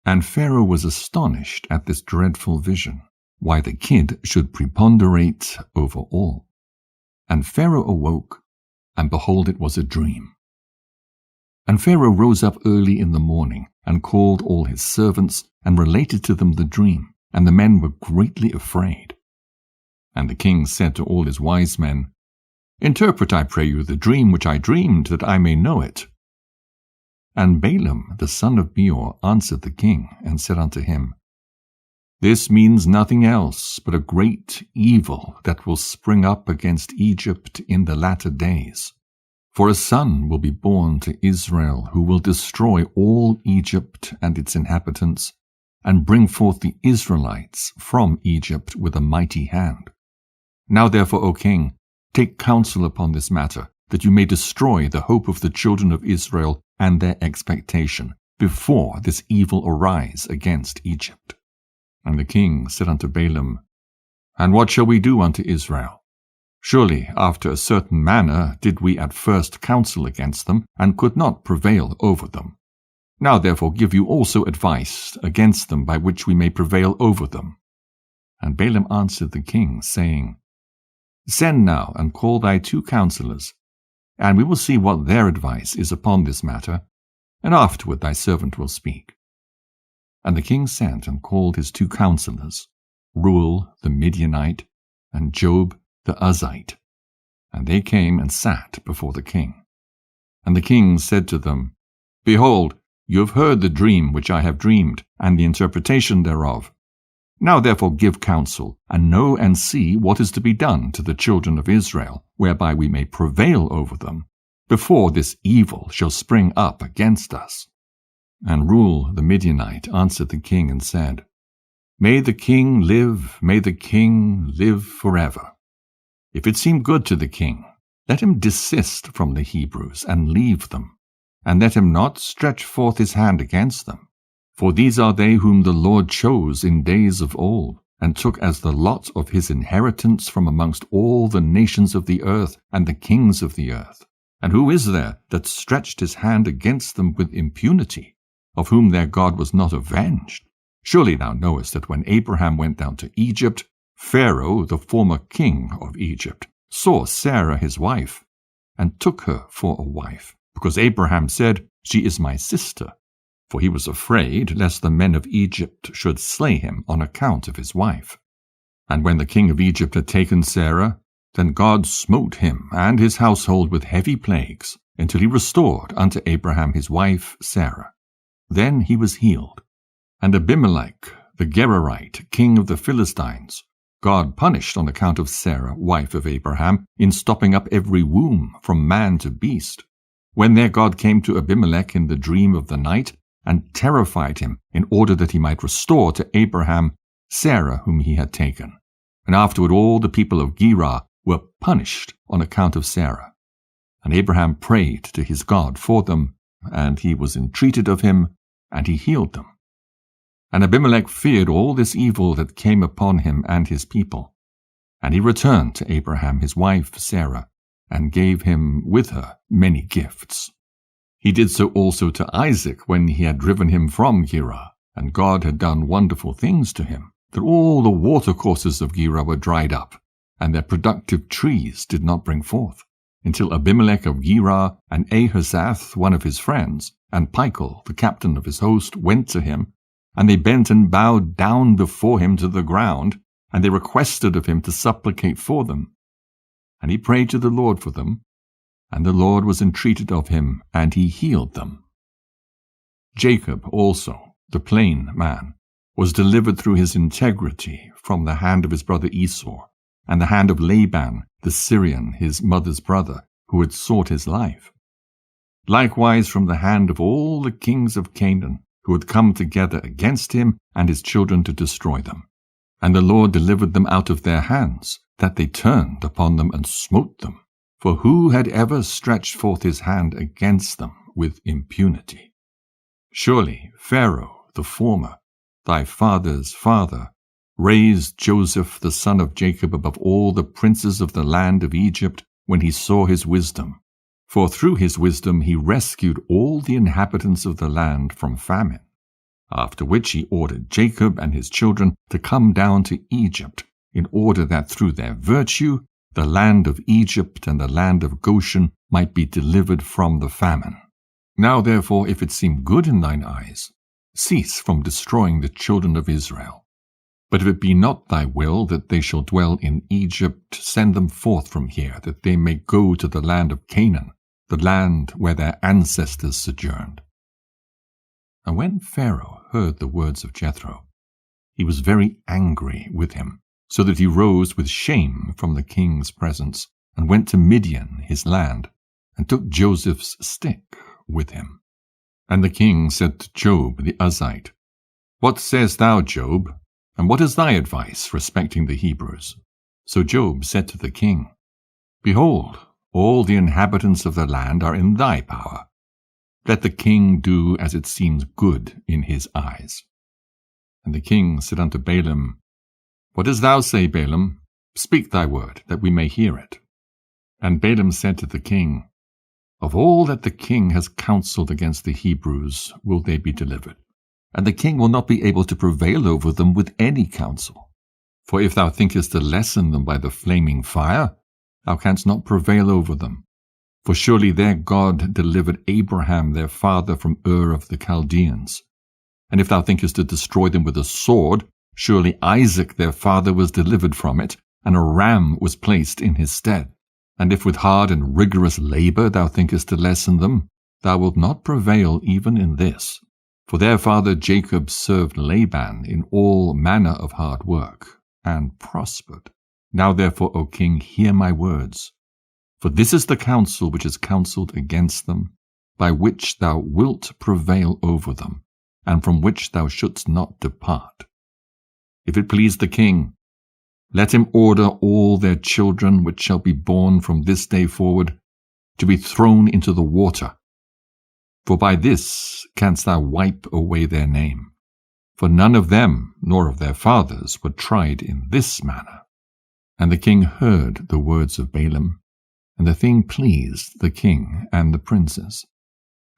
And Pharaoh was astonished at this dreadful vision, why the kid should preponderate over all. And Pharaoh awoke, and behold, it was a dream. And Pharaoh rose up early in the morning, and called all his servants, and related to them the dream, and the men were greatly afraid. And the king said to all his wise men, Interpret, I pray you, the dream which I dreamed, that I may know it. And Balaam the son of Beor answered the king, and said unto him, This means nothing else but a great evil that will spring up against Egypt in the latter days. For a son will be born to Israel, who will destroy all Egypt and its inhabitants, and bring forth the Israelites from Egypt with a mighty hand. Now therefore, O king, take counsel upon this matter, that you may destroy the hope of the children of Israel and their expectation, before this evil arise against Egypt. And the king said unto Balaam, And what shall we do unto Israel? Surely after a certain manner did we at first counsel against them, and could not prevail over them. Now therefore give you also advice against them, by which we may prevail over them. And Balaam answered the king, saying, Send now, and call thy 2 counselors, and we will see what their advice is upon this matter, and afterward thy servant will speak. And the king sent and called his 2 counselors, Reuel the Midianite, and Job the Uzite. And they came and sat before the king. And the king said to them, Behold, you have heard the dream which I have dreamed, and the interpretation thereof. Now therefore give counsel, and know and see what is to be done to the children of Israel, whereby we may prevail over them, before this evil shall spring up against us. And Reuel the Midianite answered the king and said, May the king live forever. If it seem good to the king, let him desist from the Hebrews and leave them, and let him not stretch forth his hand against them. For these are they whom the Lord chose in days of old, and took as the lot of his inheritance from amongst all the nations of the earth and the kings of the earth. And who is there that stretched his hand against them with impunity, of whom their God was not avenged? Surely thou knowest that when Abraham went down to Egypt, Pharaoh, the former king of Egypt, saw Sarah his wife, and took her for a wife, because Abraham said, She is my sister. For he was afraid lest the men of Egypt should slay him on account of his wife. And when the king of Egypt had taken Sarah, then God smote him and his household with heavy plagues, until he restored unto Abraham his wife Sarah. Then he was healed. And Abimelech, the Gerarite, king of the Philistines, God punished on account of Sarah, wife of Abraham, in stopping up every womb from man to beast. When their God came to Abimelech in the dream of the night, and terrified him, in order that he might restore to Abraham Sarah whom he had taken. And afterward all the people of Gerar were punished on account of Sarah. And Abraham prayed to his God for them, and he was entreated of him, and he healed them. And Abimelech feared all this evil that came upon him and his people. And he returned to Abraham his wife Sarah, and gave him with her many gifts. He did so also to Isaac when he had driven him from Gerar, and God had done wonderful things to him, that all the watercourses of Gerar were dried up, and their productive trees did not bring forth, until Abimelech of Gerar and Ahazaph, one of his friends, and Pichol, the captain of his host, went to him, and they bent and bowed down before him to the ground, and they requested of him to supplicate for them. And he prayed to the Lord for them, and the Lord was entreated of him, and he healed them. Jacob also, the plain man, was delivered through his integrity from the hand of his brother Esau, and the hand of Laban the Syrian, his mother's brother, who had sought his life. Likewise from the hand of all the kings of Canaan, who had come together against him and his children to destroy them. And the Lord delivered them out of their hands, that they turned upon them and smote them. For who had ever stretched forth his hand against them with impunity? Surely Pharaoh, the former, thy father's father, raised Joseph the son of Jacob above all the princes of the land of Egypt when he saw his wisdom. For through his wisdom he rescued all the inhabitants of the land from famine. After which he ordered Jacob and his children to come down to Egypt, in order that through their virtue the land of Egypt and the land of Goshen might be delivered from the famine. Now therefore, if it seem good in thine eyes, cease from destroying the children of Israel. But if it be not thy will that they shall dwell in Egypt, send them forth from here, that they may go to the land of Canaan, the land where their ancestors sojourned. And when Pharaoh heard the words of Jethro, he was very angry with him, so that he rose with shame from the king's presence, and went to Midian his land, and took Joseph's stick with him. And the king said to Job the Uzite, What sayest thou, Job? And what is thy advice respecting the Hebrews? So Job said to the king, Behold, all the inhabitants of the land are in thy power. Let the king do as it seems good in his eyes. And the king said unto Balaam, What dost thou say, Balaam? Speak thy word, that we may hear it. And Balaam said to the king, Of all that the king has counselled against the Hebrews will they be delivered, and the king will not be able to prevail over them with any counsel. For if thou thinkest to lessen them by the flaming fire, thou canst not prevail over them. For surely their God delivered Abraham their father from Ur of the Chaldeans. And if thou thinkest to destroy them with a sword, surely Isaac their father was delivered from it, and a ram was placed in his stead. And if with hard and rigorous labor thou thinkest to lessen them, thou wilt not prevail even in this. For their father Jacob served Laban in all manner of hard work, and prospered. Now therefore, O king, hear my words. For this is the counsel which is counselled against them, by which thou wilt prevail over them, and from which thou shouldst not depart. If it please the king, let him order all their children which shall be born from this day forward to be thrown into the water. For by this canst thou wipe away their name. For none of them, nor of their fathers, were tried in this manner. And the king heard the words of Balaam, and the thing pleased the king and the princes.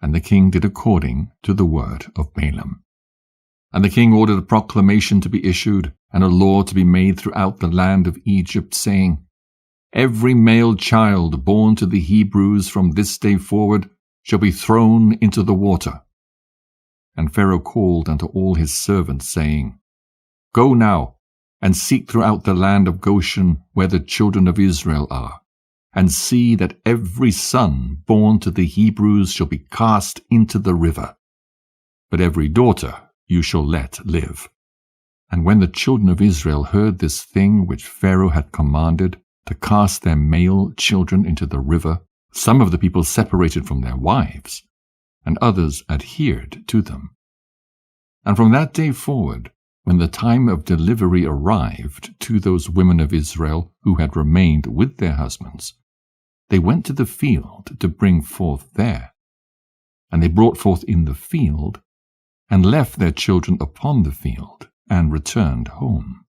And the king did according to the word of Balaam. And the king ordered a proclamation to be issued, and a law to be made throughout the land of Egypt, saying, Every male child born to the Hebrews from this day forward shall be thrown into the water. And Pharaoh called unto all his servants, saying, Go now, and seek throughout the land of Goshen where the children of Israel are, and see that every son born to the Hebrews shall be cast into the river. But every daughter you shall let live. And when the children of Israel heard this thing which Pharaoh had commanded, to cast their male children into the river, some of the people separated from their wives, and others adhered to them. And from that day forward, when the time of delivery arrived to those women of Israel who had remained with their husbands, they went to the field to bring forth there. And they brought forth in the field, and left their children upon the field, and returned home.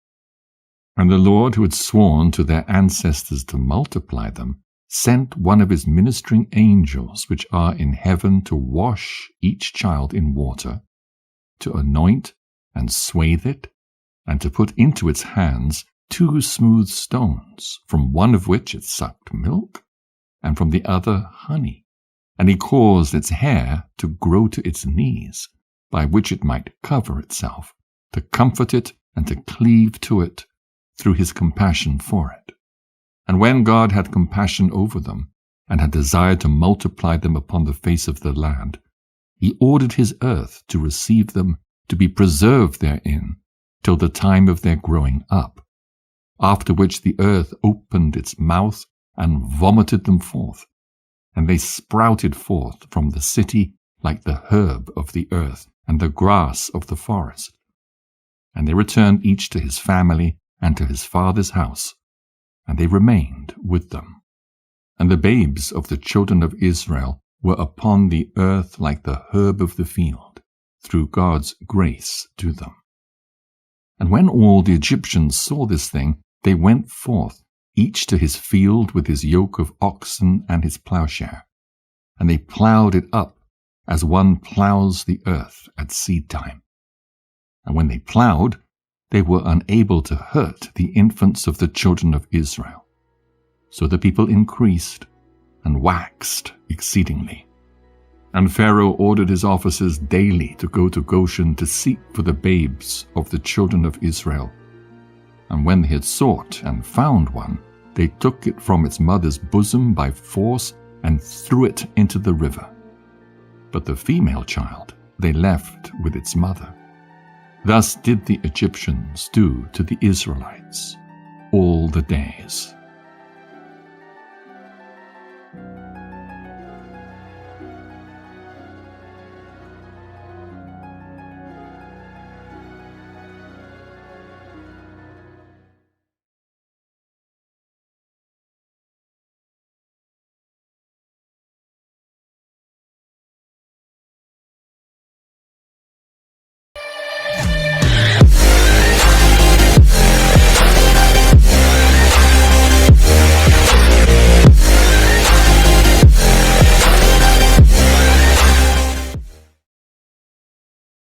And the Lord, who had sworn to their ancestors to multiply them, sent one of his ministering angels which are in heaven to wash each child in water, to anoint and swathe it, and to put into its hands 2 smooth stones, from one of which it sucked milk, and from the other honey. And he caused its hair to grow to its knees, by which it might cover itself, to comfort it and to cleave to it through his compassion for it. And when God had compassion over them, and had desired to multiply them upon the face of the land, he ordered his earth to receive them, to be preserved therein, till the time of their growing up, after which the earth opened its mouth and vomited them forth, and they sprouted forth from the city like the herb of the earth and the grass of the forest. And they returned each to his family and to his father's house, and they remained with them. And the babes of the children of Israel were upon the earth like the herb of the field, through God's grace to them. And when all the Egyptians saw this thing, they went forth, each to his field with his yoke of oxen and his plowshare. And they plowed it up, as one plows the earth at seed time. And when they plowed, they were unable to hurt the infants of the children of Israel. So the people increased and waxed exceedingly. And Pharaoh ordered his officers daily to go to Goshen to seek for the babes of the children of Israel. And when they had sought and found one, they took it from its mother's bosom by force and threw it into the river. But the female child they left with its mother. Thus did the Egyptians do to the Israelites all the days